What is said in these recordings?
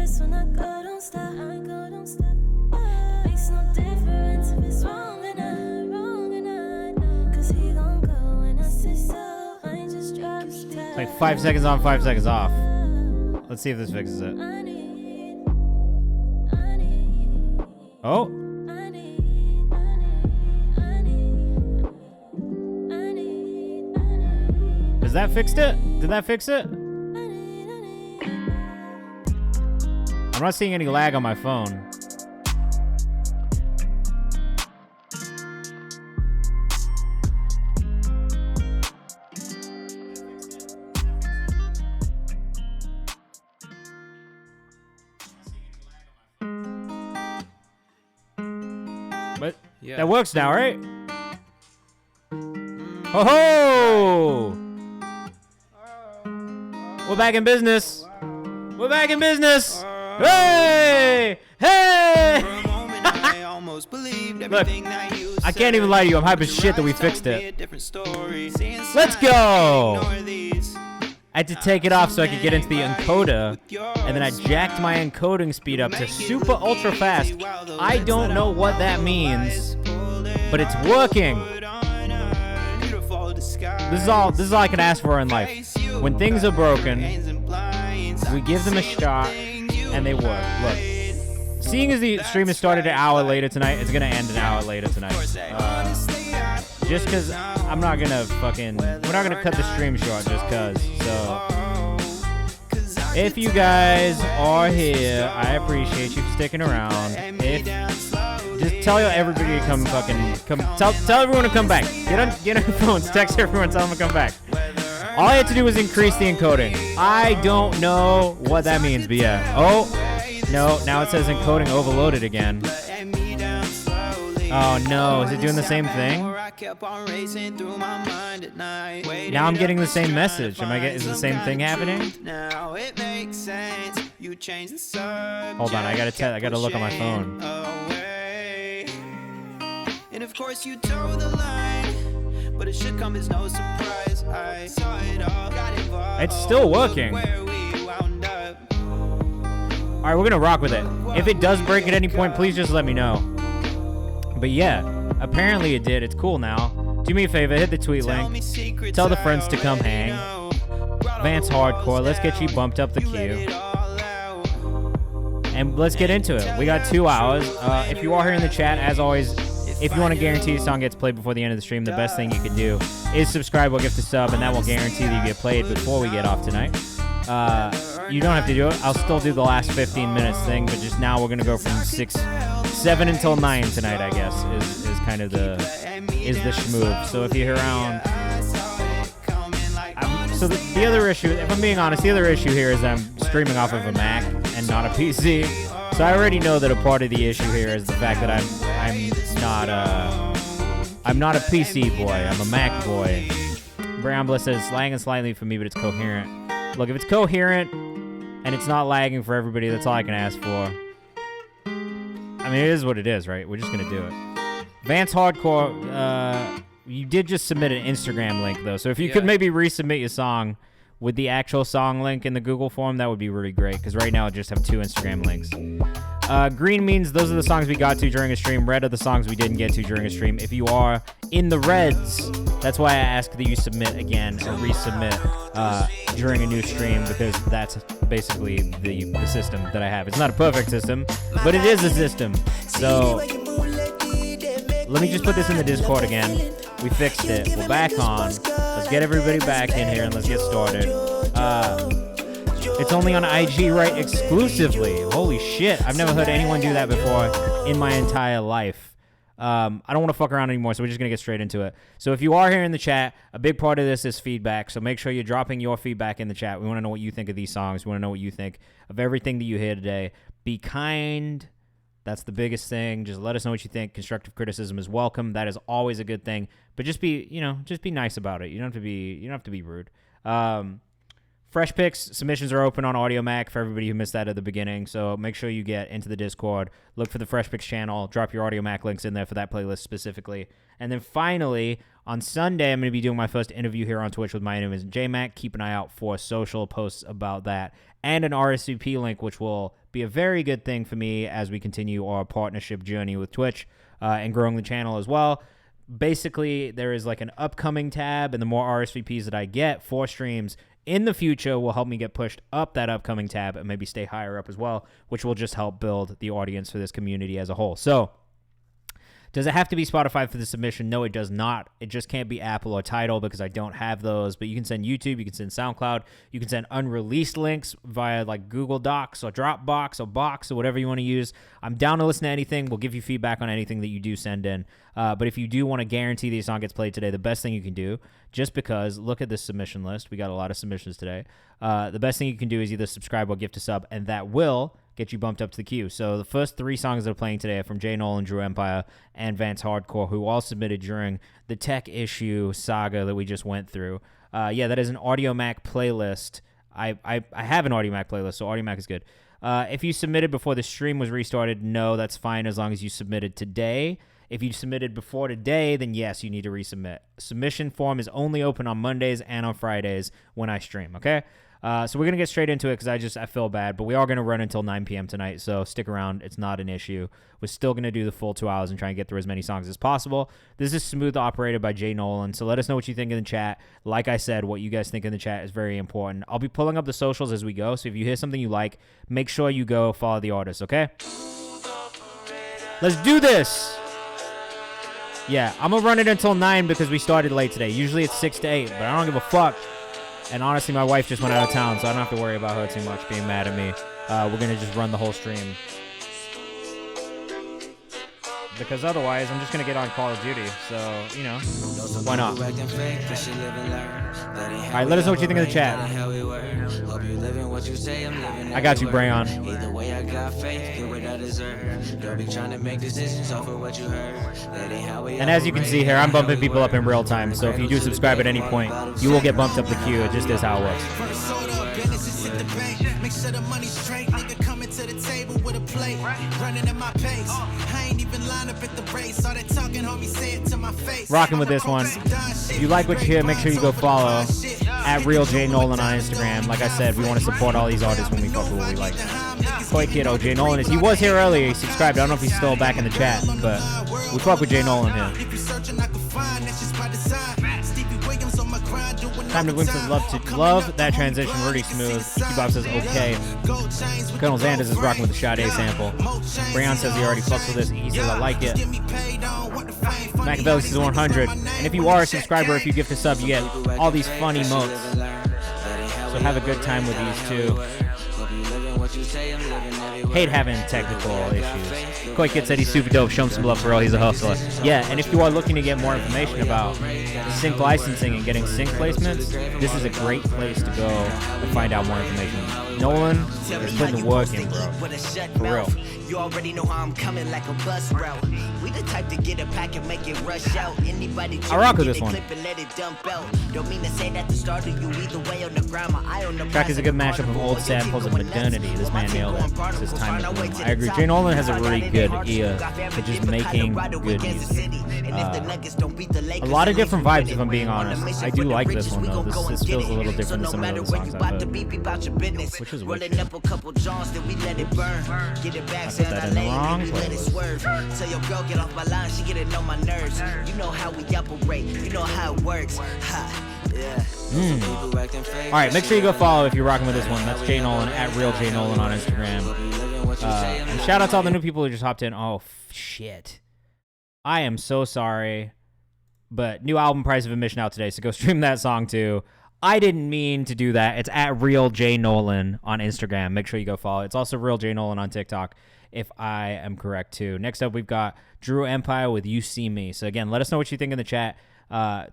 nervous when I go, don't stop. I go, don't stop. It makes no difference if it's wrong or not, wrong or not. Cause he gon' go when I say so. I ain't just drop style. Like 5 seconds on, 5 seconds off. Let's see if this fixes it. Oh. Has that fixed it? Did that fix it? I'm not seeing any lag on my phone. But yeah. That works now, right? Oh ho! We're back in business. We're back in business. Hey! Hey! Look, I can't even lie to you. I'm hype as shit that we fixed it. Let's go! I had to take it off so I could get into the encoder, and then I jacked my encoding speed up to super ultra fast. I don't know what that means, but it's working. This is all I can ask for in life. When things are broken, we give them a shot, and they work. Look, seeing as the stream has started an hour later tonight, it's gonna end an hour later tonight. Just because I'm not gonna fucking, we're not gonna cut the stream short just cause. So, if you guys are here, I appreciate you for sticking around. Just tell everybody to come, tell everyone to come back. Get on your phones, text everyone, tell them to come back. All I had to do was increase the encoding. I don't know what that means, but yeah. Oh, no, now it says encoding overloaded again. Oh no, is it doing the same thing? Now I'm getting the same message. Is the same thing happening? Hold on, I gotta look on my phone. And of course you toe the line, but it should come as no surprise. I saw it all, got involved. It's still working. Alright, we're gonna rock with it. If it does break at any point, please just let me know. But yeah, apparently it did. It's cool now. Do me a favor, hit the tweet link. Tell the friends to come hang. Vance Hardcore, let's get you bumped up the queue. And let's get into it. We got 2 hours. If you are here in the chat, as always, if you want to guarantee a song gets played before the end of the stream, the best thing you can do is subscribe or gift a sub, and that will guarantee that you get played before we get off tonight. You don't have to do it. I'll still do the last 15 minutes thing, but just now we're going to go from 7 until 9 tonight, I guess, is kind of the schmoove. So if you're around... So the other issue, if I'm being honest, the other issue here is I'm streaming off of a Mac and not a PC. So I already know that a part of the issue here is the fact that I'm not a PC boy. I'm a Mac boy. Brown Bliss says lagging slightly for me, but it's coherent. Look, if it's coherent and it's not lagging for everybody, that's all I can ask for. I mean, it is what it is, right? We're just gonna do it. Vance Hardcore, you did just submit an Instagram link though, so if you could maybe resubmit your song with the actual song link in the Google form, that would be really great, because right now I just have 2 Instagram links. Green means those are the songs we got to during a stream. Red are the songs we didn't get to during a stream. If you are in the reds, that's why I ask that you submit again or resubmit during a new stream, because that's basically the system that I have. It's not a perfect system, but it is a system. So let me just put this in the Discord again. We fixed it. We're back on. Let's get everybody back in here and let's get started. It's only on IG right exclusively. Holy shit. I've never heard anyone do that before in my entire life. I don't want to fuck around anymore, so we're just going to get straight into it. So if you are here in the chat, a big part of this is feedback, so make sure you're dropping your feedback in the chat. We want to know what you think of these songs. We want to know what you think of everything that you hear today. Be kind. That's the biggest thing. Just let us know what you think. Constructive criticism is welcome. That is always a good thing. But just be nice about it. You don't have to be rude. Fresh picks, submissions are open on Audio Mac for everybody who missed that at the beginning. So make sure you get into the Discord. Look for the Fresh Picks channel. Drop your Audio Mac links in there for that playlist specifically. And then finally, On Sunday, I'm going to be doing my first interview here on Twitch with my name is JMac. Keep an eye out for social posts about that and an RSVP link, which will be a very good thing for me as we continue our partnership journey with Twitch and growing the channel as well. Basically, there is like an upcoming tab, and the more RSVPs that I get for streams in the future will help me get pushed up that upcoming tab and maybe stay higher up as well, which will just help build the audience for this community as a whole. So, does it have to be Spotify for the submission? No, it does not. It just can't be Apple or Tidal because I don't have those. But you can send YouTube, you can send SoundCloud, you can send unreleased links via like Google Docs or Dropbox or Box or whatever you want to use. I'm down to listen to anything. We'll give you feedback on anything that you do send in. But if you do want to guarantee the song gets played today, the best thing you can do, just because, look at this submission list. We got a lot of submissions today. The best thing you can do is either subscribe or gift a sub, and that will get you bumped up to the queue. So the first 3 songs that are playing today are from Jay Nolan, Drew Empire, and Vance Hardcore, who all submitted during the tech issue saga that we just went through. Yeah, that is an Audio Mac playlist. I have an Audio Mac playlist, so Audio Mac is good. If you submitted before the stream was restarted, no, that's fine as long as you submitted today. If you submitted before today, then yes, you need to resubmit. Submission form is only open on Mondays and on Fridays when I stream, okay? So we're going to get straight into it because I feel bad, but we are going to run until 9 p.m. tonight, so stick around. It's not an issue. We're still going to do the full 2 hours and try and get through as many songs as possible. This is Smooth operated by Jay Nolan, so let us know what you think in the chat. Like I said, what you guys think in the chat is very important. I'll be pulling up the socials as we go, so if you hear something you like, make sure you go follow the artist, okay? Let's do this! Yeah, I'm going to run it until 9 because we started late today. Usually it's 6 to 8, but I don't give a fuck. And honestly, my wife just went out of town, so I don't have to worry about her too much being mad at me. We're going to just run the whole stream. Because otherwise, I'm just going to get on Call of Duty. So, you know, why not? All right, let us know what you think in the chat. I got you, Brayon. And as you can see here, I'm bumping people up in real time. So if you do subscribe at any point, you will get bumped up the queue. It just is how it works. Make sure the money's straight, nigga coming to the table with a plate, running at my pace. I ain't even line up at the race. All that talking, homie, say it to my face. Rocking with this one. If you like what you hear, make sure you go follow at Real J Nolan on Instagram. Like I said, we want to support all these artists when we fuck with what we like. Koi Kiddo, J Nolan is. He was here earlier. He subscribed. I don't know if he's still back in the chat, but we fuck with J Nolan here. Time to Wimp says love that transition, really smooth. Bob says okay. Colonel Xanders is rocking with the Sade sample. Brayon says he already fucks with this. He says I like it. Machiavelli says 100. And if you are a subscriber, if you gift a sub, you get all these funny emotes. So have a good time with these too. Hate having technical issues. Koi Kid said he's super dope. Show him some love for real. He's a hustler. Yeah, and if you are looking to get more information about sync licensing and getting sync placements, this is a great place to go to find out more information. Nolan is putting the work in, bro. For real. You already know how I'm coming like a bus route. We the type to get a pack and make it rush out. Anybody I rock with this one. clip and let it dump out. Don't mean to say that the start of you either way on the ground. My eye on the Track is a good mashup of old samples and modernity. This man nailed it. It's his time to bloom. I agree. Jay Nolan has a really good ear for just making good music. A lot of different vibes, if I'm being honest. I do like this one though. This feels a little different than some of the other songs I've heard. Which is wicked. I put that in the wrong playlist. So your girl get off my line, she getting on my nerves. You know how we operate, you know how it works. Ha, yeah. Alright, make sure you go follow if you're rocking with this one. That's Jay Nolan at Real J Nolan on Instagram. And shout out to all the new people who just hopped in. Oh shit. I am so sorry. But new album Price of Admission out today, so go stream that song too. I didn't mean to do that. It's at Real J Nolan on Instagram. Make sure you go follow. It's also Real J Nolan on TikTok, if I am correct too. Next up, we've got Drew Empire with You See Me. So again, let us know what you think in the chat.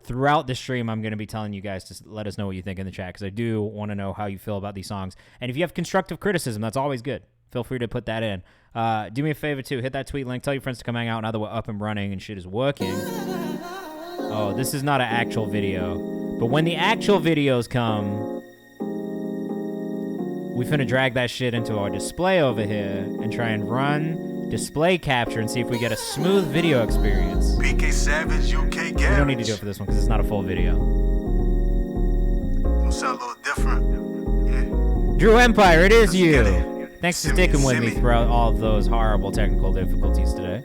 Throughout the stream, I'm going to be telling you guys to let us know what you think in the chat because I do want to know how you feel about these songs. And if you have constructive criticism, that's always good. Feel free to put that in. Do me a favor too. Hit that tweet link. Tell your friends to come hang out. Now that we're up and running and shit is working. Oh, this is not an actual video. But when the actual videos come, we finna drag that shit into our display over here and try and run display capture and see if we get a smooth video experience. BK Savage, UK Garage. We don't need to do it for this one because it's not a full video. It'll sound a little different. Yeah. Drew Empire, it is you. Let's get it. Thanks for Simmy, sticking with me simmy. throughout all of those horrible technical difficulties today.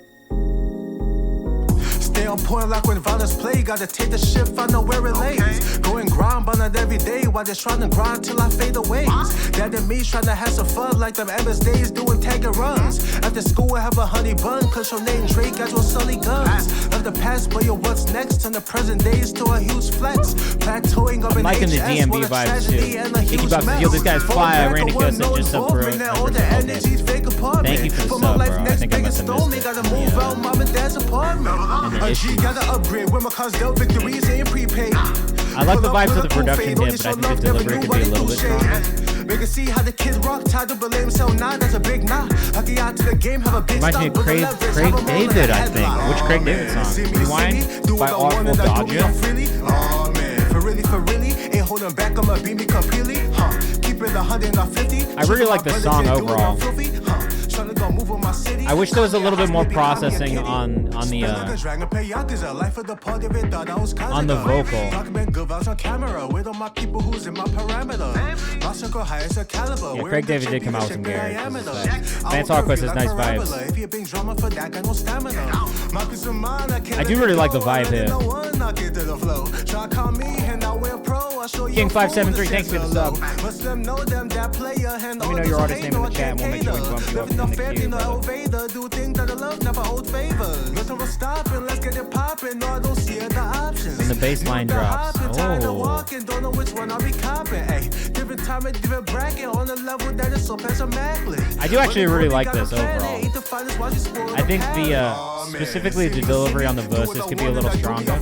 Stay on point like when violence play. Gotta take the shit, find out where it lays. Go and grind, burn it every day while they're trying to grind till I fade away. That and me trying to have some fun like them MS days doing tag and runs. After school, I have a honey bun, cause your name Drake got your sully guns. Of the past, but your what's next? Turn the present days to a huge flex. Plateauing up I'm in liking the HS, DMB what a vibes tragedy too. and a Thinking huge about mess. yo, this guy's fire. Randy Fall back, Cousins one just no sub for involvement, now all the energies fake apartment. Thank you for the For my sub, life bro. I next think I biggest must have stone, missed they it. gotta move out mom and dad's apartment. And the A G issues. gotta upgrade when my cars dealt victories ain't prepaid. I like the vibes of the production here, but I think the delivery could be a little bit stronger. Make it see how the kids rock, tied to blame himself, nah, that's a big nah. I get out to the game, have a big Reminds me of Craig David, I think. Which Craig David song? Rewind by Artful Dodger. Oh man, for really, ain't holding back, I'ma beat me completely. Keep it 150. I really like the song overall. I wish there was a little bit more processing on the vocal. Yeah, Craig David did come out with some Garrett. Vance Harquist has nice vibes. I do really like the vibe here. King573, thanks for the sub. Let me know your artist name in the chat and we'll make sure we bump you up in the queue, brother. When the bass line drops. Oh. I do actually really like this overall. I think the specifically the delivery on the verses could be a little stronger.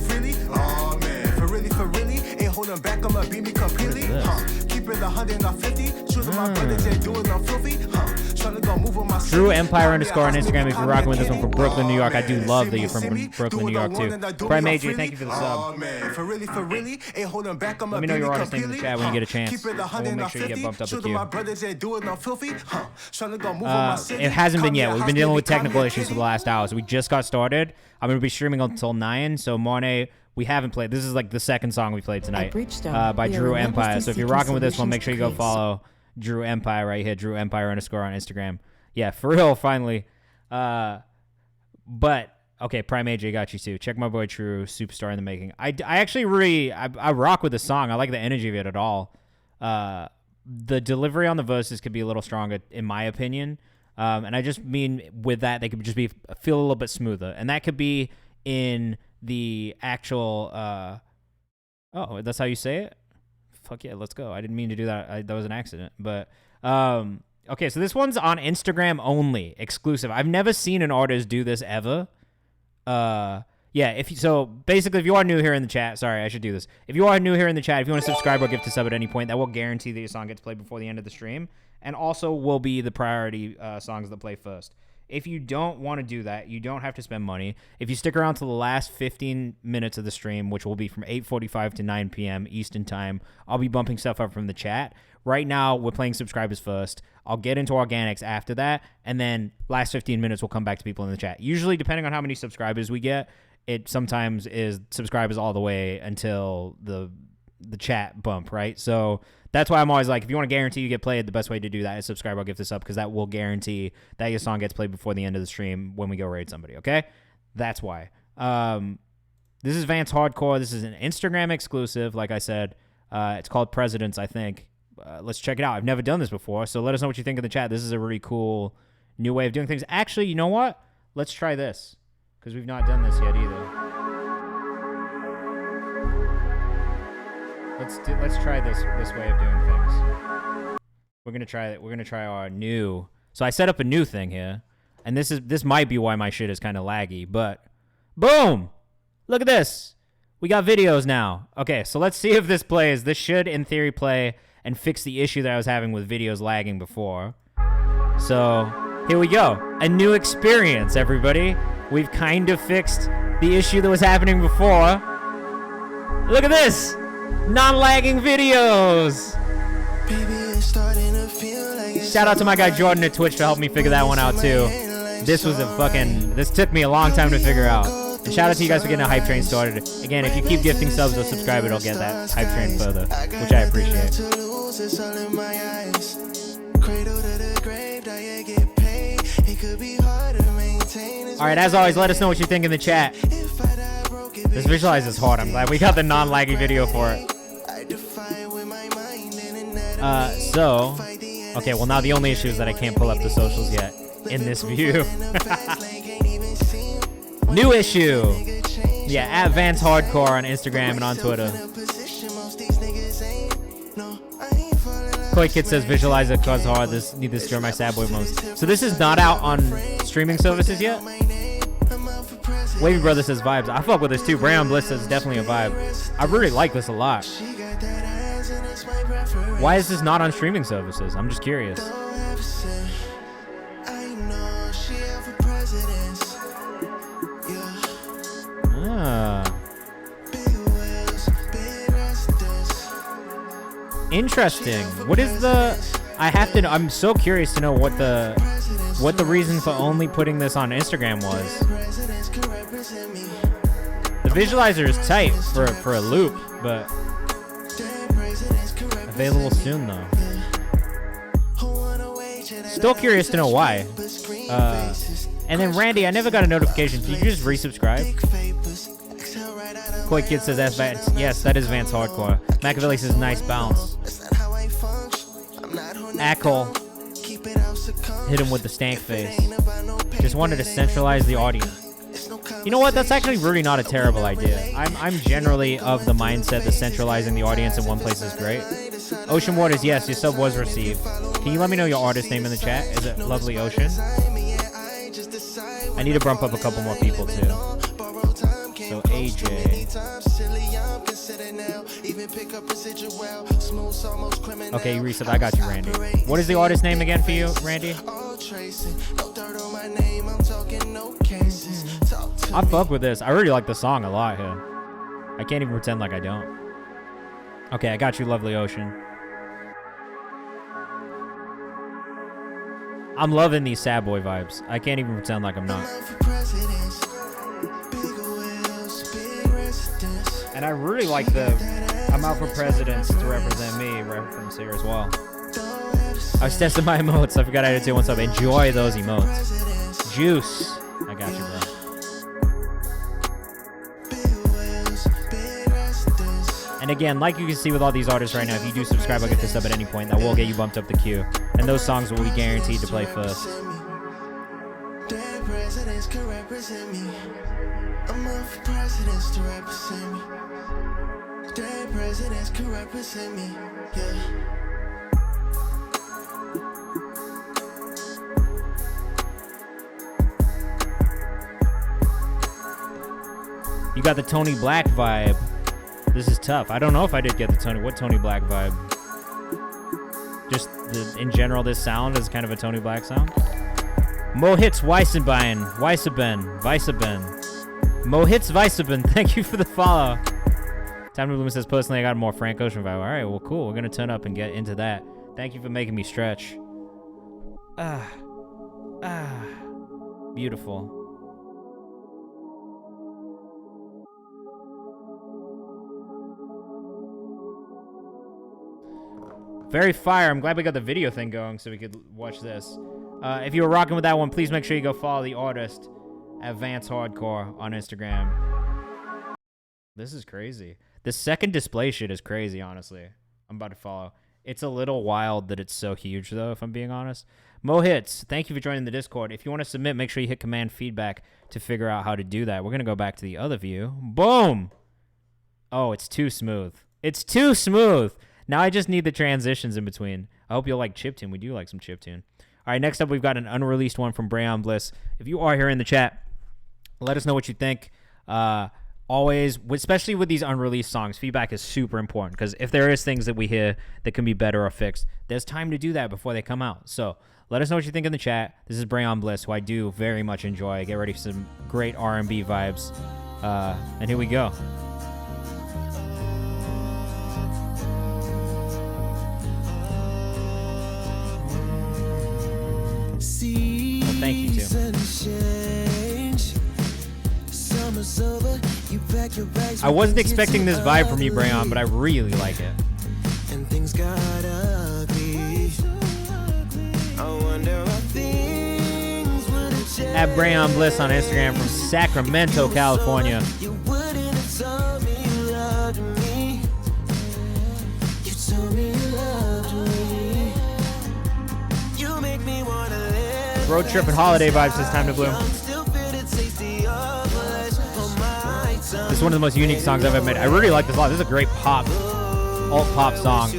True Empire _, on Instagram if you're rocking with this one from Brooklyn, New York. I do love that you're from Brooklyn, New York too. Prime AJ, thank you for the sub. Let me know your artist name in the chat when you get a chance. I will make sure you get bumped up with you. It hasn't been yet. We've been dealing with technical issues for the last hour, so we just got started. I'm going to be streaming until 9, so Monet, we haven't played. This is like the second song we played tonight by Drew Empire. So if you're rocking with this one, make sure you go follow Drew Empire right here, Drew Empire _ on Instagram. Yeah, for real, finally. But, okay, Prime AJ got you too. Check my boy True, superstar in the making. I actually really, I rock with the song. I like the energy of it at all. The delivery on the verses could be a little stronger, in my opinion. And I just mean with that, they could just feel a little bit smoother. And that could be in the actual, oh, that's how you say it? Fuck yeah, let's go. I didn't mean to do that. That was an accident. But, okay, so this one's on Instagram only, exclusive. I've never seen an artist do this ever. Yeah, so basically, if you are new here in the chat, sorry, I should do this. If you are new here in the chat, if you want to subscribe or gift a sub at any point, that will guarantee that your song gets played before the end of the stream, and also will be the priority songs that play first. If you don't want to do that, you don't have to spend money. If you stick around to the last 15 minutes of the stream, which will be from 8:45 to 9 p.m. Eastern time, I'll be bumping stuff up from the chat. Right now, we're playing subscribers first. I'll get into organics after that, and then last 15 minutes will come back to people in the chat. Usually, depending on how many subscribers we get, it sometimes is subscribers all the way until the chat bump, right? So that's why I'm always like, if you want to guarantee you get played, the best way to do that is subscribe or gift this up, because that will guarantee that your song gets played before the end of the stream when we go raid somebody, okay? That's why. This is Vance Hardcore. This is an Instagram exclusive, like I said. It's called Presidents, I think. Let's check it out. I've never done this before, so let us know what you think in the chat. This is a really cool new way of doing things. Actually, you know what? Let's try this, because we've not done this yet either. Let's try this way of doing things. We're gonna try it. We're gonna try our new. So I set up a new thing here, and this might be why my shit is kind of laggy. But boom, look at this. We got videos now. Okay, so let's see if this plays. This should, in theory, play and fix the issue that I was having with videos lagging before. So here we go. A new experience, everybody. We've kind of fixed the issue that was happening before. Look at this. Non-lagging videos. Shout out to my guy Jordan at Twitch to help me figure that one out too. This took me a long time to figure out. And shout out to you guys for getting a hype train started. Again, if you keep gifting subs or subscribe, it'll get that hype train further, which I appreciate. Alright, as always, let us know what you think in the chat. This visualize is hard. I'm glad we got the non-laggy video for it. Okay, well now the only issue is that I can't pull up the socials yet in this view. New issue. Yeah, at Vance Hardcore on Instagram and on Twitter. Koi Kid says visualize it cause hard. Need this during my sad boy moments. So this is not out on streaming services yet? Wavy Brother says vibes. I fuck with this too. Bliss says definitely a vibe. I really like this a lot. Why is this not on streaming services? I'm just curious. Interesting. What is the... I'm so curious to know what the reason for only putting this on Instagram was. The visualizer is tight for a loop, but available soon though. Still curious to know why. And then Randy, I never got a notification. Did you just resubscribe? Koi Kid says that's Vance. Yes, that is Vance Hardcore. Machiavelli says nice bounce. Ackle hit him with the stank face. Just wanted to centralize the audience. You know what? That's actually really not a terrible idea. I'm generally of the mindset that centralizing the audience in one place is great. Ocean Waters, yes, your sub was received. Can you let me know your artist name in the chat? Is it Lovely Ocean? I need to bump up a couple more people too. So AJ. Okay, you reset. I got you, Randy. What is the artist name again for you, Randy? I fuck with this. I really like the song a lot here. I can't even pretend like I don't. Okay, I got you, Lovely Ocean. I'm loving these sad boy vibes. I can't even pretend like I'm not. And I really like the I'm out for presidents to represent me reference here as well. I was testing my emotes. I forgot I had to say what's up. Enjoy those emotes. Juice. I got you, bro. And again, like you can see with all these artists right now, if you do subscribe, I'll get this up at any point. That will get you bumped up the queue. And those songs will be guaranteed to play first. Dead presidents could represent me. I'm up for presidents to represent me. Dead presidents could represent me. Yeah. You got the Tony Black vibe. This is tough. I don't know if I did get the Tony Black vibe. Just in general, this sound is kind of a Tony Black sound. Mo Hits Weissenbein. Mo Hits Weissenbein. Thank you for the follow. Time to Bloom says, personally, I got a more Frank Ocean vibe. All right, well, cool. We're going to turn up and get into that. Thank you for making me stretch. Beautiful. Very fire. I'm glad we got the video thing going so we could watch this. If you were rocking with that one, please make sure you go follow the artist at Vance Hardcore on Instagram. This is crazy. The second display shit is crazy, honestly. I'm about to follow. It's a little wild that it's so huge, though, if I'm being honest. Mo Hits, thank you for joining the Discord. If you want to submit, make sure you hit command feedback to figure out how to do that. We're going to go back to the other view. Boom! Oh, it's too smooth. It's too smooth! Now I just need the transitions in between. I hope you'll like chiptune. We do like some chiptune. All right, next up, we've got an unreleased one from Bliss. If you are here in the chat, let us know what you think. Always, especially with these unreleased songs, feedback is super important because if there is things that we hear that can be better or fixed, there's time to do that before they come out. So let us know what you think in the chat. This is Bliss, who I do very much enjoy. Get ready for some great R&B vibes. And here we go. Thank you, too. I wasn't expecting this vibe from you, Brayon, but I really like it. And things got ugly. I wonder how things would have changed. At Brayon Bliss on Instagram from Sacramento, California. You wouldn't have told me you loved me. You told me you loved me. You make me wanna live. Road trip and holiday vibes this time to bloom. This is one of the most unique songs I've ever made. I really like this a lot. This is a great pop, alt pop song.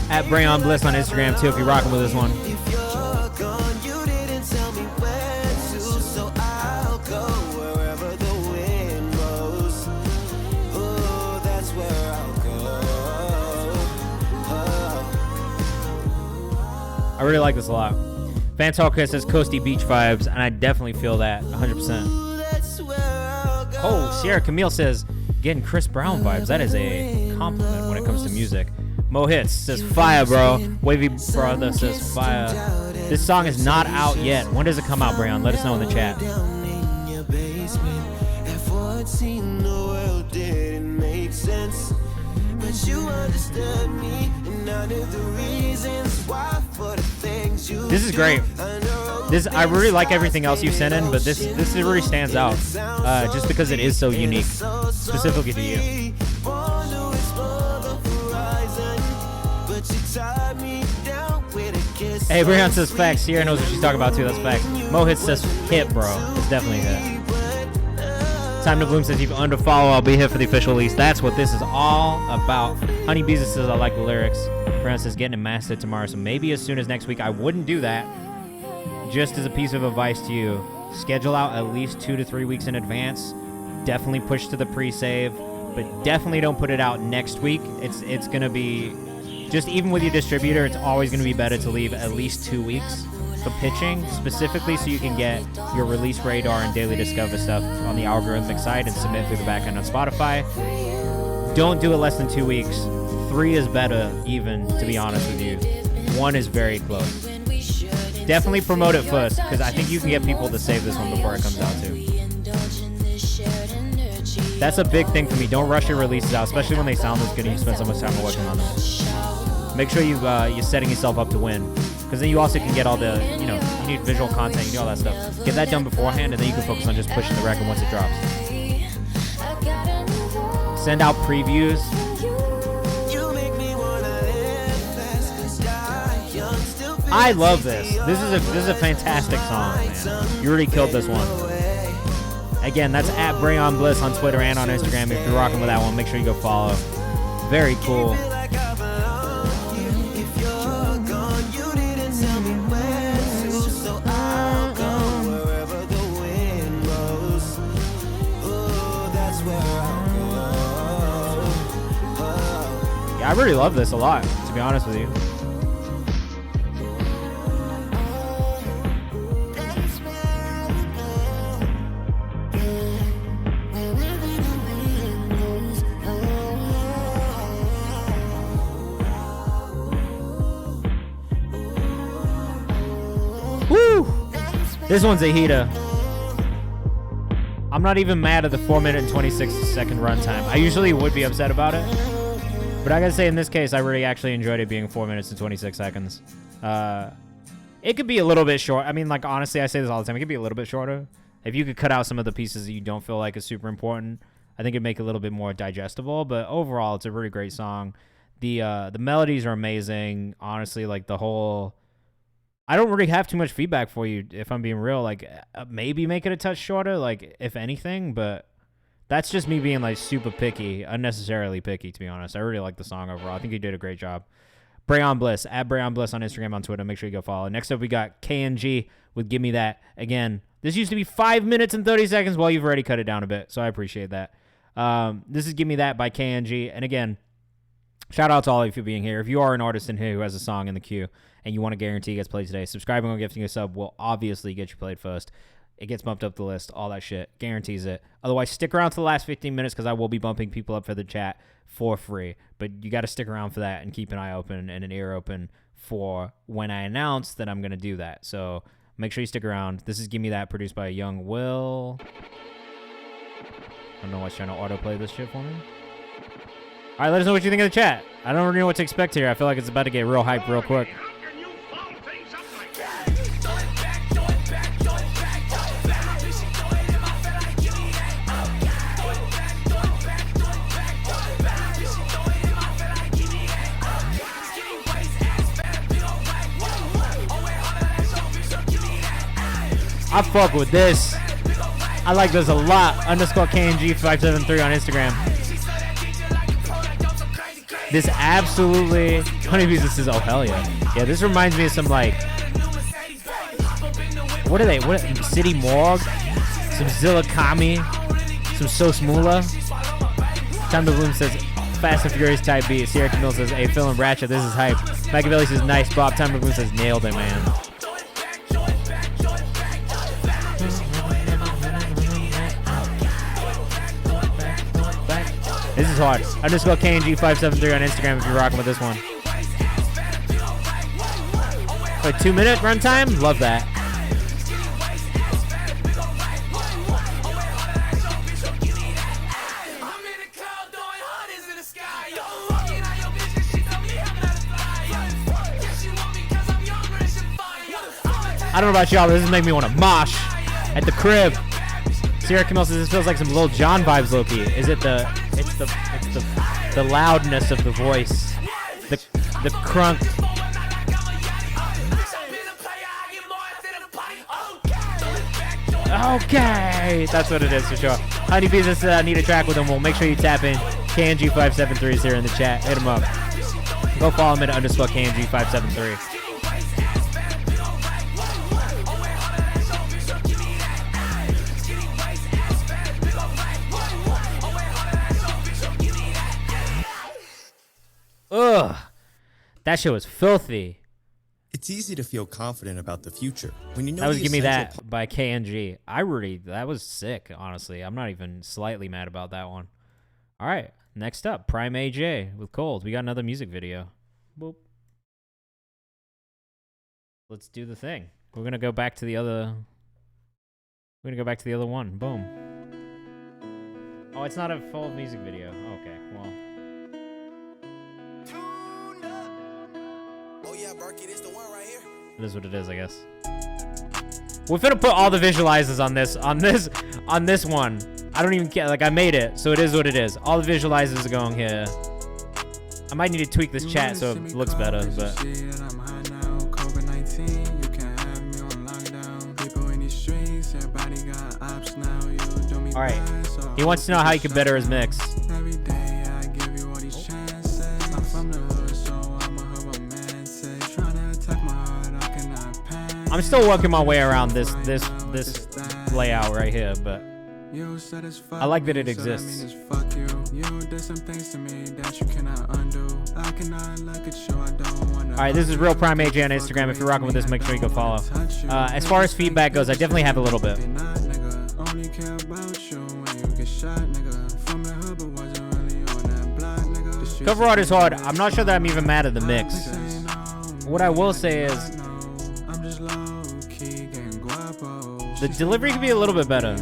At Brayon Bliss on Instagram too if you're rocking with this one. I really like this a lot. Van Talker says Coasty Beach vibes, and I definitely feel that 100%. Oh, Sierra Camille says getting Chris Brown vibes. That is a compliment when it comes to music. Mo Hits says fire, bro. Wavy Brother says fire. This song is not out yet. When does it come out, Brayon? Let us know in the chat. But you understood me, and I knew the reasons why for the things you. This is great. I really like everything else you sent in, but this really stands out, just because it is so unique, specifically to you. Hey, Brayon says facts. Sierra knows what she's talking about too. That's facts. Mohit says hit, bro. It's definitely a hit. Time to Bloom says if you unfollow, I'll be here for the official release. That's what this is all about. Honey Beezer says I like the lyrics. Brayon says getting it mastered tomorrow, so maybe as soon as next week. I wouldn't do that. Just as a piece of advice to you, schedule out at least 2 to 3 weeks in advance. Definitely push to the pre-save, but definitely don't put it out next week. It's gonna be just even with your distributor. It's always gonna be better to leave at least 2 weeks for pitching, specifically so you can get your release radar and daily discover stuff on the algorithmic side and submit through the backend on Spotify. Don't do it less than 2 weeks. 3 is better, even, to be honest with you. 1 is very close. Definitely promote it first, because I think you can get people to save this one before it comes out too. That's a big thing for me. Don't rush your releases out, especially when they sound this good and you spend so much time working on them. Make sure you're setting yourself up to win, because then you also can get all the, you need visual content, you do all that stuff. Get that done beforehand, and then you can focus on just pushing the record once it drops. Send out previews. I love this. This is a fantastic song, man. You really killed this one. Again, that's at Brayon Bliss on Twitter and on Instagram. If you're rocking with that one, make sure you go follow. Very cool. Yeah, I really love this a lot, to be honest with you. This one's a heater. I'm not even mad at the 4-minute and 26-second runtime. I usually would be upset about it, but I gotta say in this case, I really actually enjoyed it being 4 minutes and 26 seconds. It could be a little bit short. I mean, like, honestly, I say this all the time. It could be a little bit shorter. If you could cut out some of the pieces that you don't feel like is super important, I think it'd make it a little bit more digestible. But overall, it's a really great song. The melodies are amazing. Honestly, like the whole... I don't really have too much feedback for you, if I'm being real. Like, maybe make it a touch shorter, like, if anything, but that's just me being, like, super picky, unnecessarily picky, to be honest. I really like the song overall. I think you did a great job. Brayon Bliss, at Brayon Bliss on Instagram, on Twitter. Make sure you go follow. Next up, we got KNG with Give Me That. Again, this used to be 5 minutes and 30 seconds. Well, you've already cut it down a bit, so I appreciate that. This is Give Me That by KNG. And again, shout out to all of you for being here. If you are an artist in here who has a song in the queue and you want to guarantee it gets played today, subscribing or gifting a sub will obviously get you played first. it gets bumped up the list, all that shit. Guarantees it. Otherwise, stick around to the last 15 minutes because I will be bumping people up for the chat for free. But you got to stick around for that and keep an eye open and an ear open for when I announce that I'm going to do that. So make sure you stick around. This is Give Me That, produced by Young Will. I don't know why it's trying to autoplay this shit for me. All right, let us know what you think of the chat. I don't really know what to expect here. I feel like it's about to get real hype real quick. I fuck with this. I like this a lot. _KNG573 on Instagram. This absolutely... Honeybees, this is... Oh, hell yeah. Yeah, this reminds me of some, like... What are they? What? City Morgue? Some Zillakami? Some Sos Mula? Time to Bloom says, Fast and Furious type beat. Sierra Camille says, hey, Phil and Ratchet, this is hype. Machiavelli says, nice, Bob. Time to Bloom says, nailed it, man. This is hard. _KNG573 on Instagram if you're rocking with this one. A 2-minute runtime? Love that. I don't know about y'all, but this is making me want to mosh at the crib. Sierra Camille says this feels like some Lil Jon vibes, Loki. Is it the loudness of the voice, the crunk. Okay, that's what it is for sure. Honeybees, just need a track with him. We'll make sure you tap in. KNG573 is here in the chat. Hit him up. Go follow him at _KNG573. Ugh, that shit was filthy. It's easy to feel confident about the future when you know that was Give Me That by KNG. That was sick, honestly. I'm not even slightly mad about that one. All right, next up, Prime AJ with Cold. We got another music video. Boop. Let's do the thing. We're gonna go back to the other. We're gonna go back to the other one. Boom. Oh, it's not a full music video. Okay, well. It is what it is, I guess. We're finna put all the visualizers on this one. I don't even care. Like, I made it, so it is what it is. All the visualizers are going here. I might need to tweak this chat so it looks better, but. All right. He wants to know how he can better his mix. I'm still working my way around this layout right here, but I like that it exists. Alright, this is Real Prime AJ on Instagram. If you're rocking with this, make sure you go follow. As far as feedback goes, I definitely have a little bit. Cover art is hard. I'm not sure that I'm even mad at the mix. What I will say is the delivery could be a little bit better.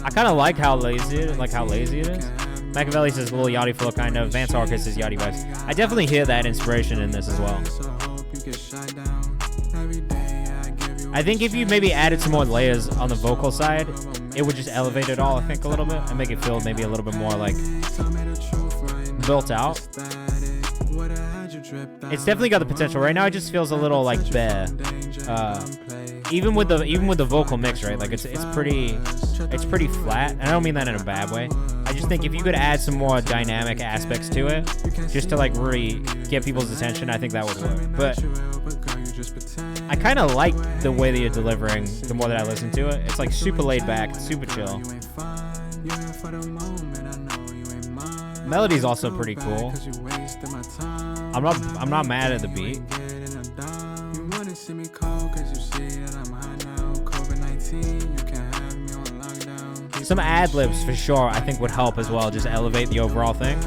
I kind of like how lazy it is. Machiavelli says Lil Yachty flow kind of. Vance Arcus says Yachty vibes. I definitely hear that inspiration in this as well. I think if you maybe added some more layers on the vocal side, it would just elevate it all, I think, a little bit and make it feel maybe a little bit more like built out. It's definitely got the potential. Right now, it just feels a little like bare. Even with the vocal mix, right? Like it's pretty flat. And I don't mean that in a bad way. I just think if you could add some more dynamic aspects to it, just to like really get people's attention, I think that would work. But I kind of like the way that you're delivering. The more that I listen to it, it's like super laid back, super chill. Melody's also pretty cool. I'm not mad at the beat. Some ad-libs for sure I think would help as well, just elevate the overall thing.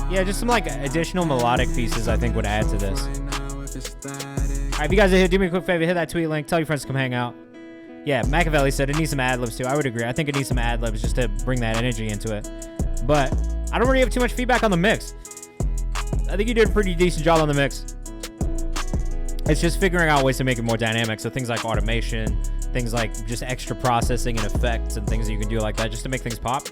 Yeah, just some like additional melodic pieces I think would add to this. Alright, if you guys are here, do me a quick favor, hit that tweet link, tell your friends to come hang out. Yeah, Machiavelli said it needs some ad-libs too. I would agree. I think it needs some ad-libs just to bring that energy into it. But I don't really have too much feedback on the mix. I think you did a pretty decent job on the mix. It's just figuring out ways to make it more dynamic. So things like automation, things like just extra processing and effects and things that you can do like that just to make things pop.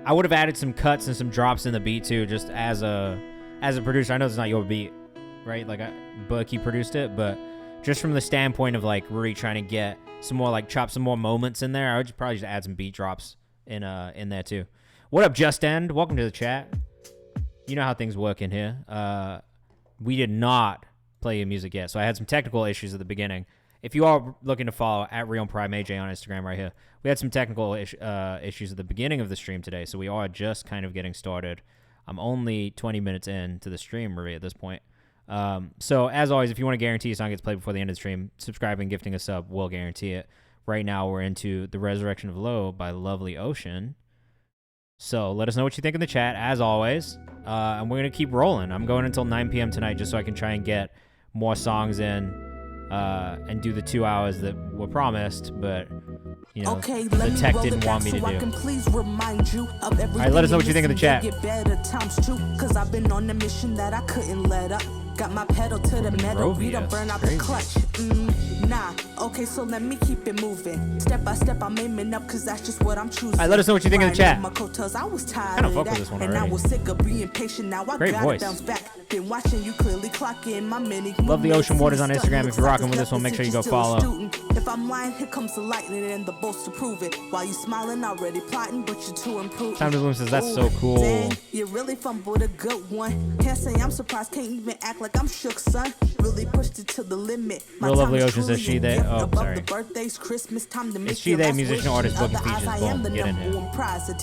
I would have added some cuts and some drops in the beat too, just as a producer. I know it's not your beat, right? Like Bucky produced it, but just from the standpoint of like really trying to get some more, like chop some more moments in there, I would probably just add some beat drops in there too. What up, Just End? Welcome to the chat. You know how things work in here. We did not play your music yet, so I had some technical issues at the beginning. If you are looking to follow at Real Prime AJ on Instagram right here, we had some technical issues at the beginning of the stream today, so we are just kind of getting started. I'm only 20 minutes into the stream really at this point. So as always, if you want to guarantee a song gets played before the end of the stream, subscribing, gifting a sub will guarantee it. Right now we're into The Resurrection of Low by Lovely Ocean. So let us know what you think in the chat, as always. And we're going to keep rolling. I'm going until 9 p.m. tonight just so I can try and get more songs in and do the 2 hours that were promised, but you know, the tech didn't want me to do. Alright, let us know what you think in the chat. Cause I've been on a mission that I couldn't let up. Got my pedal to the metal, we don't burn out the clutch. Okay, so let me keep it moving. Step by step, I'm aiming up, cause that's just what I'm choosing. Alright, let us know what you think in the chat. I was tired kind of fuck with this one already. And I was sick of being patient, now I gotta bounce back. Been watching you clearly clock in my mini. Love the Ocean Waters on Instagram. If you're rocking with this one, make sure you go follow. If I'm lying, here comes the lightning and the bolts to prove it. While you smiling, already plotting, but you're too improved. Time to Bloom says that's so cool. Dang, you really fumbled a good one. Can't say I'm surprised, can't even act like I'm shook, son. Really pushed it to the limit. Real Lovely Ocean says she, they. Oh, sorry. Birthdays, Christmas time to make it's she, they, musician, artist, booking features. Boom, get in here.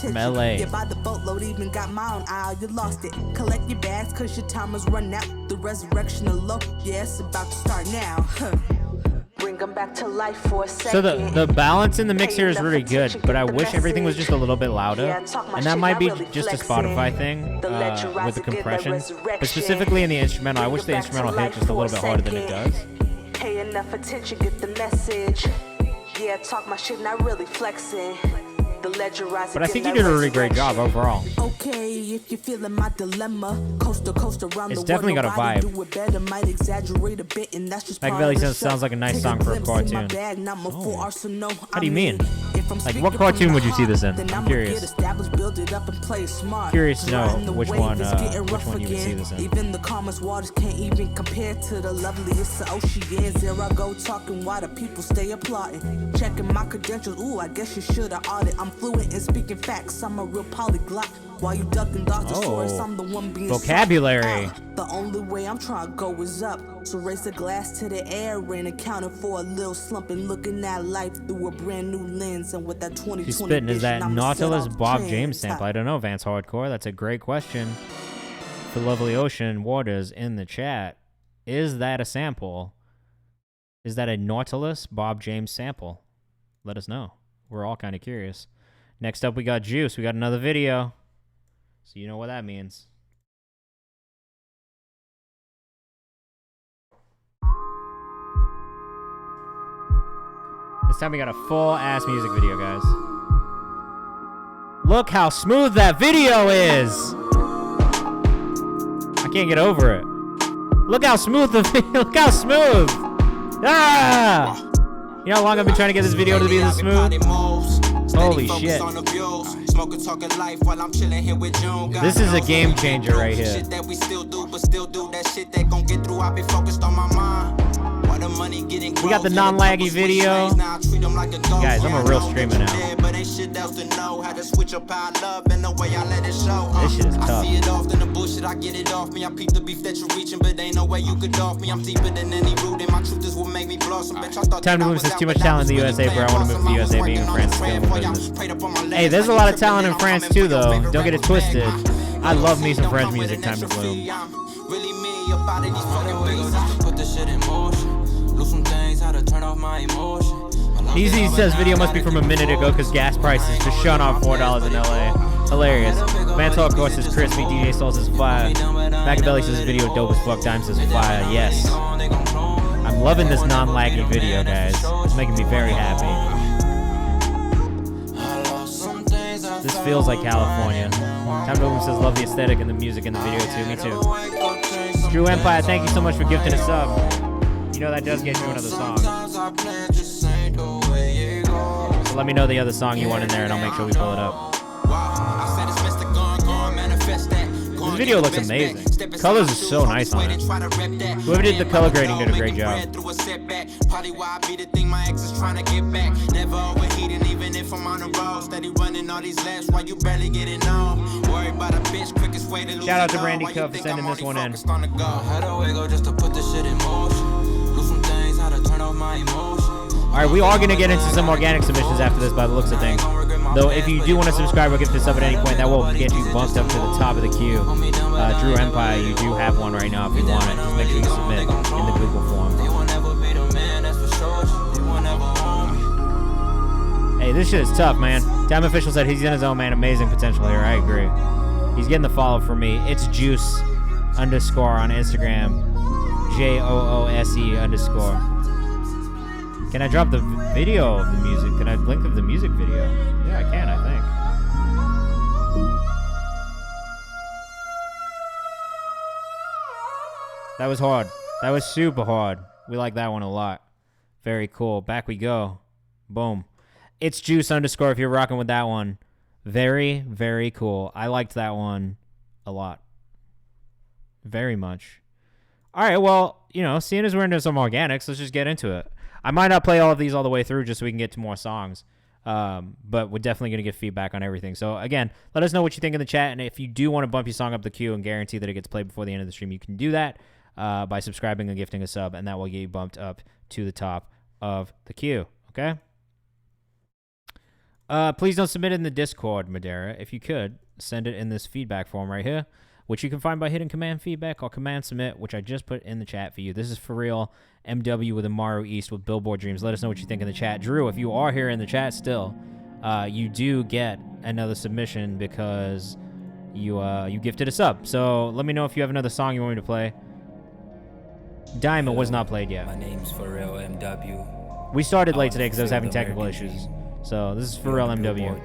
From LA. You buy the boatload, even got my own aisle, you lost it. Collect your bags, cause your time is run out. The resurrection of low, yeah, it's about to start now. Bring them back to life for a second. So the balance in the mix here is really good, but I wish everything was just a little bit louder. And that might be just a Spotify thing with the compression. But specifically in the instrumental, I wish the instrumental hit just a little bit harder than it does. Pay enough attention, get the message. Yeah, talk my shit, not really flexing. But I think you did a really great job overall. Okay, if you're feeling my dilemma, coast to coast around it's definitely got a vibe. Machiavelli says sounds like a nice song for a cartoon. Oh. How do you mean? Like, what cartoon would you see this in? I'm curious. Curious to know which one you would see this in. Even the calmest waters can't even compare to the loveliest oceans. There I go talking while the people stay applauding. Checking my credentials, ooh, I guess you should have audited. I'm fluent in speaking facts, I'm a real polyglot. While you ducking Dr. Soros, I'm the one being vocabulary. The only way I'm trying to go is up. So raise a glass to the air and accounting for a little slump and looking at life through a brand new lens. And with that 2020 She's spitting, is that Nautilus Bob James sample? I don't know, Vance Hardcore. That's a great question. For Lovely Ocean Waters in the chat, is that a sample? Is that a Nautilus Bob James sample? Let us know. We're all kind of curious. Next up, we got Juice. We got another video. So you know what that means. This time we got a full-ass music video, guys. Look how smooth that video is! I can't get over it. Look how smooth the video. Look how smooth! Ah! You know how long I've been trying to get this video to be this smooth? Holy shit. This is a game changer right here. We got the non-laggy video. Guys, I'm a real streamer now. This shit is tough. Time to move says too much talent in the USA, bro. I want to move to the USA, being in France. Hey, there's a lot of talent in France too, though. Don't get it twisted. I love me some French music. Time to bloom. spot in these fucking bases. Just to put this shit in motion. Lose some things, how to turn off my emotion. Easy says video must be from a minute ago because gas prices just shut off $4 in LA. Hilarious. Mantle of course is crispy. DJ Soul says fire. Machiavelli says video dope as fuck. Dime says fire. Yes. I'm loving this non-laggy video, guys. It's making me very happy. This feels like California. Time to says love the aesthetic and the music in the video too. Me too. Drew Empire, thank you so much for gifting a sub. You know that does get you another song. So let me know the other song you want in there and I'll make sure we pull it up. This video looks amazing. Colors are so nice on it. Whoever did the color grading did a great job. Shout out to Randy Cuff for sending this one in. Alright, we are going to get into some organic submissions after this by the looks of things. Though, if you do want to subscribe or gift this up at any point, that will get you bumped up to the top of the queue. Drew Empire, you do have one right now if you want it. Just make sure you submit in the Google form. Hey, this shit is tough, man. Time Official said he's in his own, man. Amazing potential here. I agree. He's getting the follow for me. It's Juice _ on Instagram. JOOSE_. Can I drop the video of the music? Can I link of the music video? Yeah, I can, I think. That was hard. That was super hard. We like that one a lot. Very cool. Back we go. Boom. It's Juice _ if you're rocking with that one. Very, very cool. I liked that one a lot. Very much. All right, well, you know, seeing as we're into some organics, let's just get into it. I might not play all of these all the way through just so we can get to more songs. But we're definitely going to get feedback on everything. So, again, let us know what you think in the chat. And if you do want to bump your song up the queue and guarantee that it gets played before the end of the stream, you can do that by subscribing and gifting a sub. And that will get you bumped up to the top of the queue. Okay? Please don't submit it in the Discord, Madeira. If you could, send it in this feedback form right here, which you can find by hitting Command Feedback or Command Submit, which I just put in the chat for you. This is for real. MW with Amaru East with Billboard Dreams. Let us know what you think in the chat. Drew, if you are here in the chat still, you do get another submission because you gifted a sub. So let me know if you have another song you want me to play. Diamond was not played yet. My name's for real MW. We started late today because I was having technical issues. So this is for real MW.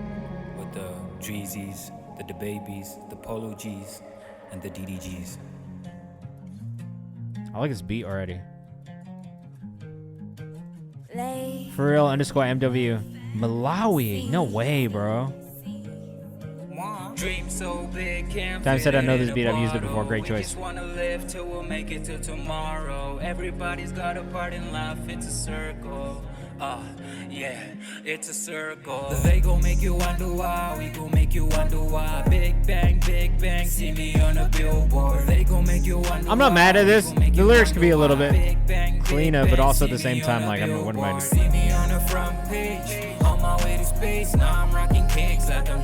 With the Dreezies, the DaBabies, the Polo Gs, and the DDGs. I like this beat already. For real _MW. Malawi. No way, bro. Dream so big, Time said I know this beat. I've used it before. Great choice. Wanna live till we'll make it to tomorrow. Everybody's got a part in life. It's a circle. Yeah, it's a circle. They gon' make you wonder why. We gon' make you wonder why. Big bang, see me on a billboard. They gon' make you wonder. I'm not mad at this. The lyrics could be a little bit cleaner, but also at the same time, like, what am I doing?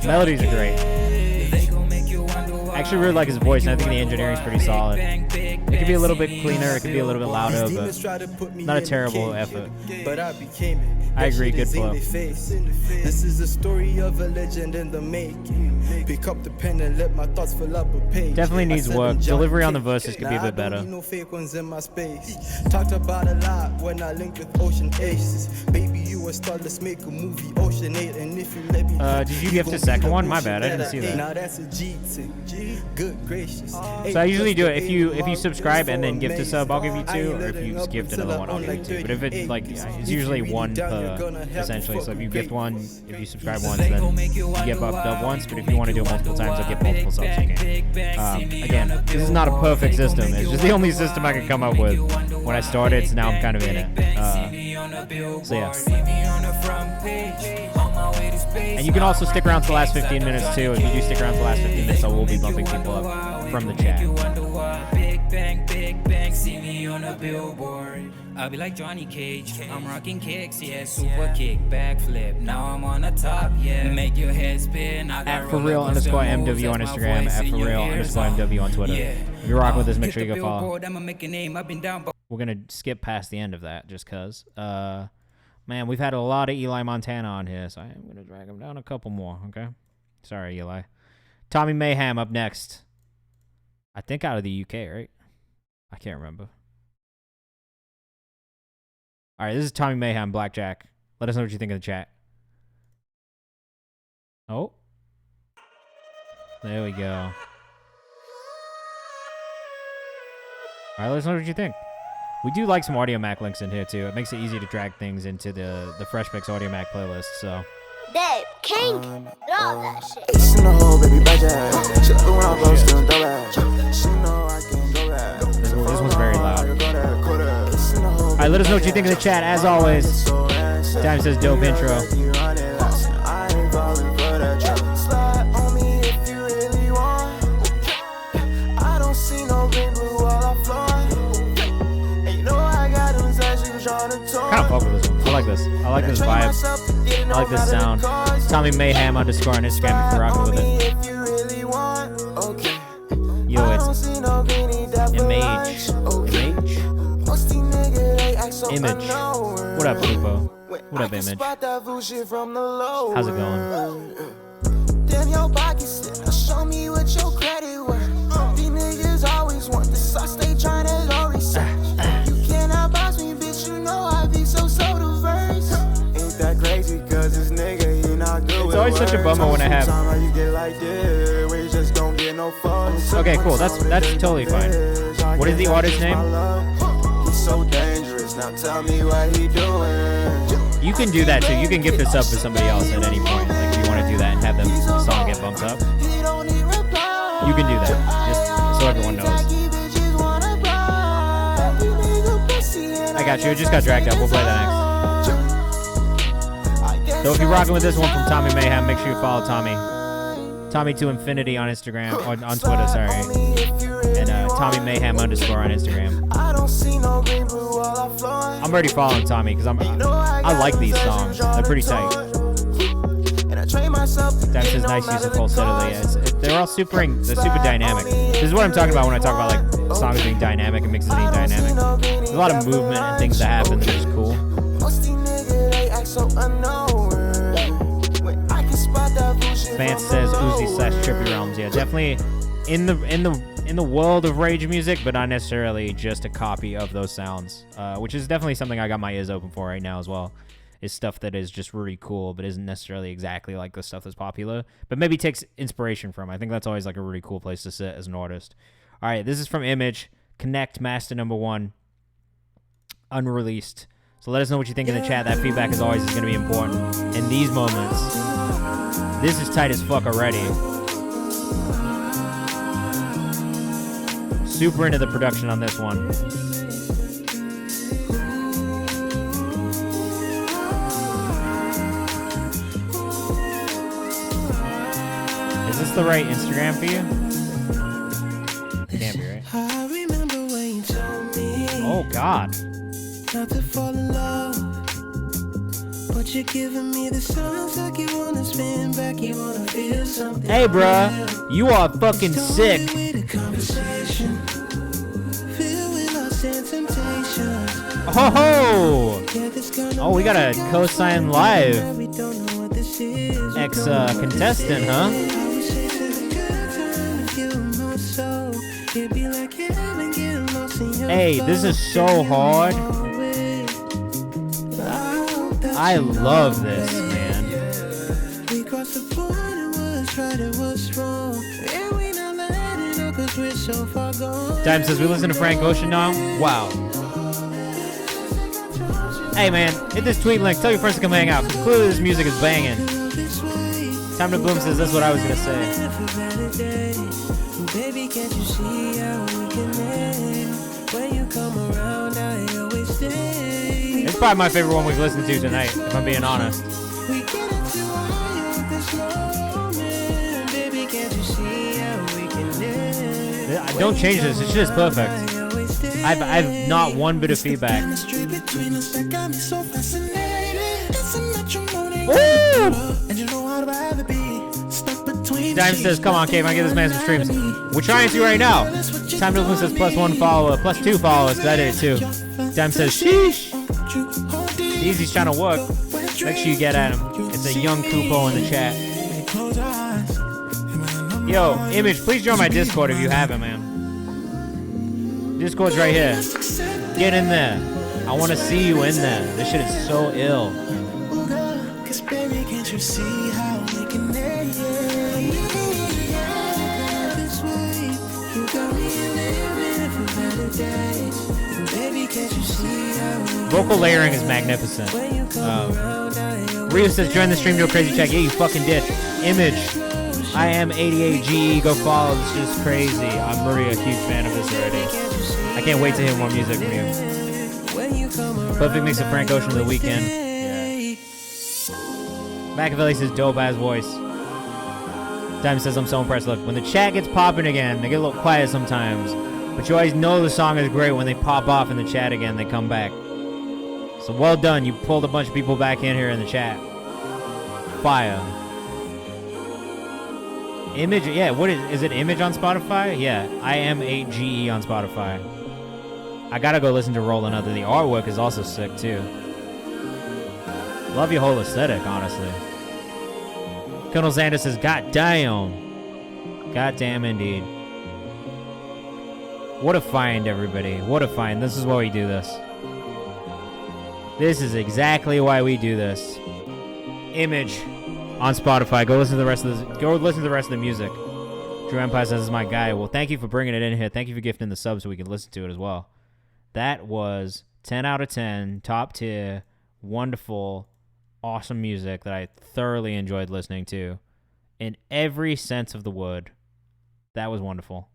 Melodies are great. I actually really like his voice, and I think the engineering is pretty solid. It could be a little bit cleaner, it could be a little bit louder, but not a terrible effort. I agree, good flow. This is the story of a legend in the making. Pick up the pen and let my thoughts fill up a page. Definitely needs work. Delivery on the verses could be a bit better. No fake ones in my space. Talked about a lot when I linked with Ocean Aces. Baby, you a star, let's make a movie, Ocean 8. And if you let me, did you gift a second one? My bad, I didn't see that. Now that's a G thing. Good gracious. So I usually do it if you subscribe and then gift a sub, I'll give you 2, or if you just gift another one, I'll give you 2. But if it's like, it's usually 1 per essentially. So if you gift 1, if you subscribe once, then you get buffed up once. But if you want to do it multiple times, I'll get multiple subs again. Again, this is not a perfect system. It's just the only system I could come up with when I started. So now I'm kind of in it. So yeah. And you can also stick around to the last 15 minutes too. If you do stick around to the last 15 minutes, I will be bumping people up from the chat. Big bang, see me on a billboard. I'll be like Johnny Cage, I'm rocking kicks, yeah, super kick, backflip, now I'm on the top, yeah, make your head spin. At for real _MW on Instagram, at for real _MW on Twitter. Yeah, If you're rocking with this, make sure you go Hit the follow. billboard, I'ma make a name. I've been down, but We're gonna skip past the end of that just cause. Man, we've had a lot of Eli Montana on here, so I'm gonna drag him down a couple more. Okay, sorry, Eli. Tommy Mayhem up next. I think out of the UK, right? I can't remember. All right, this is Tommy Mayhem, Blackjack. Let us know what you think in the chat. Oh. There we go. All right, let us know what you think. We do like some Audio Mac links in here, too. It makes it easy to drag things into the Fresh Mix Audio Mac playlist, so. Dave, King, all that shit. Ace in the hole, baby, budget. She love when I post doing double. She know I can go back. This one's very loud. All right, let us know what you think in the chat. As always, Time says dope intro. I ain't falling for that trap. Slide on me if you really want. I don't see no green, blue, all I fly. And you know I got them sets you trying to talk. Kind of fuck with this one. I like this. I like this vibe. I like this sound. Tommy Mayhem _ on Instagram if you're rocking with it. Yo, it's Image. What up, Lupo? What up, Image? How's it going? Damn, your pocket slip. Show me what your credit worth. These niggas always want the sauce. They tryna go research. You cannot boss me, bitch. You know I be so diverse. Ain't that crazy? Cause this nigga, he not good. It's always such a bummer when I have. Okay, cool. That's totally fine. What is the artist's name? He's so dangerous. Now tell me what he doing. You can do that too. You can gift this up to somebody else at any point. Like if you want to do that and have them the song get bumped up, you can do that. Just so everyone knows. I got you. It just got dragged up. We'll play that next. So if you're rocking with this one from Tommy Mayhem, make sure you follow Tommy to Infinity on Instagram, on Twitter, sorry, and Tommy Mayhem _ on Instagram. I'm already following Tommy because I like these songs. They're pretty tight. That's his nice use of falsetto. They're all super dynamic. This is what I'm talking about when I talk about like songs being dynamic and mixes being dynamic. There's a lot of movement and things that happen that are just cool. Vance says Uzi / Trippy Realms. Yeah, definitely in the world of rage music, but not necessarily just a copy of those sounds. Which is definitely something I got my ears open for right now as well. Is stuff that is just really cool, but isn't necessarily exactly like the stuff that's popular, but maybe takes inspiration from. I think that's always like a really cool place to sit as an artist. All right, this is from Image, Connect Master #1, unreleased. So let us know what you think in the chat. That feedback, as always, is going to be important in these moments. This is tight as fuck already. Super into the production on this one. Is this the right Instagram for you? It can't be, right? I remember when you told me Oh, God. not to fall in love, but you're giving me the signs like you wanna spin back, you wanna feel something. Hey, bruh. You are fucking sick. Ho ho! Oh, we got a cosign live. Ex-contestant, huh? Hey, this is so hard. I love this, man. Time says we listen to Frank Ocean now. Wow. Hey man, hit this tweet link. Tell your friends to come hang out. Clearly this music is banging. Time to Boom says that's what I was gonna say. Baby, can't you see how we connect? When you come around, I always stay. It's probably my favorite one we've listened to tonight, if I'm being honest. We get into our this moment. Baby, can't you see how we connect? Don't change this. It's just perfect. I've not one bit of feedback. Diamond says, come on, Kayvan, give this man some streams. We're trying to right now. Time to Bloom says +1 follower, +2 followers. I did it too. Dem says sheesh. Easy's trying to work. Make sure you get at him. It's a young Kupo in the chat. Yo, Image, please join my Discord if you haven't, man. Discord's right here. Get in there. I want to see you in there. This shit is so ill. Vocal layering is magnificent. Rio says, join the stream, do a crazy check. Yeah, you fucking did. Image, I am 88GE. Go follow. This is crazy. I'm really a huge fan of this already. I can't wait to hear more music from you. Perfect mix of Frank Ocean of the weekend. Yeah. Machiavelli says, dope ass voice. Diamond says, I'm so impressed. Look, when the chat gets popping again, they get a little quiet sometimes. But you always know the song is great when they pop off in the chat again, they come back. So well done, you pulled a bunch of people back in here in the chat. Fire. Image, yeah, what is it Image on Spotify? Yeah, I am 8GE on Spotify. I gotta go listen to Rollin' Other. The artwork is also sick too. Love your whole aesthetic, honestly. Colonel Xander says, God damn. God damn indeed. What a find, everybody. What a find. This is why we do this. This is exactly why we do this. Image on Spotify. Go listen to the rest of this. Go listen to the rest of the music. Drew Empire says, this is my guy. Well, thank you for bringing it in here. Thank you for gifting the sub so we can listen to it as well. That was 10 out of 10, top tier, wonderful, awesome music that I thoroughly enjoyed listening to. In every sense of the word. That was wonderful.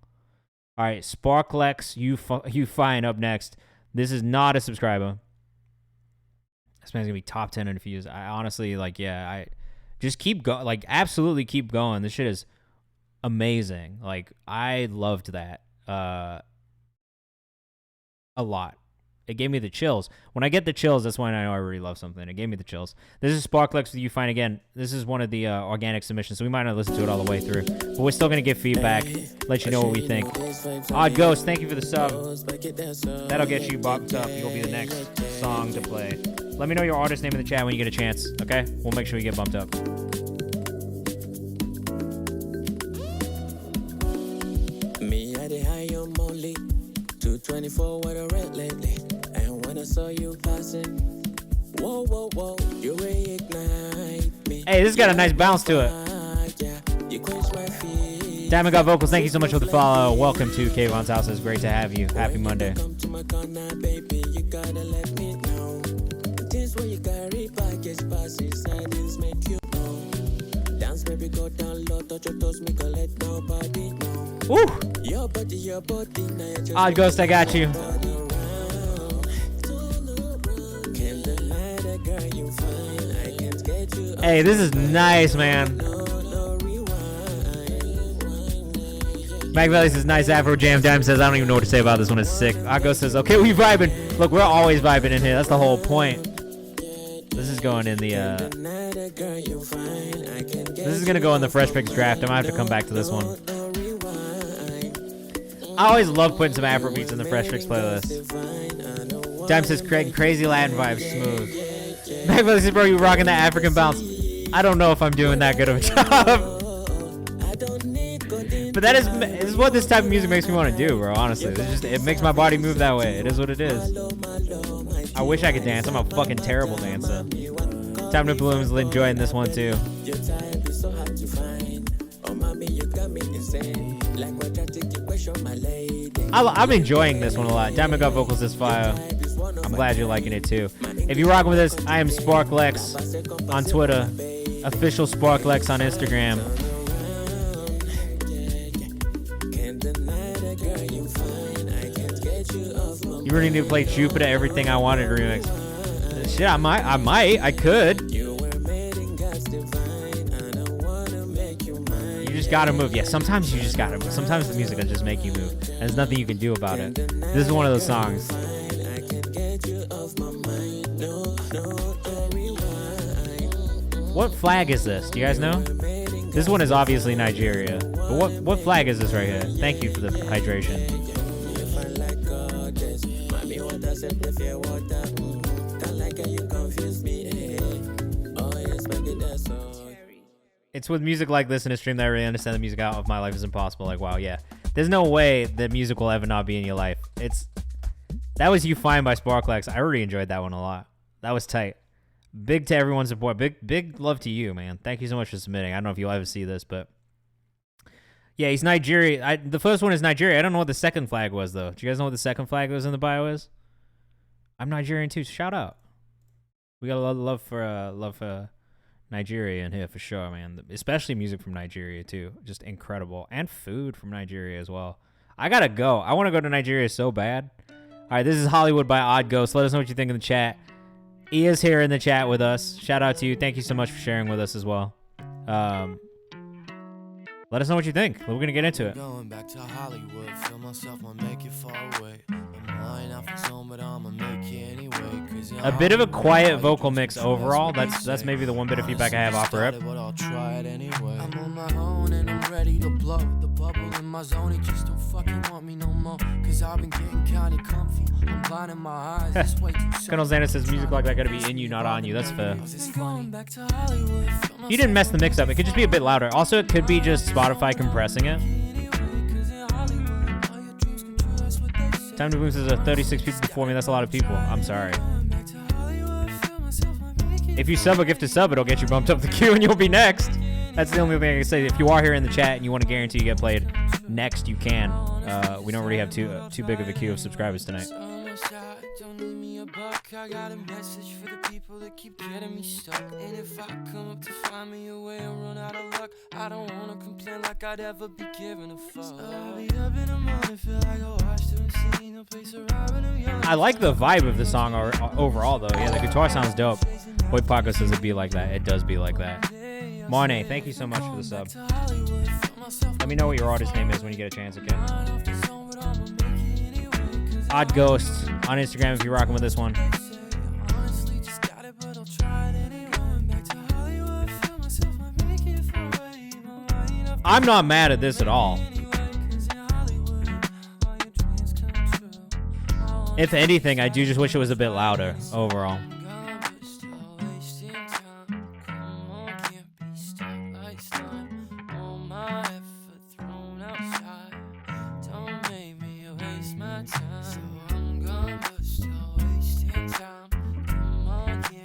All right, Sparklex, you fine up next. This is not a subscriber. This man's gonna be top 10 in a few years. I honestly, I just keep going. Absolutely keep going. This shit is amazing. I loved that a lot. It gave me the chills. When I get the chills, that's when I know I really love something. It gave me the chills. This is Sparklex with You Fine Again. This is one of the organic submissions, so we might not listen to it all the way through. But we're still going to give feedback, let you know what we think. Odd Ghost, thank you for the sub. That'll get you bumped up. You'll be the next song to play. Let me know your artist name in the chat when you get a chance, okay? We'll make sure you get bumped up. Me, I the high on Molly. 224 with a red lately. And when I saw you passing, whoa, whoa, whoa, you reignite me. Hey, this got a nice bounce to it. You quench my feet. Diamond God Vocals, thank you so much for the follow. Welcome to Kayvan's house. It's great to have you. Happy Monday. Come to my corner, baby, you gotta let me know. This way you carry package passes, and this make you know. Dance, baby, go down low, touch your toes, make a let nobody know. Woo! Your body, now. Odd Ghost, I got you. Hey, this is nice, man. Mac Valley says, nice Afro Jam. Dime says, I don't even know what to say about this one. It's sick. Akko says, okay, we vibing. Look, we're always vibing in here. That's the whole point. This is going in the, this is going to go in the Fresh Picks draft. I might have to come back to this one. I always love putting some Afro beats in the Fresh Picks playlist. Dime says, Craig, crazy Latin vibes, smooth. Mac Valley says, bro, you rocking that African bounce. I don't know if I'm doing that good of a job. But that is what this type of music makes me want to do, bro, honestly. It makes my body move that way. It is what it is. I wish I could dance. I'm a fucking terrible dancer. Time to Bloom's enjoying this one, too. I'm enjoying this one a lot. Diamond God Vocals is fire. I'm glad you're liking it, too. If you're rocking with this, I am Sparklex on Twitter. Official Sparklex on Instagram. You really need to play Jupiter Everything I Wanted remix. Shit, I could. You just gotta move. Yeah, sometimes you just gotta move. Sometimes the music will just make you move. There's nothing you can do about it. This is one of those songs. What flag is this? Do you guys know? This one is obviously Nigeria. But what flag is this right here? Thank you for the hydration. pure water. Don't like how you confuse me. Oh, yes, make it that so. It's with music like this in a stream that I really understand the music out of my life is impossible. Like, wow, yeah. There's no way that music will ever not be in your life. That was You Fine by Sparklex. I really enjoyed that one a lot. That was tight. Big to everyone's support. Big love to you, man. Thank you so much for submitting. I don't know if you'll ever see this, but yeah, he's Nigerian. The first one is Nigeria. I don't know what the second flag was, though. Do you guys know what the second flag was in the bio is? I'm Nigerian too. Shout out. We got a lot of love for Nigeria in here for sure, man. Especially music from Nigeria too. Just incredible. And food from Nigeria as well. I gotta go. I want to go to Nigeria so bad. All right, this is Hollywood by Odd Ghost. Let us know what you think in the chat. E is here in the chat with us. Shout out to you. Thank you so much for sharing with us as well. Let us know what you think. We're gonna get into it. Going back to Hollywood, feel myself might make it far away. I'm lying out for some, but I'ma make it anyway. A bit of a quiet vocal mix overall. That's maybe the one bit of feedback I have off rip. But I'll try it anyway. I'm on my own and I'm ready to blow. The bubble in my zone, it just don't fucking want me no more. Cause I've been getting kinda comfy. I'm blinding my eyes. It's way too Colonel Xander says music like that gotta be in you, not on you. That's fair. You didn't mess the mix up. It could just be a bit louder. Also, it could be just Spotify compressing it. Time to Boom says 36 people before me. That's a lot of people. I'm sorry. If you sub a gifted sub, it'll get you bumped up the queue and you'll be next. That's the only thing I can say. If you are here in the chat and you want to guarantee you get played next, you can. We don't really have too big of a queue of subscribers tonight. I got a message for the people that keep getting me stuck. And if I come up to find me a way and run out of luck, I don't wanna complain like I'd ever be given a fuck. I'll be up in the morning, feel like I watched them see no place around them young. I like the vibe of the song overall, though. Yeah, the guitar sounds dope. Boy Paco says it be like that. It does be like that. Monet, thank you so much for the sub. Let me know what your artist name is when you get a chance, okay? Odd Ghost on Instagram if you're rocking with this one. I'm not mad at this at all. If anything, I do just wish it was a bit louder overall.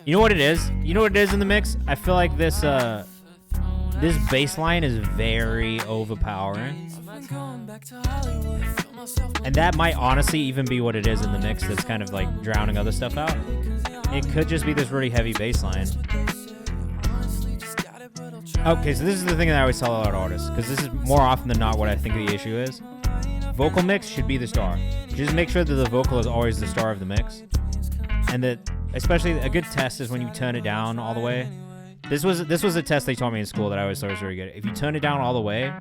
You know what it is? You know what it is in the mix? I feel like this this bass line is very overpowering. And that might honestly even be what it is in the mix that's kind of like drowning other stuff out. It could just be this really heavy bass line. Okay, so this is the thing that I always tell a lot of artists, because this is more often than not what I think the issue is. Vocal mix should be the star. Just make sure that the vocal is always the star of the mix. And that, especially a good test is when you turn it down all the way. This was a test they taught me in school that I always thought was very good. If you turn it down all the way,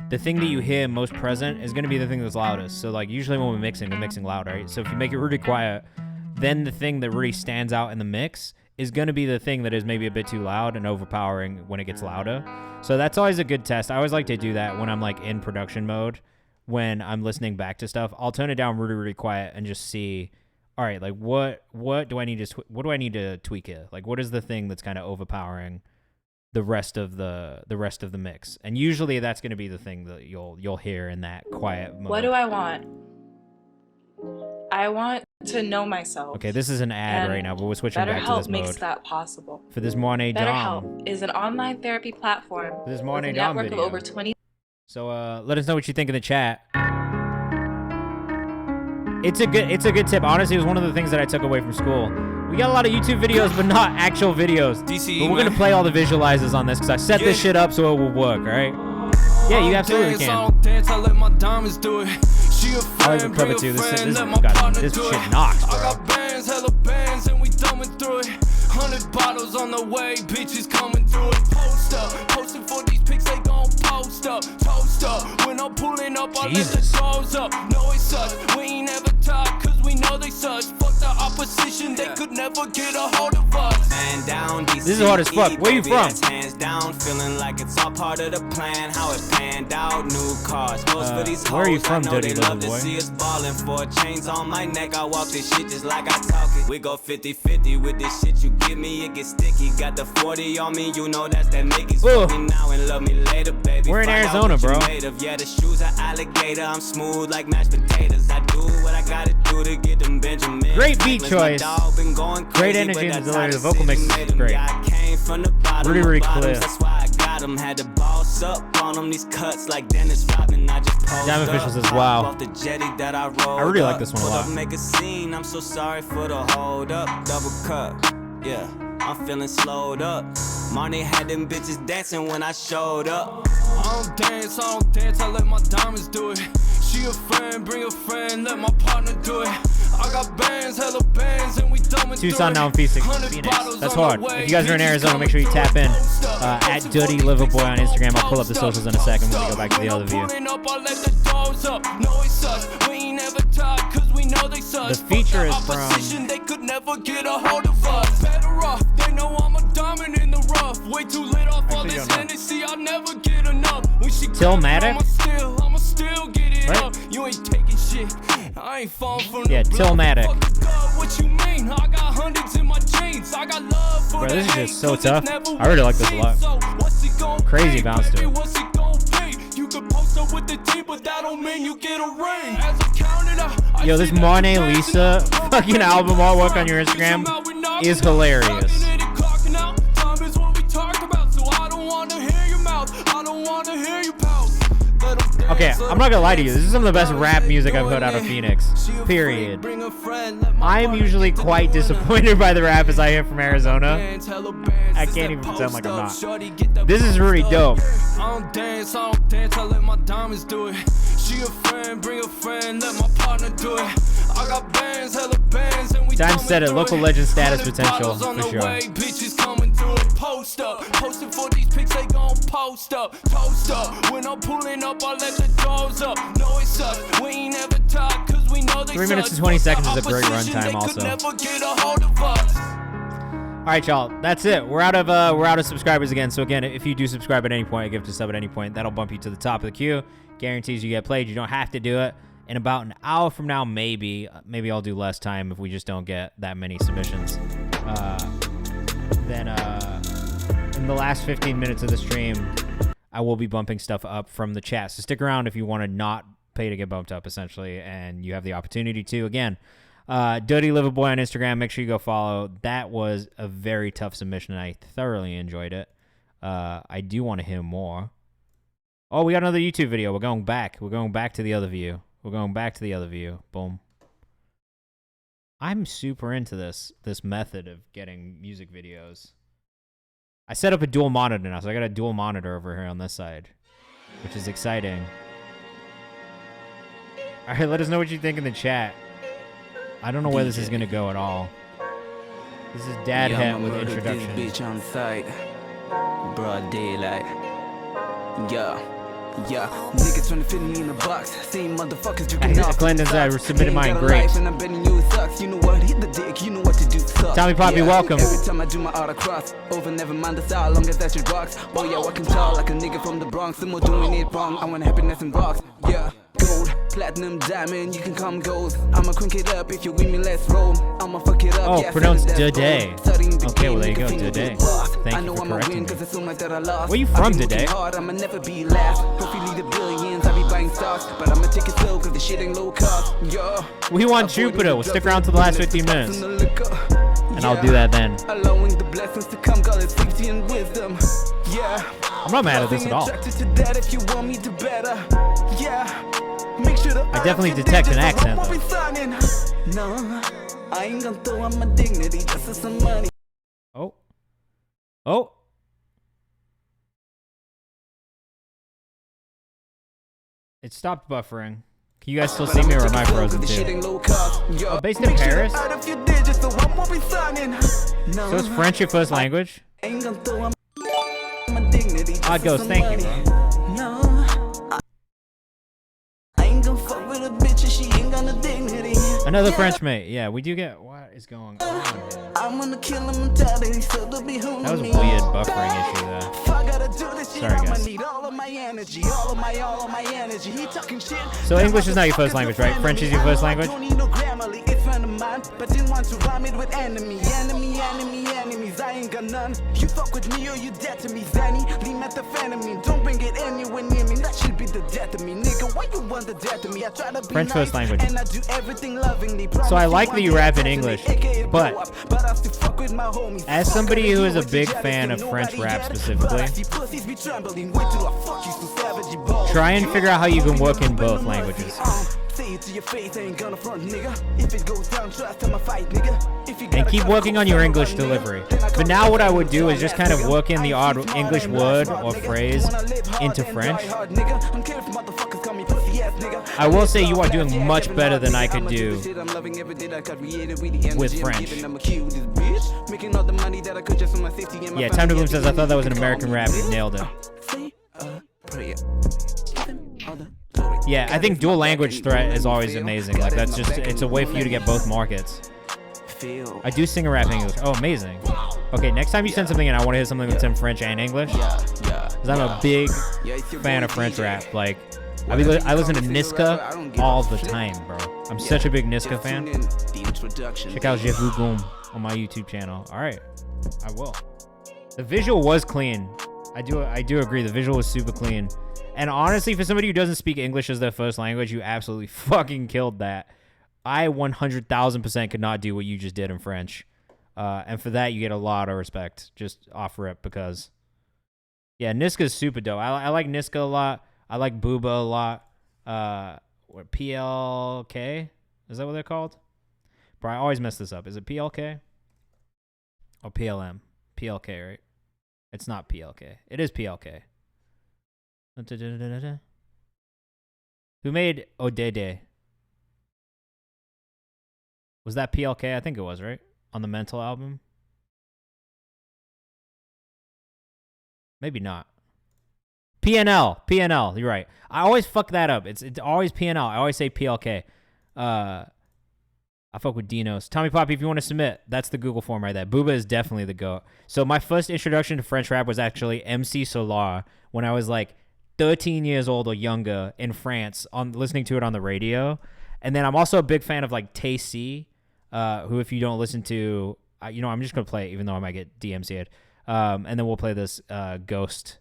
the thing that you hear most present is going to be the thing that's loudest. So like usually when we're mixing loud, right? So if you make it really quiet, then the thing that really stands out in the mix is going to be the thing that is maybe a bit too loud and overpowering when it gets louder. So that's always a good test. I always like to do that when I'm like in production mode, when I'm listening back to stuff. I'll turn it down really, really quiet and just see, all right, like what do I need to tweak here? Like what is the thing that's kind of overpowering the rest of the mix? And usually that's going to be the thing that you'll hear in that quiet mode. What do I want? I want to know myself. Okay, this is an ad right now, but we're switching back to this mode. BetterHelp makes that possible. For this Monet Dom. BetterHelp is an online therapy platform For this with Monet a Dom network video. of over 20. So let us know what you think in the chat. It's a good tip. Honestly, it was one of the things that I took away from school. We got a lot of YouTube videos, but not actual videos. DCE, but we're gonna play all the visualizers on this because I set this shit up so it will work. All right? Yeah, you absolutely can. Dance, I let my diamonds do it. She a I like the cover too. This shit knocks, bro. I got bands, hella bands, and we thumbing through it. 100 bottles on the way, bitches coming through it. Post up, posting for these pics, they gon' post up, toast up. When I'm pulling up, I let the doors up. No, it sucks. We ain't ever talk, cause we know they suck. Fuck the opposition, they could never get a hold of us. man down. This is hard as fuck. Where you from? Hands down, feeling like it's all part of the plan. How it panned out, new cars. Most for these where are you hoes, from, I know dirty they little love to boy? see us ballin' for chains on my neck. I walk this shit just like I talk it. We go 50-50 with this shit you give me, it gets sticky. Got the 40 on me, you know that's that Mickey's. Fuck me now and love me later, baby. We're in Find out Arizona, what you bro. made of. Yeah, the shoes are alligator. I'm smooth like mashed potatoes. I do what I gotta do to get them Benjamins. Great beat choice. Great energy and delivery. The vocal mix is great. Really clear. That's why I got them. Had to boss up on them. These cuts like Dennis Rodman. I just posed Damn officials as well. off the jetty that I rolled I really like up. this one a Pulled lot. up, make a scene. I'm so sorry for the hold up. Double cup. Yeah, I'm feeling slowed up. Marnie had them bitches dancing when I showed up. I don't dance, I let my diamonds do it. She a friend, bring a friend, let my partner do it. I got bands, hella bands, and we thumbing Tucson now in Phoenix. That's hard. If you guys are in Arizona, make sure you tap in at Dirty Liver Boy on Instagram. I'll pull up the socials in a second when we go back to the other view. The feature is from. They could never get a hold of us. Better off, they know I'm a diamond in the rough. Way too lit off all this Hennessy, I'll never get enough. When she Tillmatic? I'ma still get it Right? up. You ain't taking shit. I ain't falling for Yeah, Tillmatic. What you mean? I got hundreds in my jeans. I got love for Bro, the this is hate, just so 'cause it's tough. never I really like this a seen. lot. So what's it gonna Crazy be, bounce to baby? it. What's it gonna be? You can post up with the team, but that don't mean you get a ring. As I counted up, Yo, this Marnie Lisa fucking album artwork on your Instagram is hilarious. Time is what we talk about, so I don't wanna hear your mouth. I don't wanna hear you pout. Okay, I'm not gonna lie to you. This is some of the best rap music I've heard out of Phoenix. Period. I'm usually quite disappointed by the rap as I hear from Arizona. I can't even pretend like I'm not. This is really dope. I don't dance, I let my diamonds do it. She a friend, bring a friend, let my partner do it. I got bands, hella bands, and we Time said it. Local legend status potential for sure. Bitches coming through it, post up. Posting for these pics, they gon' post up. Toast up. When I'm pulling up, I let the doors up. No, it's us. We ain't never talk, cause we know they 3 minutes and 20 seconds is a great runtime also. never get a hold of us. All right, y'all. That's it. We're out of subscribers again. So again, if you do subscribe at any point, give it a sub at any point, that'll bump you to the top of the queue. Guarantees you get played. You don't have to do it. In about an hour from now, maybe I'll do less time if we just don't get that many submissions. Then in the last 15 minutes of the stream, I will be bumping stuff up from the chat. So stick around if you want to not pay to get bumped up, essentially, and you have the opportunity to. Again, Dirty Liver Boy on Instagram. Make sure you go follow. That was a very tough submission. I thoroughly enjoyed it. I do want to hear more. Oh, we got another YouTube video. We're going back. We're going back to the other view. We're going back to the other view. Boom. I'm super into this method of getting music videos. I set up a dual monitor now, so I got a dual monitor over here on this side, which is exciting. All right, let us know what you think in the chat. I don't know where this is going to go at all. This is Dad Het with introduction. Bitch on sight, broad daylight. Yeah, niggas trying to fit me in a box. Same motherfuckers drinking off. Glendon's submitted mine great. And I'm betting you it sucks. You know what? Hit the dick. You know what to do. Tommy Poppy, welcome. Every time I do my autocross, over never mind the style, long as that shit rocks. Oh yeah, walking tall like a nigga from the Bronx. Some more doing it wrong. I want happiness and rocks. Yeah. Gold, platinum, diamond, you can come gold. I'ma crank it up if you with me, let's roll. I'ma fuck it up. Oh, pronounced Today. Okay, well there you go, Today. Thank you for correcting me. Where you from, Today? I'ma never be last. Hopefully the billions, I be buying stocks, but I'ma take it slow cause the shit ain't low cost. Yeah. We want Jupiter. We'll stick around to the last 15 minutes. And I'll do that then. Allowing the blessings to come, God is safety and wisdom. Yeah. I'm not mad at this at all. If you want me to better. Yeah. Make sure I definitely detect an accent. No, I ain't gonna throw on my dignity just for some money. Oh. It stopped buffering. Can you guys still see me or am I frozen too? Oh, based in Paris? So is French your first language? Odd Ghost, thank you, bro. I ain't gonna fuck with a bitch if she ain't got no dignity. Another French mate. Yeah, we do get. What is going on here? I'm gonna kill him and tell him he's still to be home. That was a weird buffering issue there. Sorry, guys. Need all of my energy, all of my energy. He talking shit. So English is not your first language, right? French is your first language? Don't need no Grammarly, it's friend of mine, but didn't want to rhyme it with enemies. I ain't got none. You fuck with me or you dead to me, Zanny. Lean methamphetamine, don't bring it anywhere near me. That should be the death of me, nigga. Why you want the death of me? I try to be French nice, first language. and I do everything lovingly. So I like that you rap in English, but as somebody who is a big fan of French rap specifically, try and figure out how you can work in both languages. And keep working on your English delivery. But now what I would do is just kind of work in the odd English word or phrase into French. I will say you are doing much better than I could do with French. Yeah, Time to Bloom says, I thought that was an American rap. You nailed it. Yeah, I think dual language threat is always amazing. Like, that's just, it's a way for you to get both markets. I do sing and rap English. Oh, amazing. Okay, next time you send something in, I want to hear something that's in French and English. Because I'm a big fan of French rap. Like, I listen to Niska all the time, bro. I'm such a big Niska fan. Check out Je vous gomme on my YouTube channel. All right, I will. The visual was clean. I do agree. The visual was super clean. And honestly, for somebody who doesn't speak English as their first language, you absolutely fucking killed that. I 100,000% could not do what you just did in French. And for that, you get a lot of respect. Just off rip, because, yeah, Niska's super dope. I like Niska a lot. I like Booba a lot. What, PLK? Is that what they're called? Bro, I always mess this up. Is it PLK? Or PLM? PLK, right? It's not PLK. It is PLK. Who made Odede? Was that PLK? I think it was, right? On the Mental album? Maybe not. PNL. You're right. I always fuck that up. It's always PNL. I always say PLK. I fuck with Dinos. Tommy Poppy, if you want to submit, that's the Google form right there. Booba is definitely the GOAT. So my first introduction to French rap was actually MC Solar when I was like 13 years old or younger in France, on listening to it on the radio. And then I'm also a big fan of like Tay C, who, if you don't listen to, I'm just gonna play it even though I might get DMCA'd. And then we'll play this Odd Ghost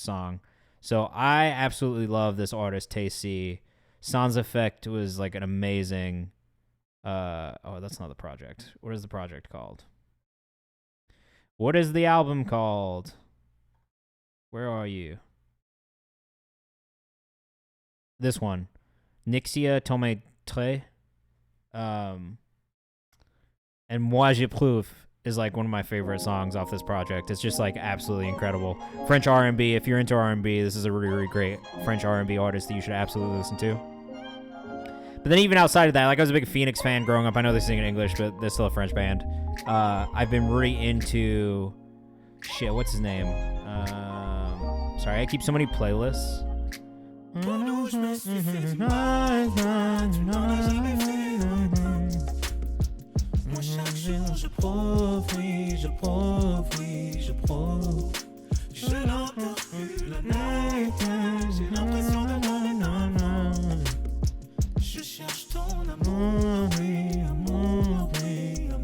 song. So I absolutely love this artist, Tay C. Sans Effect was like an amazing. Oh, that's not the project. What is the project called? What is the album called? Where are you? This one, Nixia Tome Tre. And Moi J'éprouve is like one of my favorite songs off this project. It's just like absolutely incredible. French R&B. If you're into R&B, this is a really, really great French R&B artist that you should absolutely listen to. But then even outside of that, like I was a big Phoenix fan growing up. I know they sing in English, but they're still a French band. I've been really into shit. What's his name? Sorry, I keep so many playlists.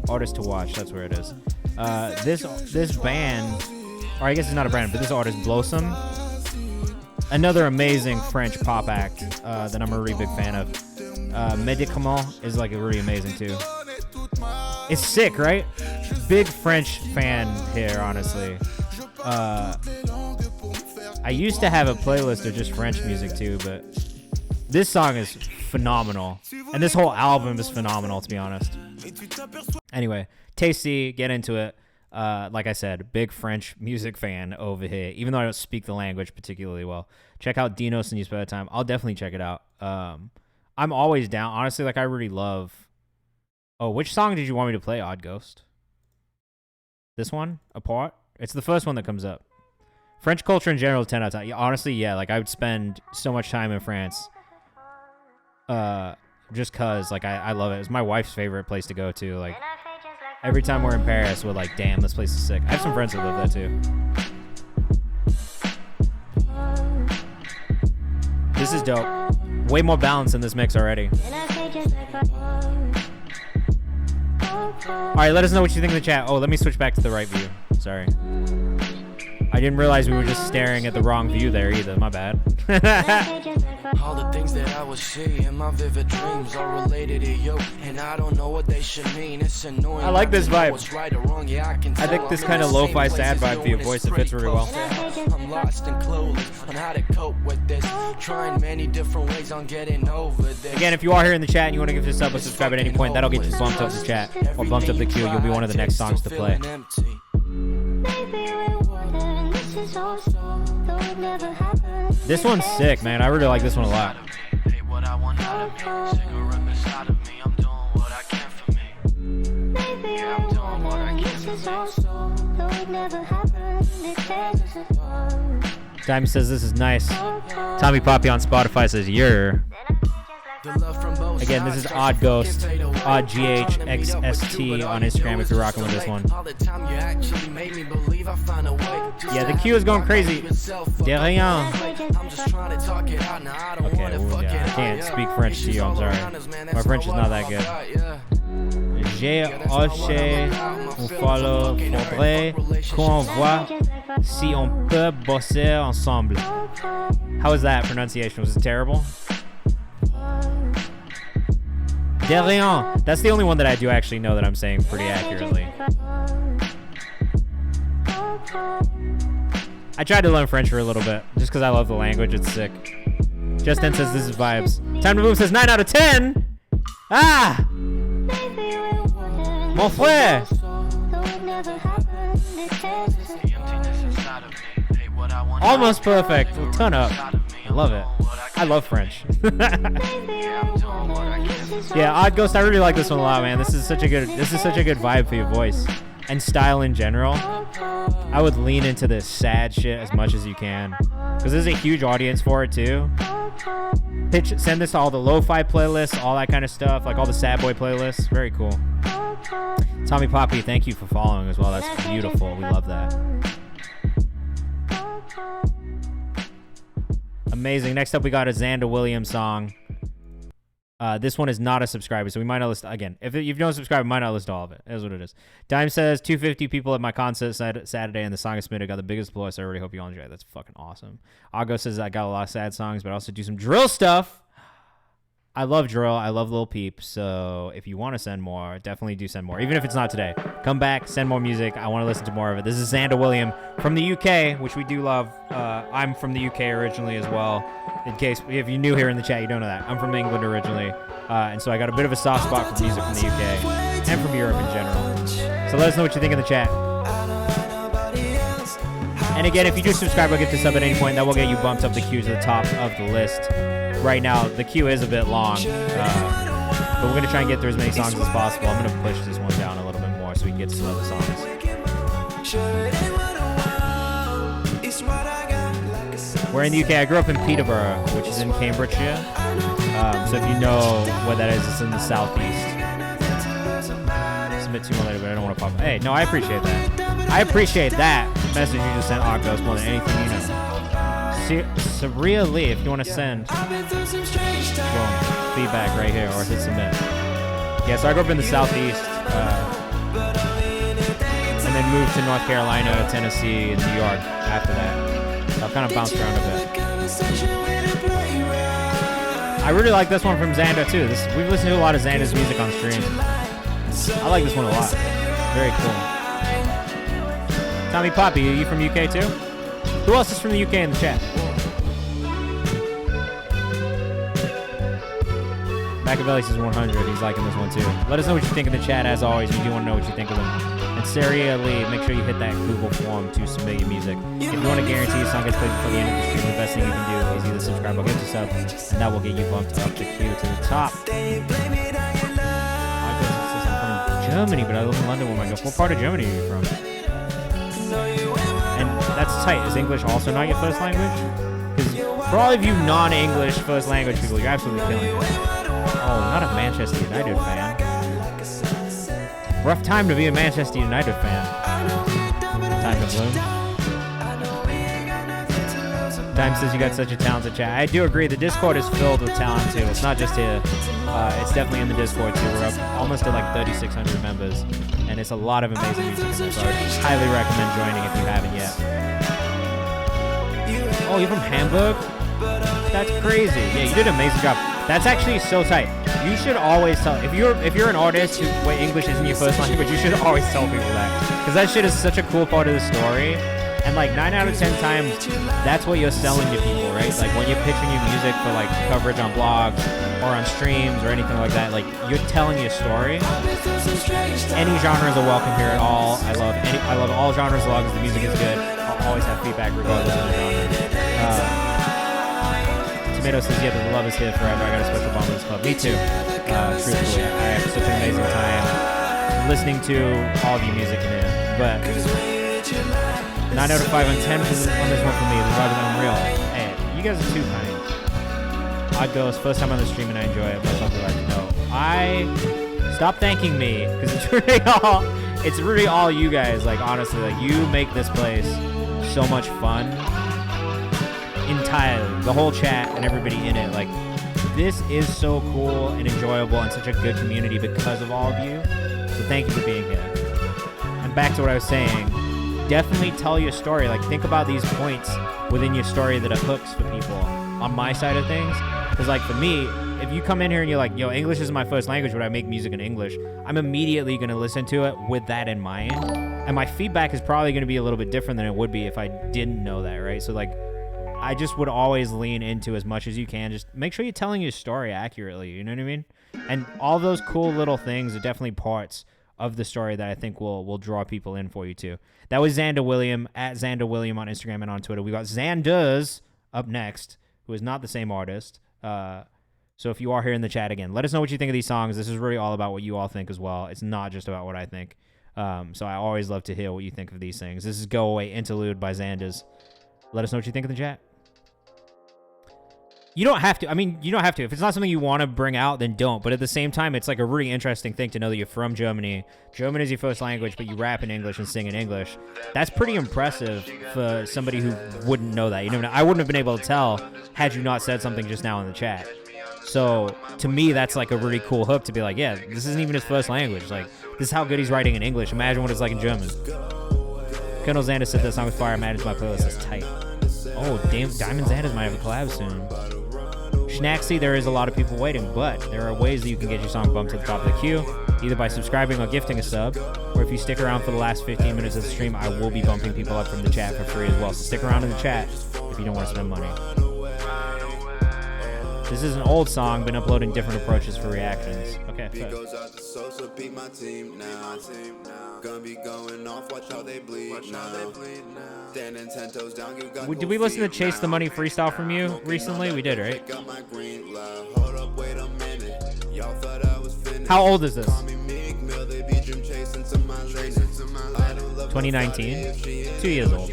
Artist to watch, that's where it is. This band, or I guess it's not a brand, but this artist, Blossom, another amazing French pop act that I'm a really big fan of. Médicament is like really amazing too. It's sick, right? Big French fan here, honestly. I used to have a playlist of just French music too, but this song is phenomenal. And this whole album is phenomenal, to be honest. Anyway, Tasty, get into it. Like I said, big French music fan over here, even though I don't speak the language particularly well. Check out Dinos and You Spare Time. I'll definitely check it out. I'm always down. Honestly, like I really love... Oh, which song did you want me to play, Odd Ghost? This one? Apart? It's the first one that comes up. French culture in general, 10 out of 10. Yeah, honestly, yeah. Like, I would spend so much time in France. just cause like I love it. It's my wife's favorite place to go to. Like every time we're in Paris, we're like, damn, this place is sick. I have some friends that live there too. This is dope. Way more balance in this mix already. All right, let us know what you think in the chat. Oh, let me switch back to the right view. Sorry. I didn't realize we were just staring at the wrong view there either. My bad. All the things that I would see in my vivid dreams are related to you, and I don't know what they should mean. It's annoying. I like this vibe. What's right or wrong, yeah, I can tell. I think this kind of lo-fi sad vibe for your voice, it fits really well. I'm lost and clueless on how to cope with this. Trying many different ways on getting over this. Again, if you are here in the chat and you want to give this up or subscribe at any point, that'll get you bumped up the chat or bumped up the queue. You'll be one of the next songs to play. This one's sick, man. I really like this one a lot. Diamond says this is nice. Tommy Poppy on Spotify says you're. Again, this is Odd Ghost, Odd GHXST on Instagram if you're rocking with this one. Yeah, the queue is going crazy. De rien. Okay, I can't speak French to you, I'm sorry. My French is not that good. J'ai hoché un follow, faudrait qu'on voit si on peut bosser ensemble. How was that pronunciation? Was it terrible? De rien. That's the only one that I do actually know that I'm saying pretty accurately. I tried to learn French for a little bit, just because I love the language. It's sick. Justin says this is vibes. Time to Boom says 9 out of 10. Ah! Mon frère! Almost perfect. Well, ton up. I love it. I love French. Yeah, Odd Ghost, I really like this one a lot, man. This is such a good vibe for your voice and style in general. I would lean into this sad shit as much as you can, because there's a huge audience for it too. Send this to all the lo-fi playlists, all that kind of stuff, like all the sad boy playlists. Very cool. Tommy Poppy, thank you for following as well. That's beautiful. We love that. Amazing. Next up, we got a Xander Williams song. This one is not a subscriber, so we might not list again. If you don't subscribe, we might not list all of it. That's what it is. Dime says 250 people at my concert Saturday, and the song is submitted got the biggest applause. So I really hope you all enjoy it. That's fucking awesome. Ago says I got a lot of sad songs, but I also do some drill stuff. I love drill. I love Lil Peep. So if you want to send more, definitely do send more. Even if it's not today, come back, send more music. I want to listen to more of it. This is Xander Williams from the UK, which we do love. I'm from the UK originally as well. In case if you're new here in the chat, you don't know that. I'm from England originally. And so I got a bit of a soft spot for music from the UK and from Europe in general. So let us know what you think in the chat. And again, if you do subscribe or get this up at any point, that will get you bumped up the queue to the top of the list. Right now, the queue is a bit long, but we're going to try and get through as many songs as possible. I'm going to push this one down a little bit more so we can get to some other songs. We're in the UK. I grew up in Peterborough, which is in Cambridgeshire. So if you know what that is, it's in the southeast. Submit 2 more later, but I don't want to pop. Hey, no, I appreciate that. I appreciate that message you just sent, Octos, more than anything you know. Saria Lee, if you want to send feedback right here or hit submit. Yeah, so I grew up in the southeast and then moved to North Carolina, Tennessee, and New York after that. So I've kind of bounced around a bit. I really like this one from Xander too. We've listened to a lot of Xander's music on stream. I like this one a lot. Very cool. Tommy Poppy, are you from UK too? Who else is from the UK in the chat? Machiavelli says 100. He's liking this one too. Let us know what you think in the chat. As always, we do want to know what you think of them. And Saria Lee, make sure you hit that Google form to submit your music. If you want to guarantee your song gets played before the end of the stream, the best thing you can do is either subscribe or get your sub, and that will get you bumped up the queue to the top. I'm from Germany, but I live in London with my girlfriend. What part of Germany are you from? And that's tight. Is English also not your first language? Because for all of you non-English first language people, you're absolutely killing it. Oh, not a Manchester United fan. Rough time to be a Manchester United fan. Time to bloom. Time says you got such a talented chat. I do agree. The Discord is filled with talent too. It's not just here. It's definitely in the Discord too. We're up almost to like 3,600 members, and it's a lot of amazing music in there. So I highly recommend joining if you haven't yet. Oh, you're from Hamburg? That's crazy. Yeah, you did an amazing job. That's actually so tight. You should always tell if you're an artist where English isn't your first language, you should always tell people that, because that shit is such a cool part of the story. And like 9 out of 10 times, that's what you're selling to people, right? Like when you're pitching your music for like coverage on blogs or on streams or anything like that, like you're telling your story. Any genres are welcome here at all. I love all genres as long as the music is good. I'll always have feedback regardless of the genre. Tomato says, yeah, the love is here forever. I got a special bond with this club. Me too. Truthfully, I have such an amazing time listening to all of your music in here. But 9 out of 5 on 10 on this one for me. The vibe is unreal. Hey, you guys are too kind. Odd Ghost, first time on the stream and I enjoy it. Much love to like to know. Stop thanking me, because it's really all you guys. Like honestly, like you make this place so much fun. Entirely, the whole chat and everybody in it. Like this is so cool and enjoyable and such a good community because of all of you. So thank you for being here. And back to what I was saying. Definitely tell your story. Like think about these points within your story that are hooks for people on my side of things. Because like for me, if you come in here and you're like, yo, English is my first language, but I make music in English, I'm immediately going to listen to it with that in mind. And my feedback is probably going to be a little bit different than it would be if I didn't know that, right? So like I just would always lean into as much as you can. Just make sure you're telling your story accurately. You know what I mean? And all those cool little things are definitely parts of the story that I think will draw people in for you too. That was Xander William, at Xander William on Instagram and on Twitter. We got Xanders up next, who is not the same artist. So if you are here in the chat again, let us know what you think of these songs. This is really all about what you all think as well. It's not just about what I think. So I always love to hear what you think of these things. This is Go Away Interlude by Xanders. Let us know what you think in the chat. You don't have to. I mean, you don't have to. If it's not something you want to bring out, then don't. But at the same time, it's like a really interesting thing to know that you're from Germany. German is your first language, but you rap in English and sing in English. That's pretty impressive for somebody who wouldn't know that. You know, I wouldn't have been able to tell had you not said something just now in the chat. So to me, that's like a really cool hook to be like, yeah, this isn't even his first language. Like, this is how good he's writing in English. Imagine what it's like in German. Colonel Xander said that song was fire. Imagine my playlist is tight. Oh, damn, Diamond Xanders might have a collab soon. Schnaxy, there is a lot of people waiting, but there are ways that you can get your song bumped to the top of the queue, either by subscribing or gifting a sub, or if you stick around for the last 15 minutes of the stream, I will be bumping people up from the chat for free as well. So stick around in the chat if you don't want to spend money. This is an old song, been uploading different approaches for reactions. Okay, fair. Did we listen to Chase the Money freestyle from you recently? We did, right? How old is this? 2019? 2 years old.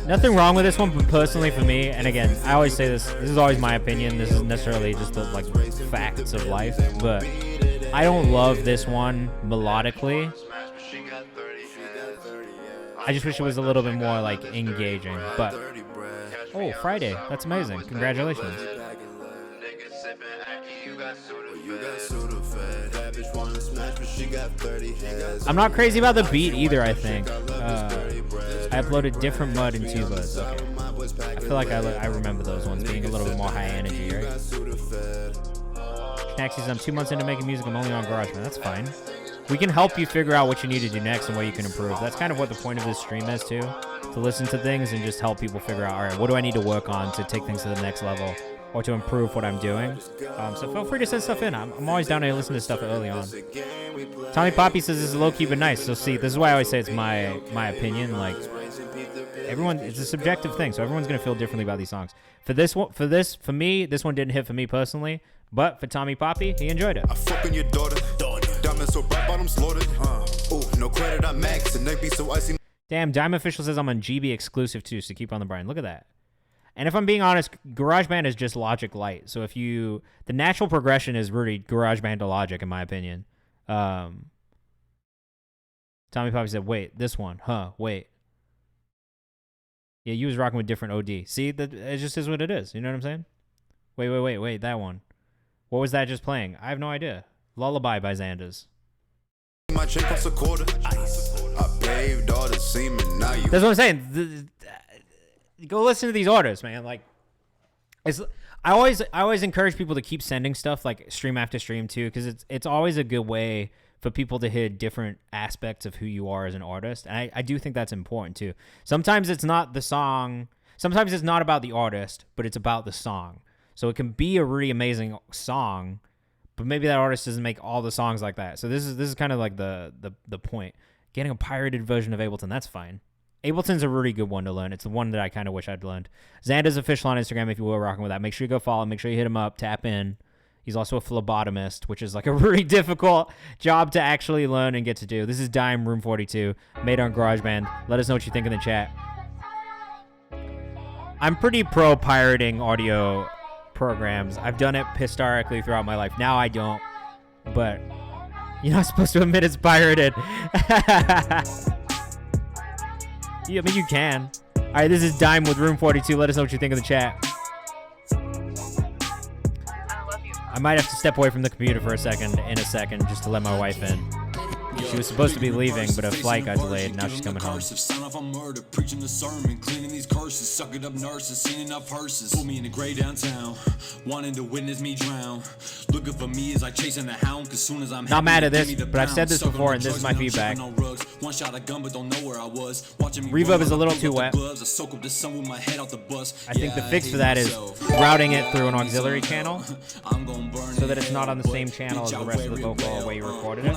Nothing wrong with this one, but personally for me, and again, I always say this is always my opinion, this isn't necessarily just the like facts of life, but I don't love this one melodically. I just wish it was a little bit more like engaging, but oh, Friday, that's amazing, congratulations. I'm not crazy about the beat either, I think. I uploaded Different Mud and Tubas. Okay. I feel like I remember those ones being a little bit more high energy, right? Schnaxy, I'm 2 months into making music. I'm only on GarageBand. That's fine. We can help you figure out what you need to do next and where you can improve. That's kind of what the point of this stream is, too. To listen to things and just help people figure out, all right, what do I need to work on to take things to the next level or to improve what I'm doing? So feel free to send stuff in. I'm always down to listen to stuff early on. Tommy Poppy says this is low-key but nice. So see, this is why I always say it's my opinion. Like, everyone, it's a subjective thing, so everyone's gonna feel differently about these songs. For me, this one didn't hit for me personally, but for Tommy Poppy, he enjoyed it. I fuck on your daughter. Diamonds so bright, bottom slaughtered. Ooh, no credit, I'm max. The neck be so icy. Damn, Dime Official says I'm on GB exclusive too, so keep on the Brian. Look at that. And if I'm being honest, GarageBand is just Logic Lite. So the natural progression is really GarageBand to Logic, in my opinion. Tommy Poppy said, wait, this one. Huh, wait. Yeah, you was rocking with different OD. See, it just is what it is. You know what I'm saying? Wait, that one. What was that just playing? I have no idea. Lullaby by Xanders. My chick wants a quarter. I paved all the semen. Now you. That's what I'm saying. Go listen to these orders, man. Like, I always encourage people to keep sending stuff like stream after stream too, because it's always a good way for people to hear different aspects of who you are as an artist, and I do think that's important too. Sometimes it's not the song. Sometimes it's not about the artist, but it's about the song. So it can be a really amazing song, but maybe that artist doesn't make all the songs like that. So this is kind of like the point. Getting a pirated version of Ableton, that's fine. Ableton's a really good one to learn. It's the one that I kind of wish I'd learned. Xander's official on Instagram if you were rocking with that. Make sure you go follow him. Make sure you hit him up, tap in. He's also a phlebotomist, which is like a really difficult job to actually learn and get to do. This is Dime Room 42, made on GarageBand. Let us know what you think in the chat. I'm pretty pro pirating audio programs. I've done it historically throughout my life. Now I don't, but you're not supposed to admit it's pirated. Yeah, I mean, you can. All right, this is Dime with Room 42. Let us know what you think in the chat. I might have to step away from the computer for a second just to let my wife in. She was supposed to be leaving, but her flight got delayed. Now she's coming home. Son of a murder, preaching the sermon, cleaning these curses, suck it up nurses, seen enough hearses. Put me in the gray downtown, wanting to witness me drown. Looking for me as I chasing the hound, cause soon as I'm not mad at this, but I've said this before, and this is my feedback. One shot of gun, but don't know where I was. Reverb is a little too wet. I think the fix for that is routing it through an auxiliary channel so that it's not on the same channel as the rest of the vocal or way you recorded it.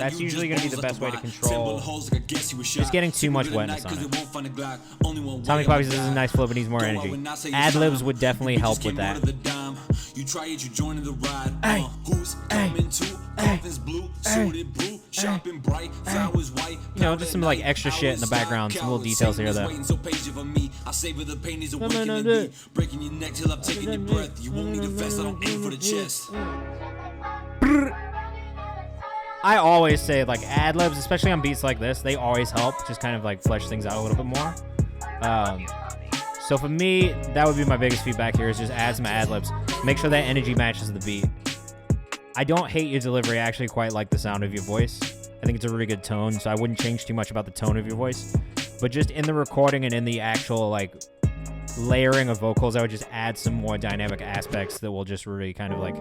That's usually going to be the best way to control just getting too much wetness on it. Tommy Poppy says this is a nice flow, but needs more energy. Ad-libs would definitely help with that. You try it, you join in the ride. Who's coming to? Coffins blue, suited blue, shopping bright, flowers white. You know, just some like extra shit in the background, some little details here though. I savor the pain, he's awakening me. Breaking your neck till I'm taking your breath. You won't need a vest, I don't aim for the chest. I always say like ad-libs, especially on beats like this, they always help just kind of like flesh things out a little bit more. So for me, that would be my biggest feedback here is just add some ad-libs. Make sure that energy matches the beat. I don't hate your delivery. I actually quite like the sound of your voice. I think it's a really good tone, so I wouldn't change too much about the tone of your voice. But just in the recording and in the actual like layering of vocals, I would just add some more dynamic aspects that will just really kind of like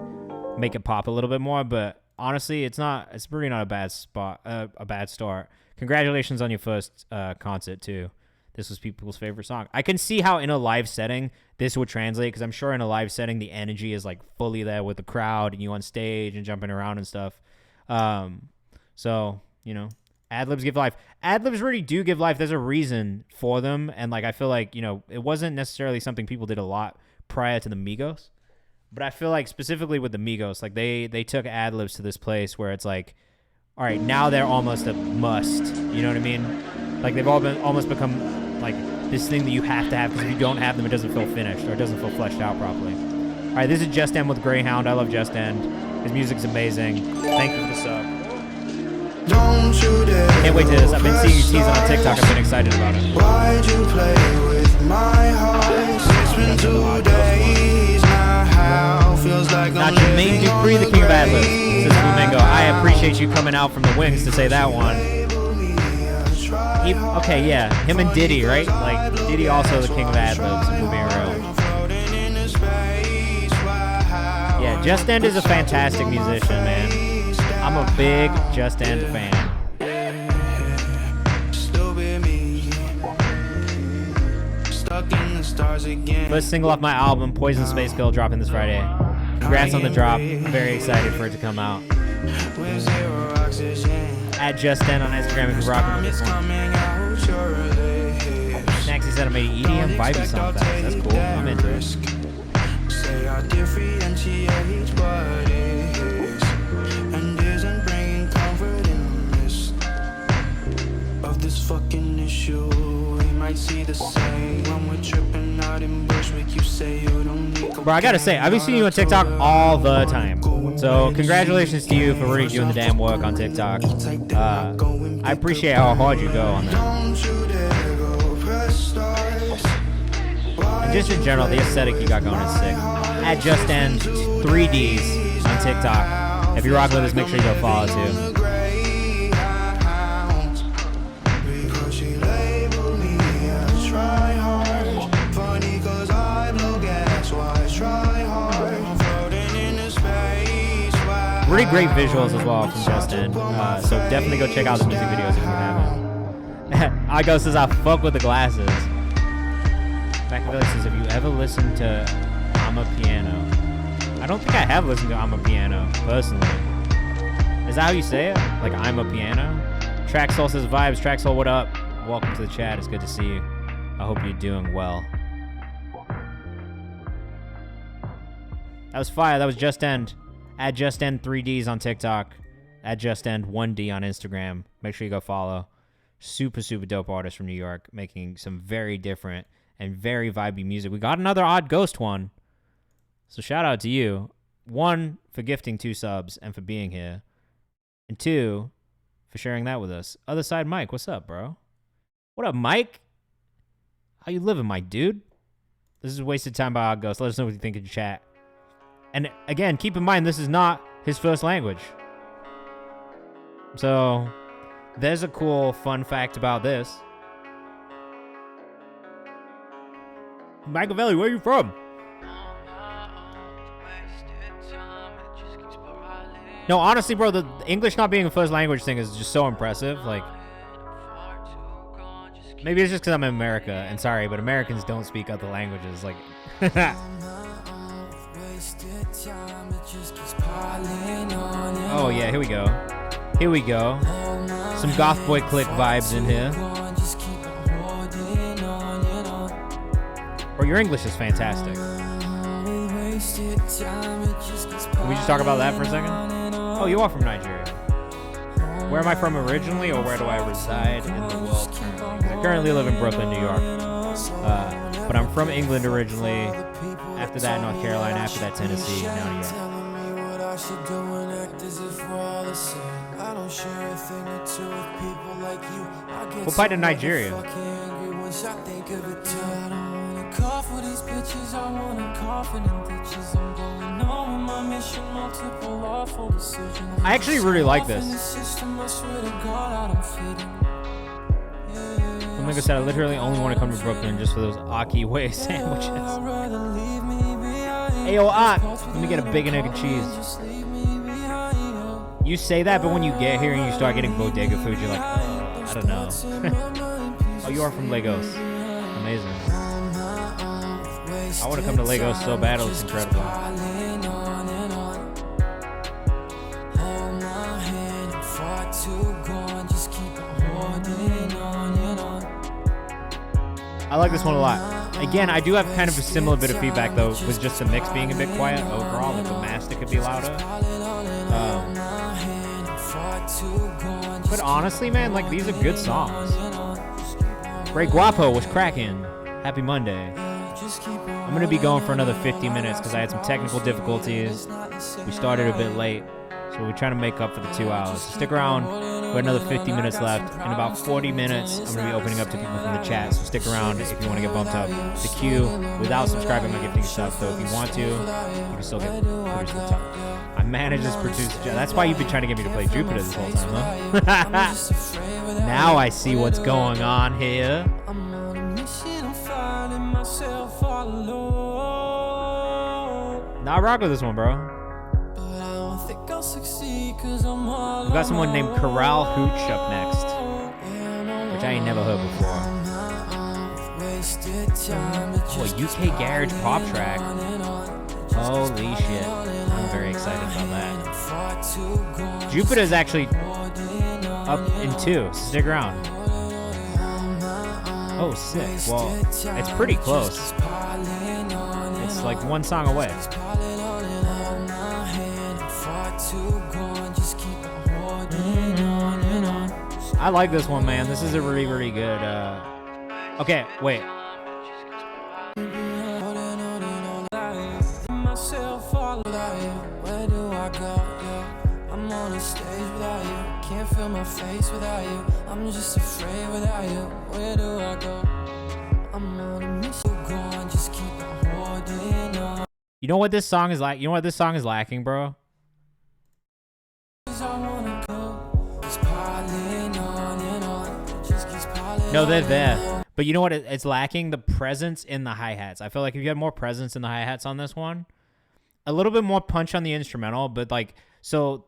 make it pop a little bit more. But honestly, it's really not a bad start. Congratulations on your first concert too. This was people's favorite song. I can see how in a live setting this would translate, because I'm sure in a live setting the energy is like fully there with the crowd and you on stage and jumping around and stuff. So, you know, ad-libs give life. Ad-libs really do give life. There's a reason for them, and like I feel like, you know, it wasn't necessarily something people did a lot prior to the Migos, but I feel like specifically with the Migos, like they took ad-libs to this place where it's like, all right, now they're almost a must. You know what I mean? Like they've almost become like this thing that you have to have, because if you don't have them, it doesn't feel finished or it doesn't feel fleshed out properly. All right, this is Just End with Greyhound. I love Just End. His music's amazing. Thank you for the sub. Can't wait to this. I've been seeing you teasing on TikTok. I've been excited about it. Why'd you play with my heart? It's been 2 days now. Feels like Not Jermaine Dupree, the king of ad-libs, says Flamingo. I appreciate you coming out from the wings to say that one. Okay, yeah, him and Diddy, right? Like Diddy also the king of ad-libs, if we're being real. Yeah, Just End is a fantastic musician, man. I'm a big Just End fan. First single off my album, Poison Space Girl, dropping this Friday. Congrats on the drop. I'm very excited for it to come out. At Just End on Instagram if you're rocking with this one. Naxie said I made EDM vibey song fast. That's cool. I'm into it. Say I differentiate what is and isn't bringing comfort in this. you, we might see the same. When we're tripping out in Bushwick, you say you don't need. Bro, I gotta say, I've been seeing you on TikTok all the time. So congratulations to you for really doing the damn work on TikTok. I appreciate how hard you go on that. And just in general, the aesthetic you got going is sick. At JustEnd 3Ds on TikTok. If you're rocking with us, make sure you go follow too. Really great visuals as well from JustEnd. So definitely go check out the music videos if you haven't. Igo says I fuck with the glasses. Machiavelli says, have you ever listened to I'm a Piano? I don't think I have listened to I'm a Piano, personally. Is that how you say it? Like, I'm a Piano? Traxsoul says, vibes. Traxsoul, what up? Welcome to the chat. It's good to see you. I hope you're doing well. That was fire. That was JustEnd. At JustEnd 3Ds on TikTok. At JustEnd 1D on Instagram. Make sure you go follow. Super, super dope artist from New York, making some very different and very vibey music. We got another Odd Ghost one. So shout out to you. 1, for gifting 2 subs and for being here. And 2, for sharing that with us. Other side Mike, what's up, bro? What up, Mike? How you living, Mike, dude? This is Wasted Time by Odd Ghost. Let us know what you think in the chat. And again, keep in mind, this is not his first language. So there's a cool fun fact about this. Machiavelli, where are you from? No, honestly, bro, the English not being a first language thing is just so impressive. Like, maybe it's just because I'm in America. And sorry, but Americans don't speak other languages. Like, oh yeah, here we go. Here we go. Some goth boy click vibes in here. Bro, your English is fantastic. Can we just talk about that for a second? Oh, you are from Nigeria. Where am I from originally, or where do I reside in the world currently? I currently live in Brooklyn, New York. But I'm from England originally. After that, North Carolina. After that, Tennessee. Now New York. What part of Nigeria? I actually really like this. Like I said, I literally only want to come to Brooklyn just for those Aki Way sandwiches. Ayo, Ak, let me get a bacon, egg, and cheese. You say that, but when you get here and you start getting bodega food, you're like, I don't know. Oh, you are from Lagos. Amazing. I want to come to Lagos so bad, it looks incredible. I like this one a lot. Again, I do have kind of a similar bit of feedback, though, with just the mix being a bit quiet overall. Like, the master could be louder. But honestly, man, like, these are good songs. Ray Guapo was cracking. Happy Monday. I'm going to be going for another 50 minutes because I had some technical difficulties. We started a bit late, so we're trying to make up for the 2 hours. So stick around. We have another 50 minutes left. In about 40 minutes, I'm going to be opening up to people from the chat. So stick around if you want to get bumped up the queue without subscribing or gifting stuff. So if you want to, you can still get produced to the top. I managed this producer. That's why you've been trying to get me to play Jupiter this whole time, huh? Now I see what's going on here. Nah, I rock with this one, bro. We got someone named Corral Hooch up next, which I ain't never heard before. Oh, a UK garage pop track. Holy shit. I'm very excited about that. Jupiter is actually up in 2, so stick around. Oh, sick. Well, it's pretty close. It's like 1 song away. I like this one, man. This is a really, really good. Okay, wait. Myself all without you. Where do I go? Yeah. I'm on a stage without you. Can't feel my face without you. I'm just afraid without you. Where do I go? I'm on a mission. Go on, just keep on holding on. You know what this song is like? You know what this song is lacking, bro? No, they're there. But you know what? It's lacking the presence in the hi-hats. I feel like if you had more presence in the hi-hats on this one, a little bit more punch on the instrumental, but like, so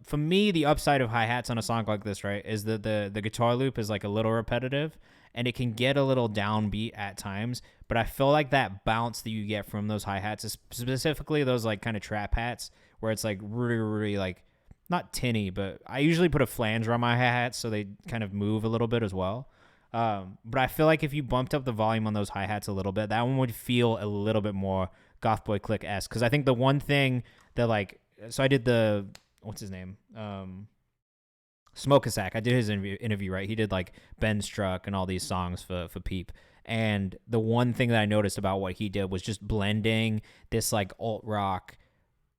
for me, the upside of hi-hats on a song like this, right, is that the guitar loop is like a little repetitive and it can get a little downbeat at times, but I feel like that bounce that you get from those hi-hats, specifically those like kind of trap hats where it's like really, really like, not tinny, but I usually put a flanger on my hi-hats so they kind of move a little bit as well. But I feel like if you bumped up the volume on those hi-hats a little bit, that one would feel a little bit more Goth Boy Click-esque. Because I think the one thing that, like, so I did the, what's his name? Smoke a Sack. I did his interview, right? He did, like, Ben Struck and all these songs for Peep. And the one thing that I noticed about what he did was just blending this, like, alt-rock,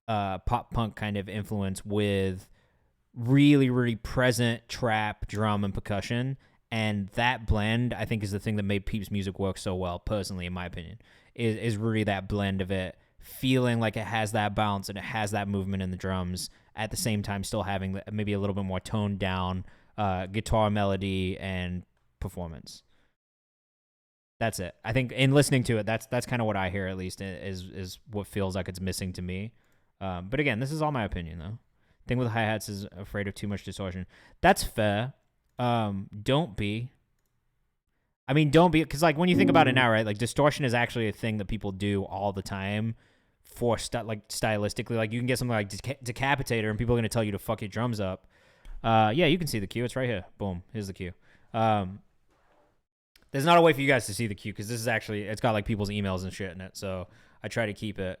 pop-punk kind of influence with really, really present trap, drum, and percussion. And that blend, I think, is the thing that made Peep's music work so well, personally, in my opinion, is really that blend of it feeling like it has that bounce and it has that movement in the drums, at the same time still having maybe a little bit more toned down guitar melody and performance. That's it. I think in listening to it, that's kind of what I hear, at least, is what feels like it's missing to me. But again, this is all my opinion, though. Thing with hi-hats is afraid of too much distortion. That's fair. Don't be, because like when you think about it now, right, like distortion is actually a thing that people do all the time for like stylistically. Like you can get something like Decapitator and people are going to tell you to fuck your drums up. Yeah, you can see the cue. It's right here. Boom. Here's the cue. There's not a way for you guys to see the cue because this is actually, it's got like people's emails and shit in it. So I try to keep it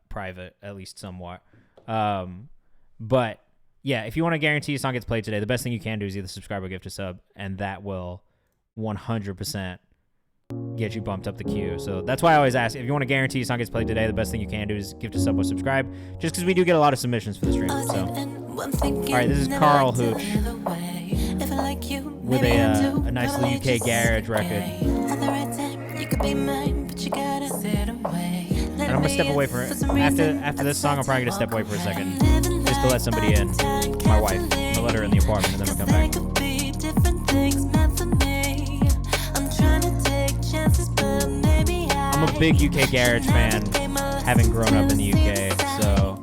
private, at least somewhat. But yeah, if you want to guarantee a song gets played today, the best thing you can do is either subscribe or gift a sub, and that will 100% get you bumped up the queue. So that's why I always ask, if you want to guarantee a song gets played today, the best thing you can do is gift a sub or subscribe, just because we do get a lot of submissions for the stream. So, all right, this is Carl Hooch with a nice little UK garage record. And I'm going to step away from it. After this song, I'm probably going to step away for a second. Just to let somebody in. My wife. I'm going to let her in the apartment and then we'll come back. I'm a big UK garage fan, having grown up in the UK. So,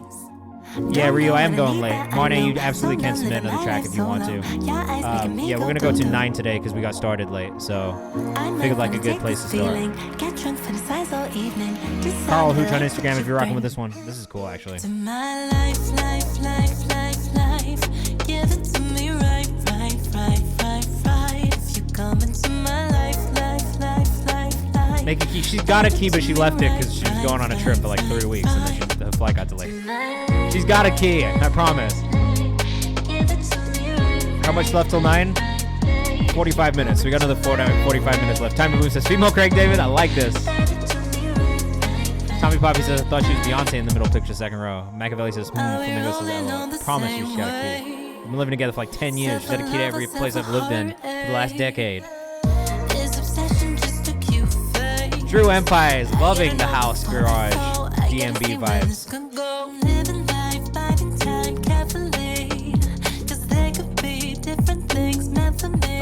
yeah, Rio, I am going late. Marne, you absolutely can submit another track if you want to. Yeah, we're going to go to 9 today because we got started late. So, figured like a good place to start. Carl Hooch on Instagram if you're rocking with this one. This is cool, actually. Make a key. She's got a key, but she left it because she was going on a trip for like 3 weeks and then the flight got delayed. She's got a key, I promise. How much left till 9? 45 minutes. So we got another 45 minutes left. Time to move, says Female Craig David. I like this. Tommy Poppy says, I thought she was Beyonce in the middle picture, second row. Machiavelli says, Flamingo says, LOL. Promise you she's got a key. We've been living together for like 10 years. She's had a key to every place I've lived in for the last decade. Drew Empire is loving the house garage DMB vibes.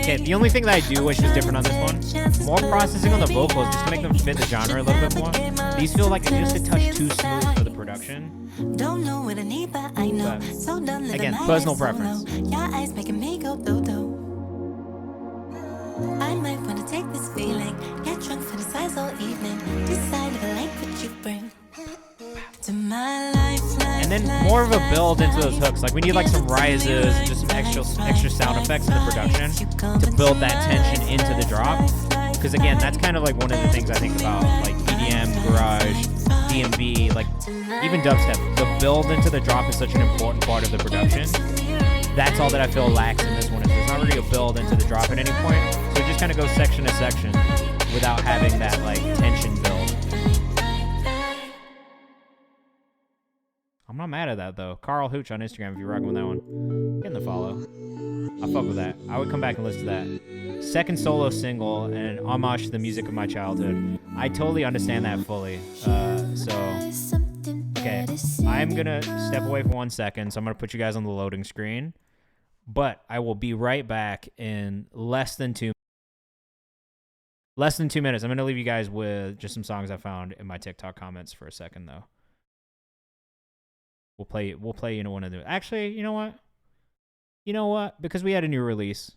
Okay, the only thing that I do wish was different on this one, more processing on the vocals just to make them fit the genre a little bit more. These feel like just a touch too smooth for the production. But, again, personal preference. I might wanna take this feeling, get drunk, fantasize all evening, decide if I like what you bring to my life. And then more of a build into those hooks. Like we need like some rises and just some extra sound effects in the production to build that tension into the drop. Because again, that's kind of like one of the things I think about like EDM, garage, DMB, like even dubstep. The build into the drop is such an important part of the production that's all that I feel lacks in this one. Is there's not really a build into the drop at any point, so it just kind of goes section to section without having that like tension build. I'm not mad at that though. Carl Hooch on Instagram if you're rocking with that one. Getting the follow. I fuck with that. I would come back and listen to that. Second solo single and an homage to the music of my childhood. I totally understand that fully. Okay, I'm gonna step away for 1 second, so I'm gonna put you guys on the loading screen. But I will be right back in less than 2 minutes. I'm gonna leave you guys with just some songs I found in my TikTok comments for a second though. We'll play one of the. Actually, you know what? Because we had a new release,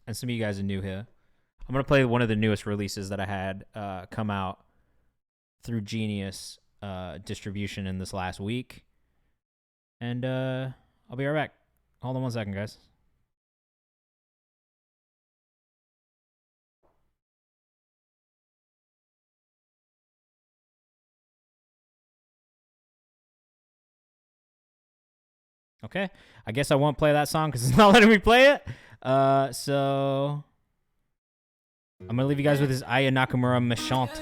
and some of you guys are new here, I'm gonna play one of the newest releases that I had come out through Genius distribution in this last week, and I'll be right back. Hold on 1 second, guys. Okay, I guess I won't play that song because it's not letting me play it. So I'm going to leave you guys with this Aya Nakamura Méchante,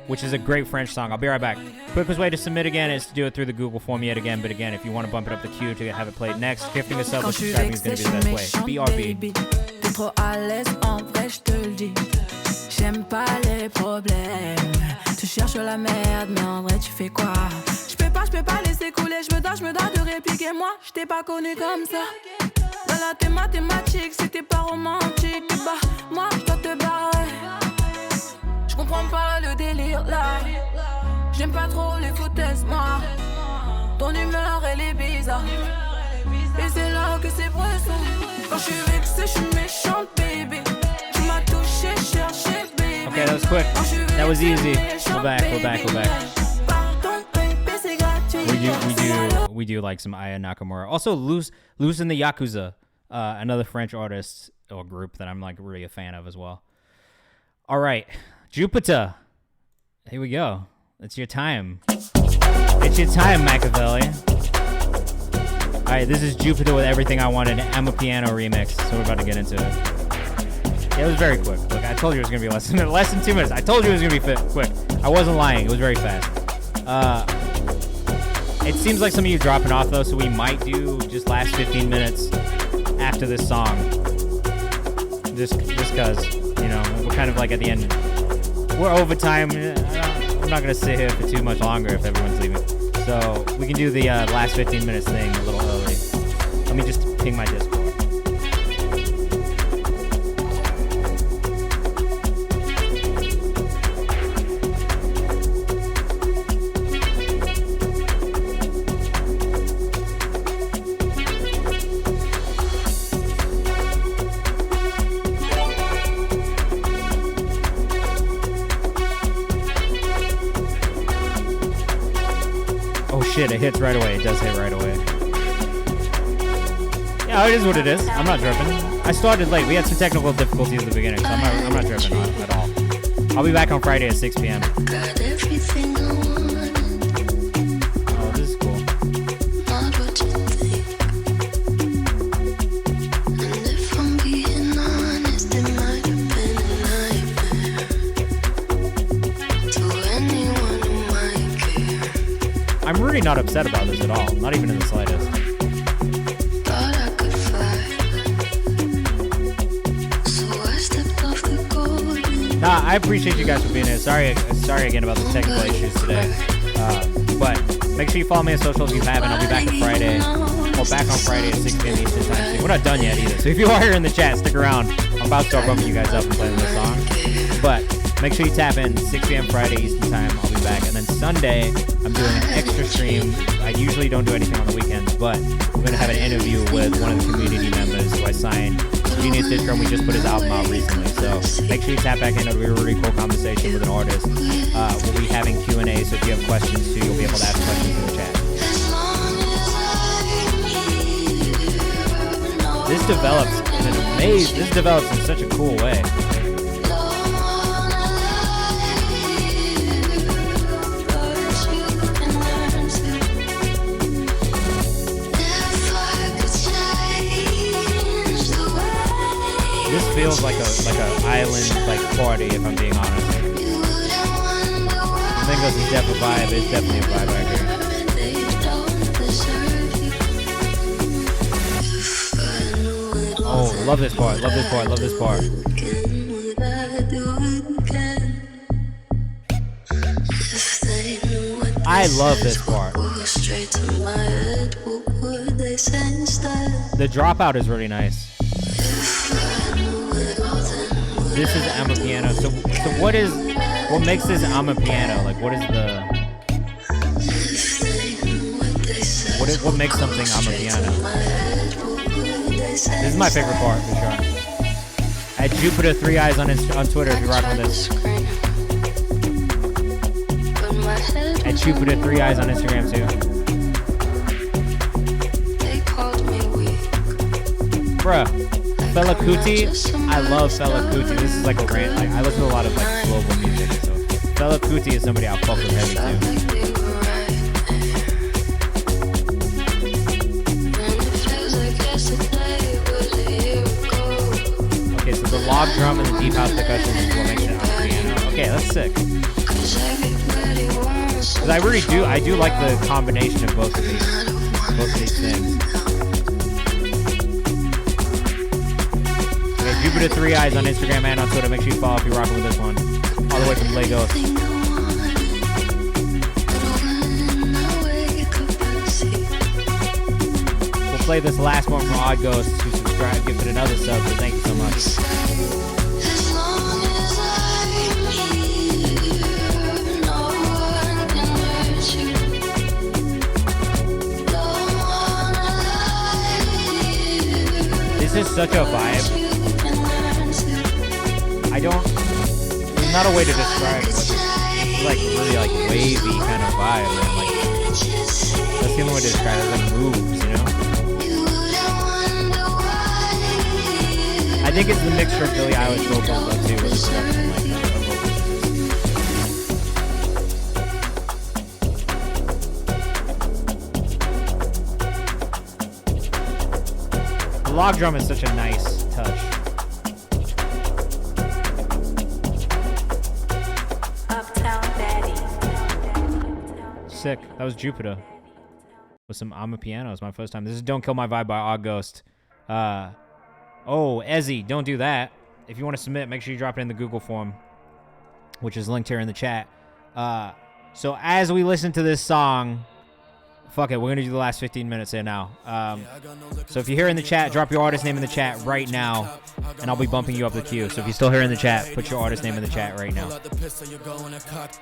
which is a great French song. I'll be right back. Quickest way to submit again is to do it through the Google form yet again. But again, if you want to bump it up the queue to have it played next, gifting a sub or subscribing is going to be the best way. BRB. T'es trop à l'aise, en vrai, je te le dis. J'aime pas les problèmes. Tu cherches la merde, mais en vrai, tu fais quoi? Je peux pas laisser couler, je me dois de répliquer. Moi, je t'ai pas connu comme ça. Dans la mathématique, c'était pas romantique. Bah, moi, je dois te barrer. Je comprends pas le délire là. J'aime pas trop les foutaises, moi. Ton humeur, elle est bizarre. Et c'est là que c'est pressant. Quand je suis vexée, je suis méchante, baby. Tu m'as touché, cherché, baby. Okay, that was quick. That was easy. We're back. We do like some Aya Nakamura. Also, Loose in the Yakuza, another French artist or group that I'm like really a fan of as well. All right, Jupiter. Here we go. It's your time. It's your time, Machiavelli. All right, this is Jupiter with Everything I Wanted, I'm a Piano remix. So we're about to get into it. Yeah, it was very quick. Look, I told you it was gonna be less than 2 minutes. I told you it was gonna be quick. I wasn't lying. It was very fast. It seems like some of you dropping off though, so we might do just last 15 minutes after this song. Just cause, you know, we're kind of like at the end. We're overtime. I'm not gonna sit here for too much longer if everyone's leaving. So we can do the last 15 minutes thing a little early. Let me just ping my Discord. Shit, it hits right away. It does hit right away. Yeah, it is what it is. I'm not tripping. I started late. We had some technical difficulties at the beginning, so I'm not tripping at all. I'll be back on Friday at 6 p.m. Oh, this is cool. I'm really not upset about this at all. Not even in the slightest. Nah, I appreciate you guys for being here. Sorry again about the technical issues today. But make sure you follow me on social if you haven't. I'll be back on Friday. Back on Friday at 6 p.m. Eastern time. We're not done yet either. So if you are here in the chat, stick around. I'm about to start bumping you guys up and playing this song. But make sure you tap in 6 p.m. Friday Eastern time. I'll be back. And then Sunday, I'm doing an extra stream. I usually don't do anything on the weekends, but we're going to have an interview with one of the community members who I signed Genius Distro, and we just put his album out recently. So make sure you tap back in. It'll be a really cool conversation with an artist. We'll be having Q&A, so if you have questions too, you'll be able to ask questions in the chat. This develops in such a cool way. feels like a island like party, if I'm being honest. Flamingos is definitely a vibe. It's definitely a vibe right here. Oh, love this part. Love this part. Love this part. I love this part. The dropout is really nice. This is Amapiano. So what makes this Amapiano? Like, what is the what makes something Amapiano? This is my favorite part for sure. At Jupiter 3 Eyes on Twitter if you're rocking with this. At Jupiter 3 Eyes on Instagram too. Bruh, Fela Kuti, I love Fela Kuti. This is like a rant. Like, I listen to a lot of like global music, so Fela Kuti is somebody I'll fuck with heavy too. Okay, so the log drum and the deep house percussion is what makes it on piano. Okay, that's sick. Because I do like the combination of both of these things. Okay, Jupiter 3 Eyes on Instagram and on Twitter. Make sure you follow if you're rocking with this one. All the way from Lagos. We'll play this last one from Odd Ghost, who subscribed, give it another sub, so thank you so much. This is such a vibe. There's not a way to describe it. It's like really like wavy kind of vibe, man. Like, that's the only way to describe it. Like moves, you know? I think it's the mixture of Billie Eilish vocals though too, with the production like the log drum is such a nice touch. Sick. That was Jupiter with some Amapiano. It's my first time. This is Don't Kill My Vibe by Odd Ghost. Oh, Ezzy, don't do that. If you want to submit, make sure you drop it in the Google form, which is linked here in the chat. So as we listen to this song, fuck it, we're going to do the last 15 minutes here now. So if you're here in the chat, drop your artist name in the chat right now, and I'll be bumping you up the queue. So if you're still here in the chat, put your artist name in the chat right now.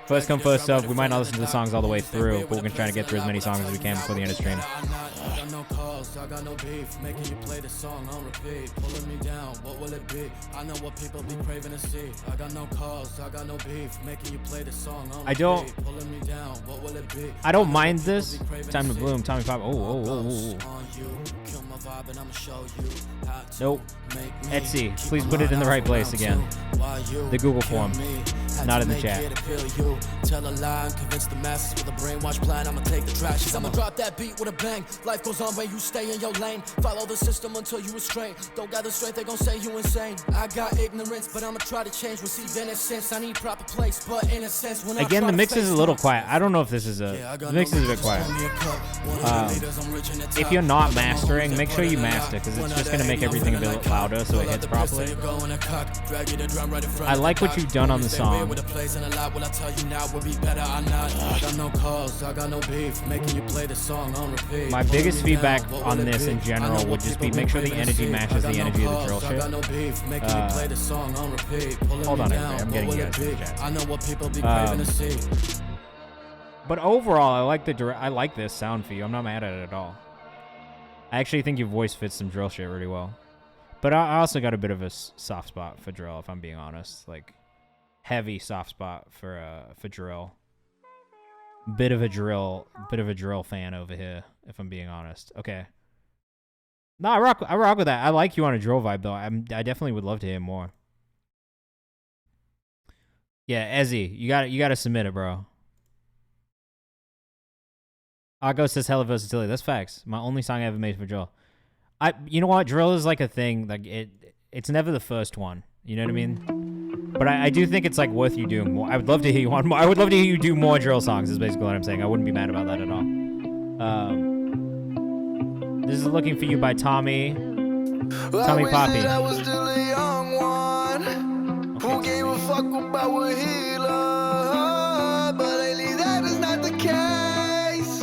First come, first serve. We might not listen to the songs all the way through, but we're going to try to get through as many songs as we can before the end of stream. I got no beef, making you play the song on repeat. Pulling me down, what will it be? I know what people be craving to see. I got no calls, I got no beef, making you play the song on repeat. Pulling me down, what will it be? I don't mind this. Time to bloom, Tommy Pop. Oh. Nope. Etsy, please put it in the right place again. The Google form, not in the chat. Tell a lie and convince the masses with a brainwash plan. I'ma take the trash. I'ma drop that beat with a bang. Life goes on when you stay in your lane. Follow the system until you restrain. Don't gather strength, they gon' say you insane. I got ignorance, but I'ma try to change. Receive innocence. I need proper place, but in a sense, when again, the mix is a little quiet. I don't know if this is the mix is a bit quiet. If you're not mastering, make sure you master, because it's just gonna make everything a bit louder so it hits properly. I like what you've done on the song. My biggest feedback on this in general would just be make sure the energy matches the energy of the drill shit. Hold on, I'm getting you guys in the chat. But overall, I like this sound for you. I'm not mad at it at all. I actually think your voice fits some drill shit really well. But I also got a bit of a soft spot for drill, if I'm being honest. Like, heavy soft spot for drill. Bit of a drill fan over here, if I'm being honest. Okay. No, I rock with that. I like you on a drill vibe though. I definitely would love to hear more. Yeah, Ezzy, you gotta submit it, bro. Argo says hella versatility. That's facts. My only song I ever made for drill. You know what? Drill is like a thing. Like it's never the first one. You know what I mean? But I do think it's like worth you doing more. I would love to hear you on more. I would love to hear you do more drill songs. Is basically what I'm saying. I wouldn't be mad about that at all. This is Looking for You by Tommy Poppy. I was still a young one who gave a fuck about what he loved, but lately that is not the case.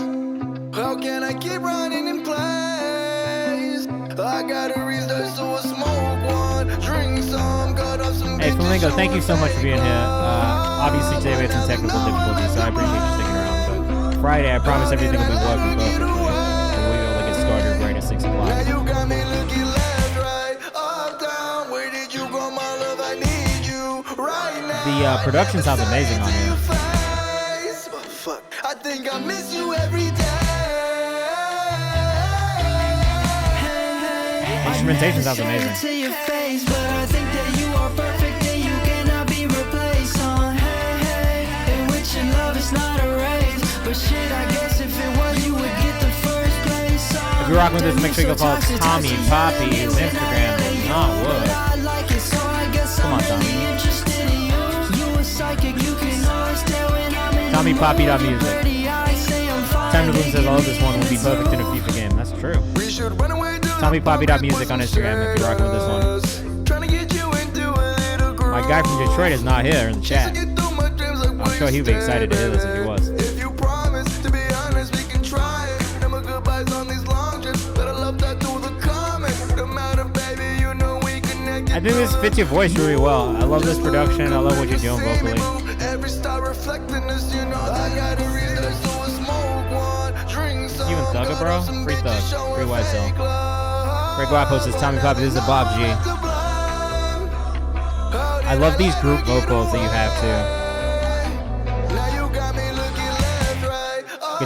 How can I keep running in place? I gotta restart, so I smoke one, drink some, cut off some. Hey Flamingo, thank you so much for being here. Obviously today we had some technical difficulties, so I appreciate you sticking around. But Friday, I promise everything will be working perfectly. And we'll be able to get started right at 6 o'clock. Now you got me looking left, right, up, down. Where did you go, my love? I need you right now. The production sounds amazing on here. Fuck, I think I miss you every day. Instrumentation sounds amazing. To your face, but I think that you are perfect and you cannot be replaced. And with your love, it's not a race. But shit, I guess if it was, you would get the first place. If you're rocking with this, make sure you go follow Tommy Poppy's Instagram. Not wood. Come on, Tommy. TommyPoppy.music. Time to Bloom says, oh, this one will be perfect in a FIFA game. That's true. TommyPoppy.music on Instagram if you're rocking with this one. My guy from Detroit is not here in the chat. I'm sure he'd be excited to hear this if he was. I think this fits your voice really well. I love this production. I love what you're doing vocally. Even Thugger, bro? Free Thug. Free White Cell. Ray Guapo says, Tommy Poppy, this is a Bob G. I love these group vocals that you have too. The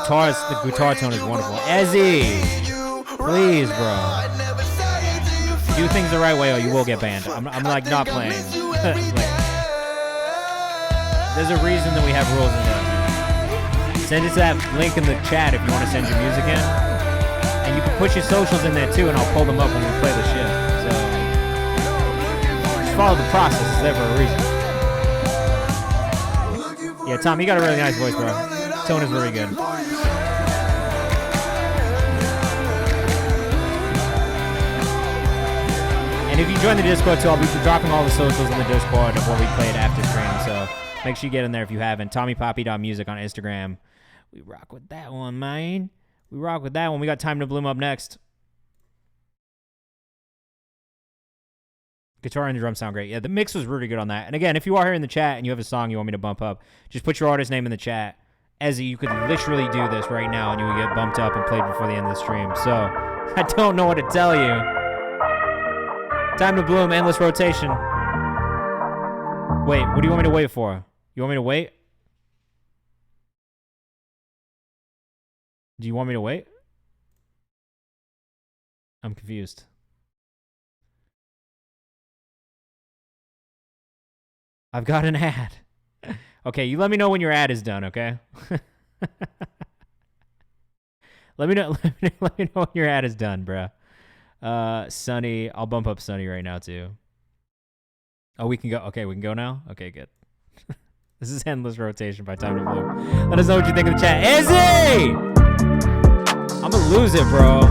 guitar tone is wonderful. Ezzy! Please, bro. Do things the right way or you will get banned. I'm like not playing. Like, there's a reason that we have rules in there. Send it to that link in the chat if you want to send your music in. And you can put your socials in there too and I'll pull them up when we play the shit. So just follow the process. It's there for a reason. Yeah, Tom, you got a really nice voice, bro. Tone is really good. And if you join the Discord too, I'll be dropping all the socials in the Discord of what we played after stream. So make sure you get in there if you haven't. TommyPoppy.music on Instagram. We rock with that one, man. We rock with that one. We got Time to Bloom up next. Guitar and the drums sound great. Yeah, the mix was really good on that. And again, if you are here in the chat and you have a song you want me to bump up, just put your artist name in the chat. Ezzy, you could literally do this right now and you would get bumped up and played before the end of the stream. So I don't know what to tell you. Time to Bloom, endless rotation. Wait, what do you want me to wait for? You want me to wait? Do you want me to wait? I'm confused. I've got an ad. Okay, you let me know when your ad is done, okay? Let me know when your ad is done, bruh. Sunny, I'll bump up Sunny right now too. Oh, we can go. Okay, we can go now? Okay, good. This is Endless Rotation by Time to Bloom. Let us know what you think in the chat. Izzy! I'm gonna lose it, bro.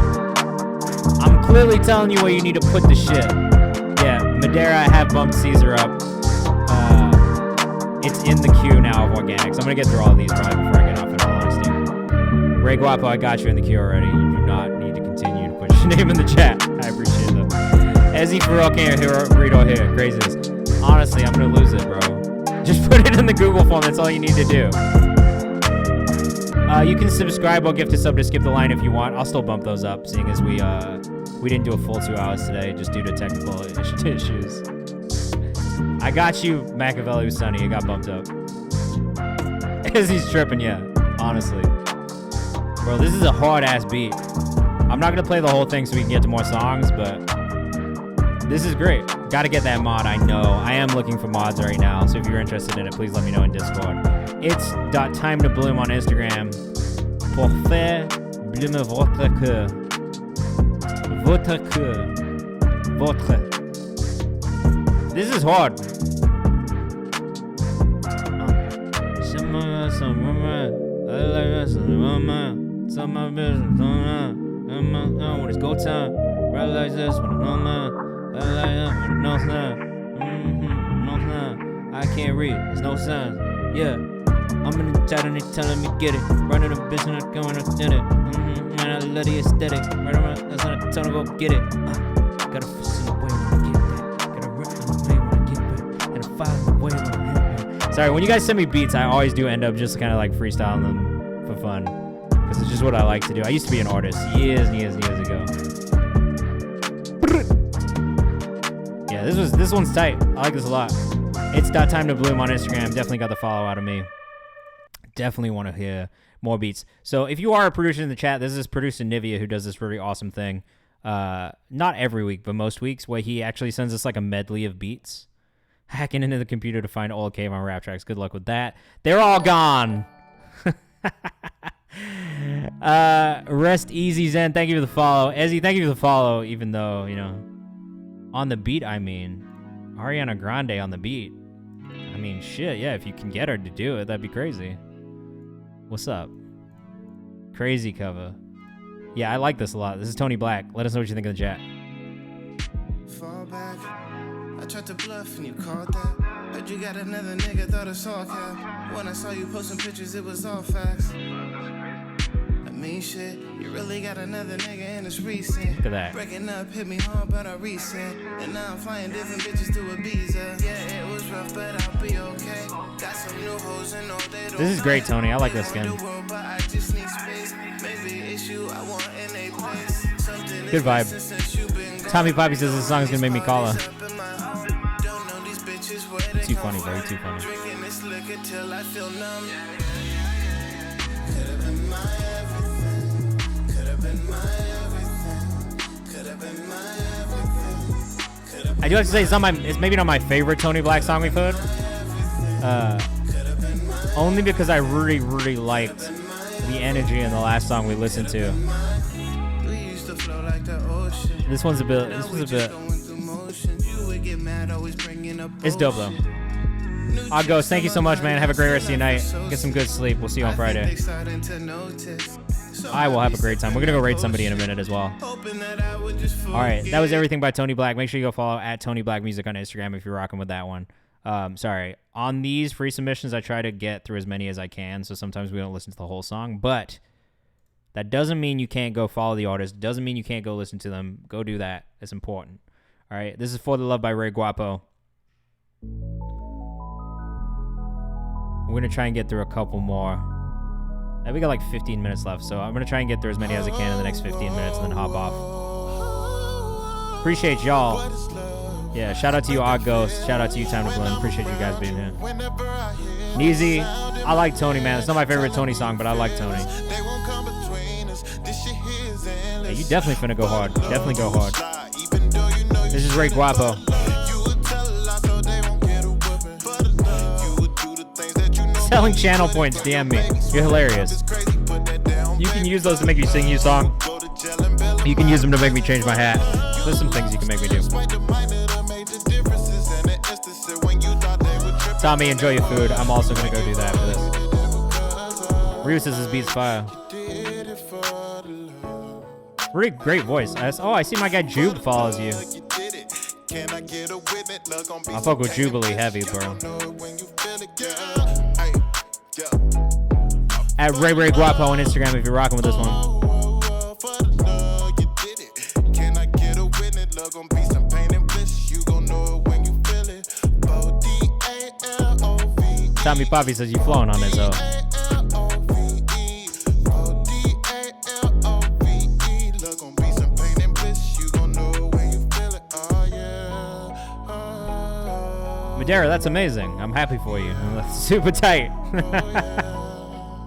I'm clearly telling you where you need to put the shit. Yeah, Madeira, I have bumped Caesar up. It's in the queue now of organics. I'm gonna get through all of these probably before I get off, in all honesty. Ray Guapo, I got you in the queue already. You do not need to continue to put your name in the chat. I appreciate that. Ezzy for real can't read or hear. Craziness. Honestly, I'm gonna lose it, bro. Just put it in the Google form. That's all you need to do. You can subscribe or gift a sub to skip the line if you want. I'll still bump those up, seeing as we didn't do a full 2 hours today just due to technical issues. I got you, Machiavelli Sunny. It got bumped up. Ezzy's tripping, yeah. Honestly. Bro, this is a hard-ass beat. I'm not going to play the whole thing so we can get to more songs, but this is great. Got to get that mod, I know. I am looking for mods right now, so if you're interested in it, please let me know in Discord. It's .time to bloom on Instagram. Pour faire bloomer votre cœur. Votre cœur. Votre. This is hard. When it's go time, right like this, when it's on my, no sign. I can't read, there's no signs. Yeah, I'm in the chat and they telling me get it. Running a bitch and I'm going to get it. Man, I love the aesthetic. Right around, that's on the tone to go get it. Gotta fuss in the way when I get back. Gotta rip in the way when I get back. Gotta fire in the way when I hit back. Sorry, when you guys send me beats, I always do end up just kind of like freestyling them for fun. Because it's just what I like to do. I used to be an artist years and years and years ago. Yeah, this one's tight. I like this a lot. It's .time to bloom on Instagram. Definitely got the follow out of me. Definitely want to hear more beats. So if you are a producer in the chat, this is producer Nivea who does this really awesome thing. Not every week, but most weeks, where he actually sends us like a medley of beats. Hacking into the computer to find old Kayvan rap tracks. Good luck with that. They're all gone. Rest easy, Zen. Thank you for the follow. Ezzy, thank you for the follow, even though, you know, on the beat, I mean, Ariana Grande on the beat. I mean, shit, yeah, if you can get her to do it, that'd be crazy. What's up? Crazy cover. Yeah, I like this a lot. This is Tony Black. Let us know what you think in the chat. Fall back. I tried to bluff and you called that. Heard you got another nigga, thought it's all cap. When I saw you posting pictures, it was all facts. I mean shit, you really got another nigga and it's recent. Look at that. Breaking up hit me hard, but I reset. And now I'm flying different bitches to Ibiza. Yeah, it was rough, but I'll be okay. Got some new hoes and all they don't. This is great, Tony. I like this skin. Good vibe. Tommy Poppy says this song is gonna make me call her. Too funny, bro. Too funny. I do have to say it's maybe not my favorite Tony Black song we've heard. Only because I really, really liked the energy in the last song we listened to. This one's a bit. It's dope though. Ghost, thank you so much, man. Have a great rest of your night. Get some good sleep. We'll see you on Friday. I will have a great time. We're gonna go raid somebody in a minute as well. All right, that was everything by Tony Black. Make sure you go follow at Tony Black Music on Instagram if you're rocking with that one. Sorry, on these free submissions, I try to get through as many as I can. So sometimes we don't listen to the whole song, but that doesn't mean you can't go follow the artist. Doesn't mean you can't go listen to them. Go do that. It's important. All right, this is For the Love by Ray Guapo. We're going to try and get through a couple more. We got like 15 minutes left, so I'm going to try and get through as many as I can in the next 15 minutes and then hop off. Appreciate y'all. Yeah, shout out to you, Ghost. Shout out to you, Time to Blend. Appreciate you guys being here. Neezy, I like Tony, man. It's not my favorite Tony song, but I like Tony. Yeah, you definitely finna go hard. Definitely go hard. This is Ray Guapo. Selling channel points, DM me. You're hilarious. You can use those to make you sing your song. You can use them to make me change my hat. There's some things you can make me do. Tommy, enjoy your food. I'm also gonna go do that for this. Ryu says this beat's fire. Really great voice. I see my guy Jube follows you. I fuck with Jubilee heavy, bro. At Ray Guapo on Instagram if you're rocking with this one. Tommy Poppy says you flowing on this, though. Madera, that's amazing. I'm happy for you. That's super tight.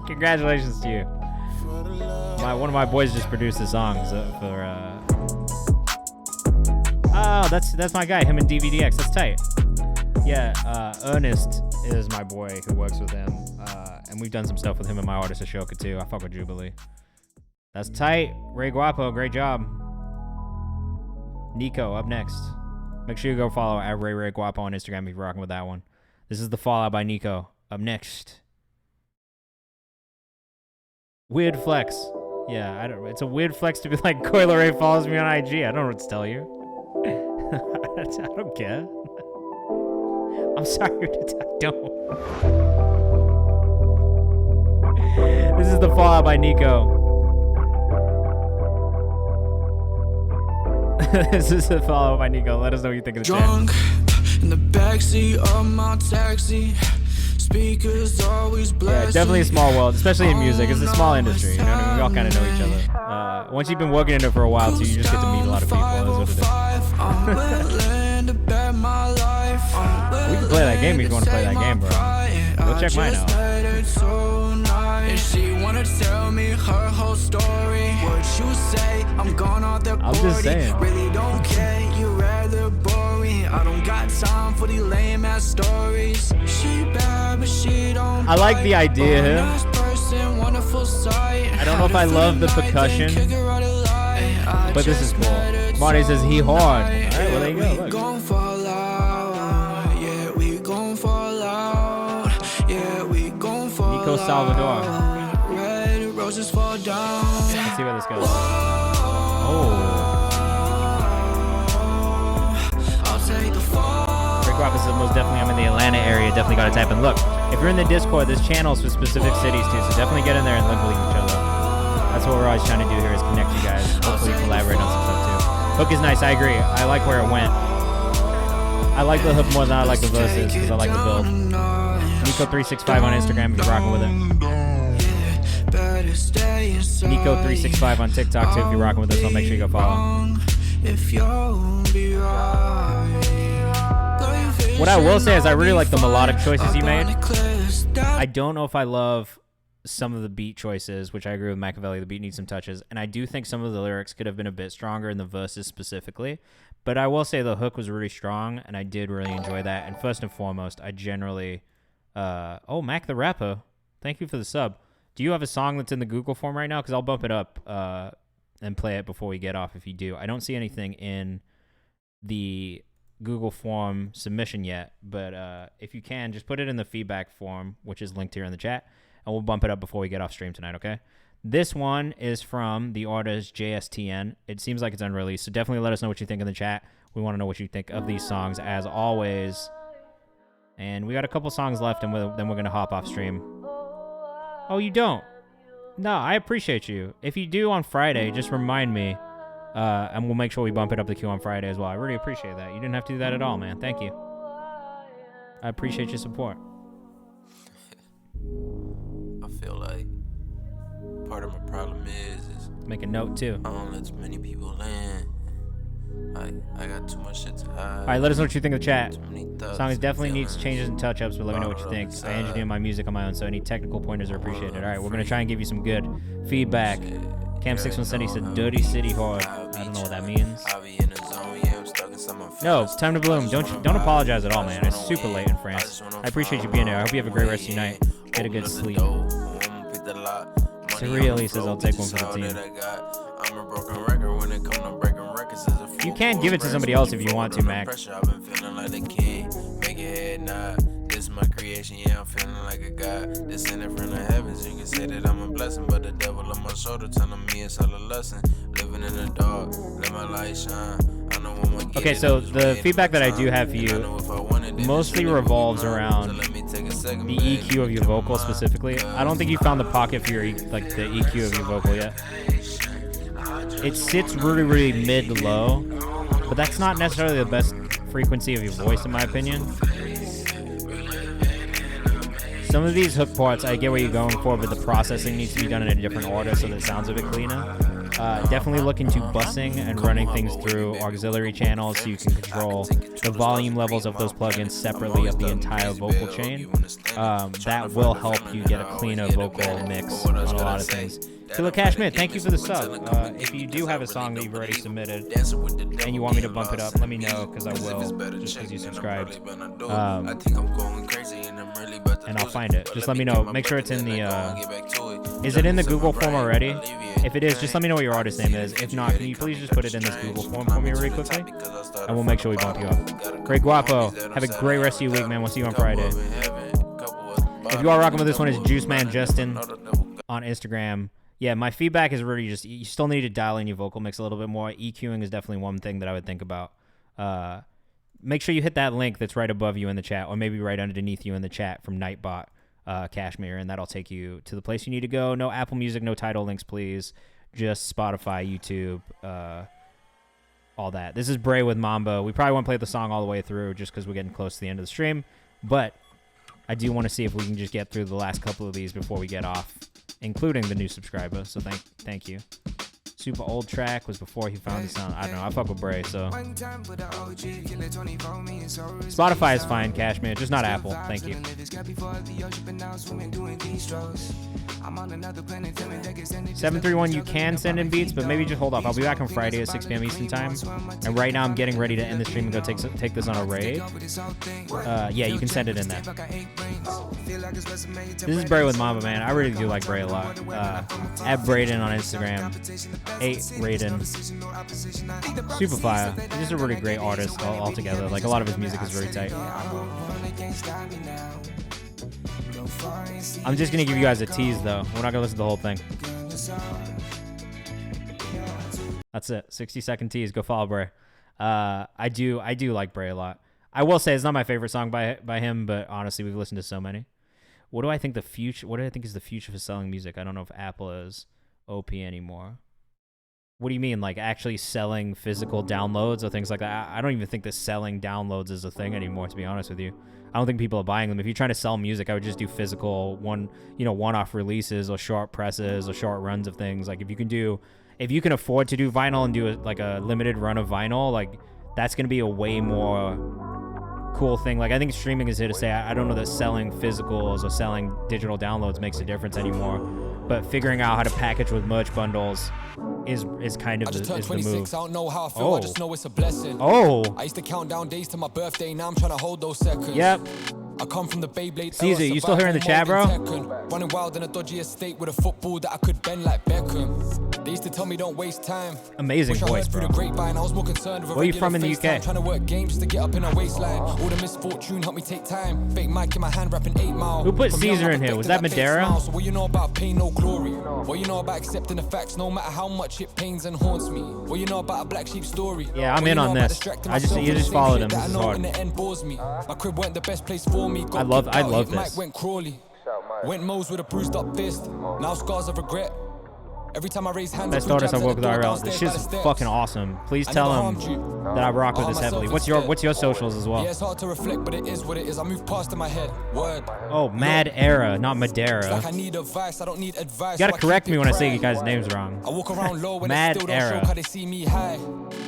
Congratulations to you. One of my boys just produced a song Oh, that's my guy. Him and DVDX. That's tight. Yeah, Ernest is my boy who works with him, and we've done some stuff with him and my artist Ashoka too. I fuck with Jubilee. That's tight. Ray Guapo, great job. Nico up next. Make sure you go follow at Ray Guapo on Instagram if you're rocking with that one. This is The Fallout by Nico. Up next. Weird flex. Yeah, it's a weird flex to be like, Coil Ray follows me on IG. I don't know what to tell you. I don't care. I'm sorry, I don't. This is The Fallout by Nico. This is The Fallout by Nico. Let us know what you think of the Drunk in the backseat of my taxi. Speakers always yeah, definitely a small world, especially in music. It's a small industry, you know what I mean? We all kind of know each other. Once you've been working in it for a while, too, you just get to meet a lot of people. That's what it is. We can play that game if you want to play that game, bro. Go check mine out. And she wanna tell me her whole story. What you say, I'm gone off the I'm just saying. Really don't care, you rather boring. I don't got time for these lame ass stories. She bad, but she don't. I like the idea here. I don't know if I love the percussion, but this is cool. Marty says he hard. All right, well there you go. Look. Nico Salvador. Let's see where this goes. Oh. Rick Rock is most definitely. I'm in the Atlanta area. Definitely got to type in. Look, if you're in the Discord, there's channels for specific cities too, so definitely get in there and link with each other. That's what we're always trying to do here is connect you guys. Hopefully collaborate on some stuff too. Hook is nice. I agree. I like where it went. I like the hook more than I like the verses because I like the build. Nico365 on Instagram if you're rocking with it. Nico365 on TikTok too if you're rocking with us, so make sure you go follow. What I will say is I really like the melodic choices he made. I don't know if I love some of the beat choices, which I agree with Machiavelli. The beat needs some touches, and I do think some of the lyrics could have been a bit stronger in the verses specifically. But I will say the hook was really strong, and I did really enjoy that. And first and foremost, I generally... oh, Mac the Rapper, thank you for the sub. Do you have a song that's in the Google form right now? Because I'll bump it up and play it before we get off if you do. I don't see anything in the Google form submission yet, but if you can, just put it in the feedback form, which is linked here in the chat, and we'll bump it up before we get off stream tonight, okay? This one is from the artist JSTN. It seems like it's unreleased, so definitely let us know what you think in the chat. We want to know what you think of these songs, as always. And we got a couple songs left, and then we're going to hop off stream. Oh, you don't? No, I appreciate you. If you do on Friday, just remind me, and we'll make sure we bump it up the queue on Friday as well. I really appreciate that. You didn't have to do that at all, man. Thank you. I appreciate your support. I feel like part of my problem is make a note too. I don't let too many people in. I got too much shit to hide. All right, let us know what you think of the chat. Song definitely needs changes and touch-ups, but let me know what you think. I engineer my music on my own, so any technical pointers are appreciated. All right, we're going to try and give you some good feedback. Cam617 said, Dirty City Hard. I don't know what that means. No, it's time to bloom. Don't apologize at all, man. It's super late in France. I appreciate you being there. I hope you have a great rest of your night. Get a good sleep. Surreally says, I'll take one for the team. You can give it to somebody else if you want to, Mac. This my creation, yeah, I'm feeling like a god. Descended from the heavens, you can say that I'm a blessing, but the devil on my shoulder telling me it's all a lesson. Living in the dark, let my light shine. I know when we okay, so the feedback that I do have for you mostly revolves around the EQ of your vocal specifically. I don't think you found the pocket for your the EQ of your vocal yet. It sits really, really mid-low, but that's not necessarily the best frequency of your voice, in my opinion. Some of these hook parts, I get what you're going for, but the processing needs to be done in a different order so that it sounds a bit cleaner. Definitely look into busing and running things through auxiliary channels so you can control the volume levels of those plugins separately of the entire vocal chain. That will help you get a cleaner vocal mix on a lot of things. Killer Cashmere, thank you for the sub. If you do have a song that you've already submitted and you want me to bump it up, let me know, because I will, just because you subscribed. And I'll find it. Just let me know. Make sure it's in the... is it in the Google form already? If it is, just let me know what your artist name is. If not, can you please just put it in this Google form for me really quickly? And we'll make sure we bump you up. Great Guapo. Have a great rest of your week, man. We'll see you on Friday. If you are rocking with this one, it's Juice Man Justin on Instagram. Yeah, my feedback is really just, you still need to dial in your vocal mix a little bit more. EQing is definitely one thing that I would think about. Make sure you hit that link that's right above you in the chat, or maybe right underneath you in the chat from Nightbot Cashmere, and that'll take you to the place you need to go. No Apple Music, no title links, please. Just Spotify, YouTube, all that. This is Bray with Mambo. We probably won't play the song all the way through just because we're getting close to the end of the stream, but I do want to see if we can just get through the last couple of these before we get off, including the new subscriber. So thank you. Super old track was before he found the sound. I don't know. I fuck with Bray, so. Spotify is fine, Cashmere. Just not Apple. Thank you. 731, you can send in beats, but maybe just hold off. I'll be back on Friday at 6 p.m. Eastern time. And right now I'm getting ready to end the stream and go take this on a raid. Yeah, you can send it in there. This is Bray with Mamba, man. I really do like Bray a lot. At Brayden on Instagram. 8 Raiden. Super fire. He's just a really great artist altogether. Like, a lot of his music is very tight. I'm just gonna give you guys a tease though. We're not gonna listen to the whole thing. That's it. 60-second tease. Go follow Bray. I do like Bray a lot. I will say it's not my favorite song by him, but honestly, we've listened to so many. What do I think is the future for selling music? I don't know if Apple is OP anymore. What do you mean, like actually selling physical downloads or things like that? I don't even think that selling downloads is a thing anymore, to be honest with you. I don't think people are buying them. If you're trying to sell music, I would just do physical one-off releases or short presses or short runs of things. Like if you can afford to do vinyl and do a limited run of vinyl, like that's going to be a way more cool thing. Like I think streaming is here to stay. I don't know that selling physicals or selling digital downloads makes a difference anymore, but figuring out how to package with merch bundles is kind of I just turned is the 26, move. I don't know how I feel, I just know it's a blessing. Oh. I used to count down days to my birthday, now I'm trying to hold those seconds. Yep. I come from the Beyblade Caesar, era, you still here in the chat, bro? Running wild in a dodgy estate with a football that I could bend like Beckham. They used to tell me don't waste time. Amazing Wish I voice, heard through bro. the grapevine, I was more concerned with a Where you from in the regular UK? FaceTime, trying to work games to get up in a waistline. All the misfortune helped me take time. Fake mic in my hand, rapping 8 Mile. Who put From young, Caesar I in here? Was protected that fake Madeira? smile. So what you know about pain, no glory? What you know about accepting the facts, no matter how much it pains and haunts me? What you know about a black sheep story? Yeah, I'm What in you on know about this. distracting You myself with just the followed same him. shit This that is I know hard. in the end bores me. My crib weren't the best place for me. I love this. Mike went Crawley. Went Mo's with a bruised up fist. Now scars of regret. Every time I raise hands, Best artist I've worked with IRL. This shit's fucking awesome. Please tell him that I rock with this heavily. What's your socials as well? Yeah, it's hard to reflect, but it is what it is. I move past in my head. Word. Oh, Mad Era, not Madeira. It's like I need advice, I don't need advice. You gotta so I correct keep me it when I say private. you guys' names wrong. I walk around low when Mad they still don't Era. show 'cause they see me high.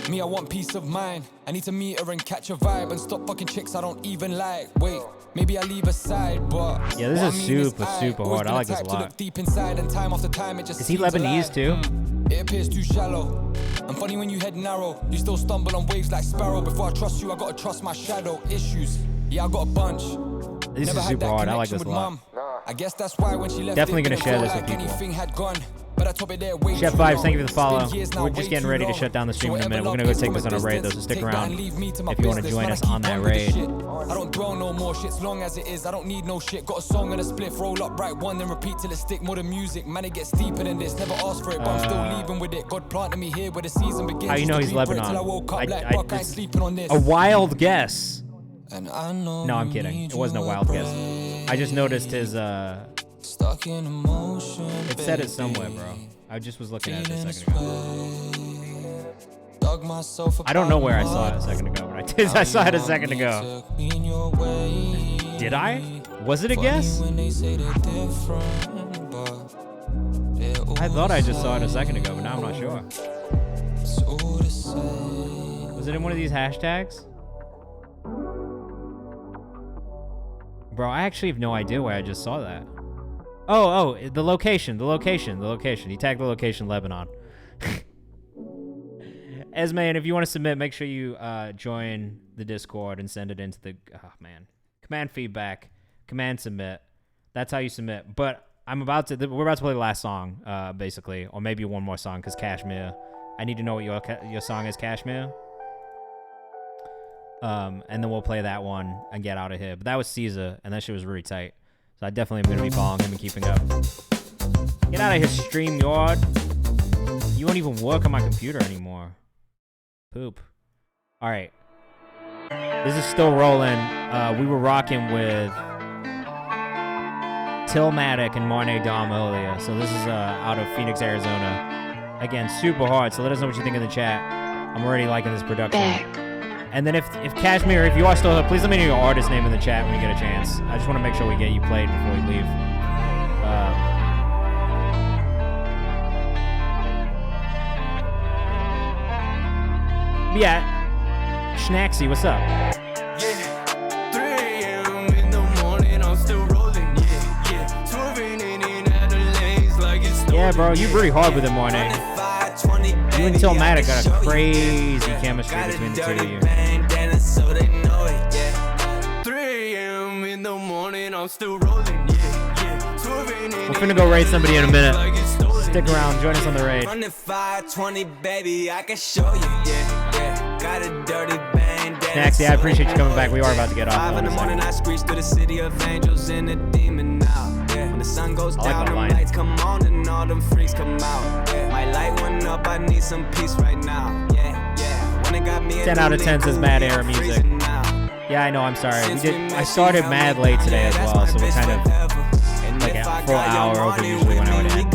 Me, I want peace of mind. I need to meet her and catch a vibe and stop fucking chicks I don't even like. Wait, maybe I leave aside, but Yeah, this what is I mean super I've hard. always I been like the this a type to lot. look deep inside, and time after time it just Is he seems a Lebanese lie. too? It appears too shallow. And funny when you head narrow, you still stumble on waves like Sparrow. Before I trust you, I gotta trust my shadow. Issues, yeah, I got a bunch. This Never is had super that hard. I like connection this a with lot. Mum. I guess that's why when she left, Definitely it gonna didn't share feel this like with people. anything had gone. But I top it there way Chef too Vibes, long. thank you for the follow. It's been years now, We're just way getting too ready to long. shut down the stream So in a minute. whatever We're gonna go love take is this from on a raid, though, distance, so stick take that around and leave me to my if you want to business. join Man, I us keep on that on with the raid. shit. I don't dwell no more, shit's long as it is. I don't need no shit. Got a song and a spliff, roll up, write one, then repeat till it stick. More than music, man, it gets deeper than this. Never asked for it, but I'm still leaving with it. God planted me here where the season begins. How you know Used he's to read bread till I Lebanon? woke up like, I fuck, I ain't sleeping on this. a wild guess. And I know No, I'm kidding. It wasn't a wild guess. I just noticed his stuck in emotion. It said it somewhere, bro. I just was looking at it a second ago. I don't know where I saw it a second ago, but I did. I saw it a second ago. Did I? Was it a guess? I thought I just saw it a second ago, but now I'm not sure. Was it in one of these hashtags? Bro, I actually have no idea where I just saw that. Oh, the location. He tagged the location, Lebanon. Esme, and if you want to submit, make sure you join the Discord and send it into the command feedback, command submit. That's how you submit. But we're about to play the last song, basically, or maybe one more song, because Kashmir. I need to know what your song is, Kashmir. And then we'll play that one and get out of here. But that was Caesar, and that shit was really tight. So I definitely am going to be following him and keeping up. Get out of here, StreamYard. You won't even work on my computer anymore. Poop. All right. This is still rolling. We were rocking with Tillmatic and Marne Dom earlier. So this is out of Phoenix, Arizona. Again, super hard. So let us know what you think in the chat. I'm already liking this production. And then if Kashmir, if you are still here, please let me know your artist name in the chat when you get a chance. I just want to make sure we get you played before we leave. Yeah, Schnaxy, what's up? Yeah, 3 a.m. in the morning, I'm still rolling. Yeah, swerving in and out of lanes like it's Yeah, bro, you really hard with it, Marne. You and Tillmatic got a crazy chemistry between the two of you. So they know it, yeah. 3 a.m. in the morning, I'm still rolling. Yeah, swerving in. We're finna go raid somebody in a minute. Stick around, join us on the raid. Running 520, baby, I can show you, yeah. Got a dirty band. Snaxy, I appreciate you coming back. We are about to get off. 5 in the morning, I screech through the city of angels and a demon now. Yeah. When the sun goes down, them lights come on and all them freaks come out. Yeah. My light went up, I need some peace right now. Yeah. When it got me 10 out of 10 says Mad Air music. Yeah, I know, I'm sorry. I started mad late today as well, so we're kind of like a full hour over usually when I would end.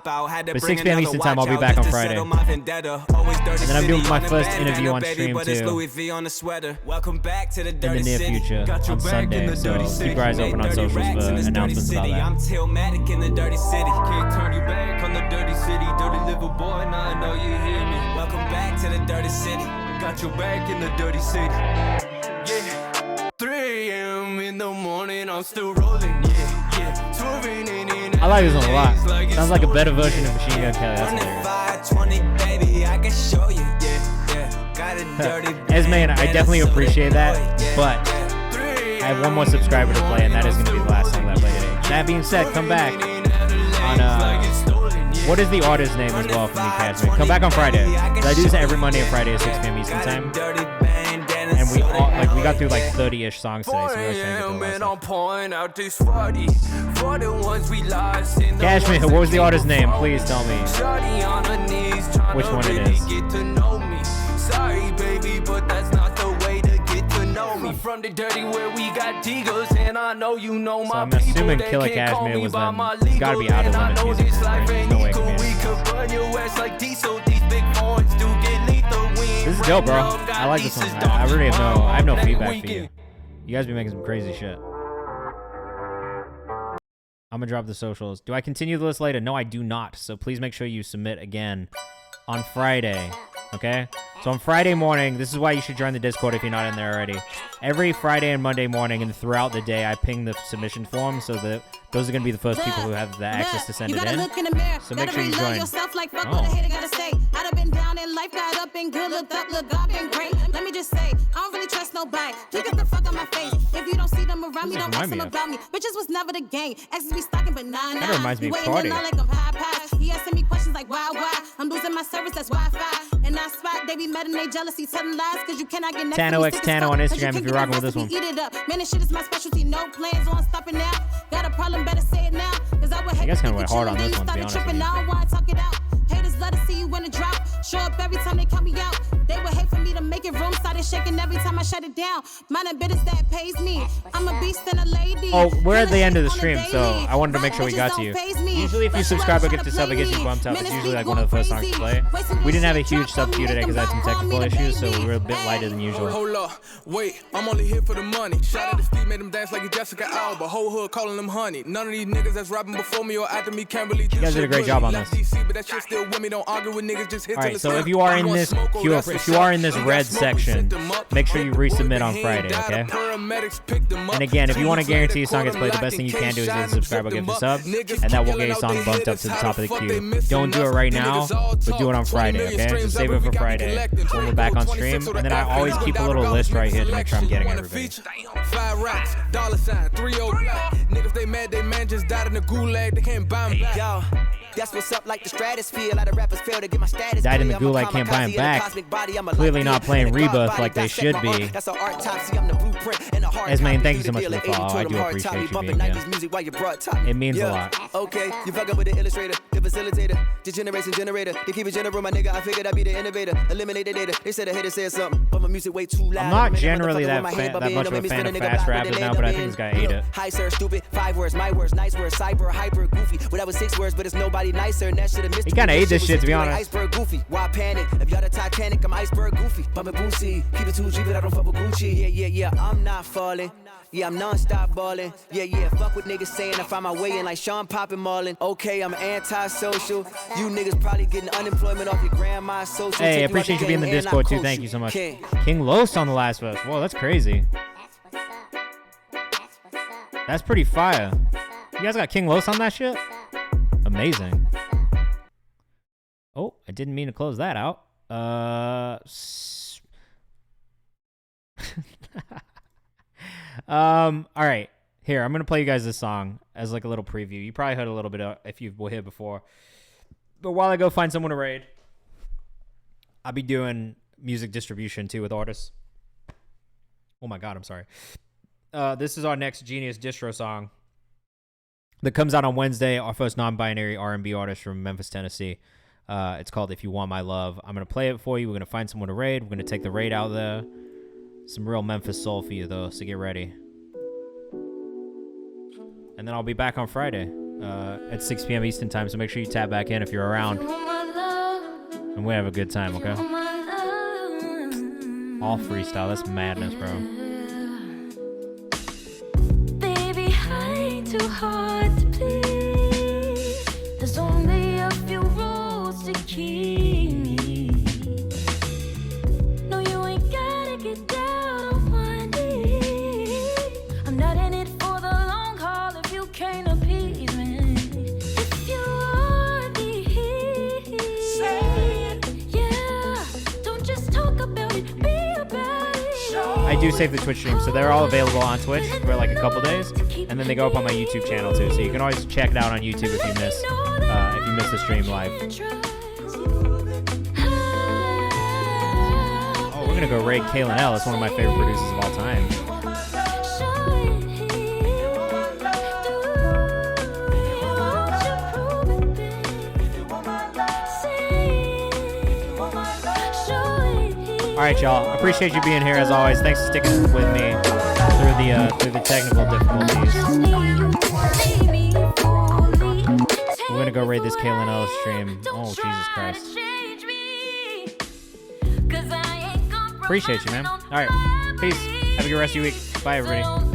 But 6 p.m. Eastern time, I'll be back on Friday. And then I'm doing my first interview on stream too. In the near future, on Sunday. So keep your eyes open on socials for announcements about that. I'm Tillmatic in the dirty city. Can't turn you back on the dirty city. Dirty little boy, now I know you hear me. Welcome back to the dirty city. Got your back in the dirty city. Yeah, 3 a.m. in the morning, I'm still rolling. Yeah, swerving in and I like this one a lot. Sounds like a better version of Machine Gun Kelly. That's hilarious. 520, baby, I can show you. Yeah. Got a dirty Esme, and I definitely appreciate that, but I have one more subscriber to play, and that is going to be the last song that I play today. That being said, come back on what is the artist name as well for me, Kashmir? Come back on Friday. I do this every Monday and Friday at 6 p.m. Eastern time. And we got through like 30-ish songs today, so we're trying to get through Kashmir, what was the artist's name? Please tell me which one it is. Sorry, baby, but that's not the way to get to know me. From the dirty where we got diggers, and I know you know my people. So I'm assuming Killer Kashmir was then. It's gotta be Out of Limit music. Right? No way. This is dope, bro. I like this one. I really have no feedback for you. You guys be making some crazy shit. I'm gonna drop the socials. Do I continue the list later? No, I do not. So please make sure you submit again on Friday. Okay? So on Friday morning, this is why you should join the Discord if you're not in there already. Every Friday and Monday morning and throughout the day, I ping the submission form so that those are going to be the first people who have the access to send it in. So make sure you join. Let me just say, I don't really trust nobody. Look at the fuck on my face. If you don't see them around me, don't ask them about me. Bitches was never the gang. Exes be stalking, but nah. That reminds me of Cardi. Like I'm high. He asking me questions like why? I'm losing my service, that's Wi-Fi. And I spot they be mad and they jealousy, telling lies because you cannot get next to me. Tano X Tano on Instagram if you're rocking with this one. Eat it up. Man, this shit is my specialty. No plans on stopping now. Got a problem, better say it now. Cause I would hate you guys kind of went hard on this one, to be honest with you. I don't want to talk it out. Haters love to see you in a drop. Show up every time they count me out. They would hate for me to make it room. Started shaking every time I shut it down. Mine a business that pays me. I'm a beast and a lady. Oh, we're at the end of the stream, so I wanted to make sure we got to you. Usually if you subscribe or get to sub, it gets you bumped up. It's usually like one of the first songs to play. We didn't have a huge sub queue today because I had some technical issues, so we were a bit lighter than usual. Hold up, wait, I'm only here for the money. Shout out to Steve, made him dance like a Jessica Alba. Whole hood calling them honey. None of these niggas that's rapping before me or after me can't really do shit. You guys did a great job on this. But that shit still with me. Don't argue with niggas, just hit Alright, so if you are in this queue, if you are in this red section, make sure you resubmit on Friday, okay? And again, if you want to guarantee your song gets played, the best thing you can do is hit subscribe or give a sub, and that will get your song bumped up to the top of the queue. Don't do it right now, but do it on Friday, okay? Just save it for Friday when we're back on stream. And then I always keep a little list right here to make sure I'm getting everybody. 5 racks, $, 3 black. Niggas they mad, they man just died in the gulag, they can't buy 'em back. Yo, that's what's up like the stratosphere. A lot of rappers fail to get my status. Died in the gulag, can't buy him back. Clearly not playing Rebirth like they should be. Esmaine, thank you so much for the follow. I do appreciate you being here. It means a lot. Okay, you fucking with the illustrator, the facilitator, the generation generator. They keep it general, my nigga. I figured I'd be the innovator. Eliminate the data. They said the hater said something, but my music way too loud. I'm not generally that much of a fan of fast rappers now, but I think this guy ate it. Hi, sir, stupid. 5 words, my words, nice words, cyber, hyper, goofy. Well, that was 6 words, but it's nobody nicer, and that shit have missed. He kind of ate this shit, to be honest. Iceberg goofy. Why panic? If y'all the Titanic, I'm iceberg goofy. Bumpin' Boosie, keep it 2G, but I don't fuck with Gucci. Yeah, I'm not falling. Yeah, I'm non-stop ballin'. Yeah, fuck what niggas saying. I find my way in like Sean Poppin' Marlin. Okay, I'm anti-social. You niggas probably getting unemployment off your grandma's social. Hey, I appreciate you being in the Discord too. Thank you so much. King Los on the last verse. Whoa, that's crazy. That's pretty fire. You guys got King Los on that shit? Amazing. Oh, I didn't mean to close that out. All right. Here, I'm gonna play you guys this song as like a little preview. You probably heard a little bit if you were here before. But while I go find someone to raid, I'll be doing music distribution too with artists. Oh my god, I'm sorry. This is our next Genius Distro song that comes out on Wednesday. Our first non-binary R&B artist from Memphis, Tennessee. It's called If You Want My Love. I'm going to play it for you. We're going to find someone to raid. We're going to take the raid out there. Some real Memphis soul for you, though, so get ready. And then I'll be back on Friday at 6 p.m. Eastern time, so make sure you tap back in if you're around. And we have a good time, okay? All freestyle. That's madness, bro. Baby, I ain't too hard to please. There's only a few rules to keep me. No, you ain't gotta get down on one knee. I'm not in it for the long haul if you can't appease me. If you want me, say it. Yeah, don't just talk about it, be about it. I do save the Twitch stream, so they're all available on Twitch for like a couple days, and then they go up on my YouTube channel too. So you can always check it out on YouTube if you miss the stream live. Oh, we're gonna go raid Kaylin L. It's one of my favorite producers of all time. All right, y'all. Appreciate you being here as always. Thanks for sticking with me through the technical difficulties. We're gonna go raid this Kaylin L stream. Oh, Jesus Christ. Appreciate you, man. All right, peace. Have a good rest of your week. Bye, everybody.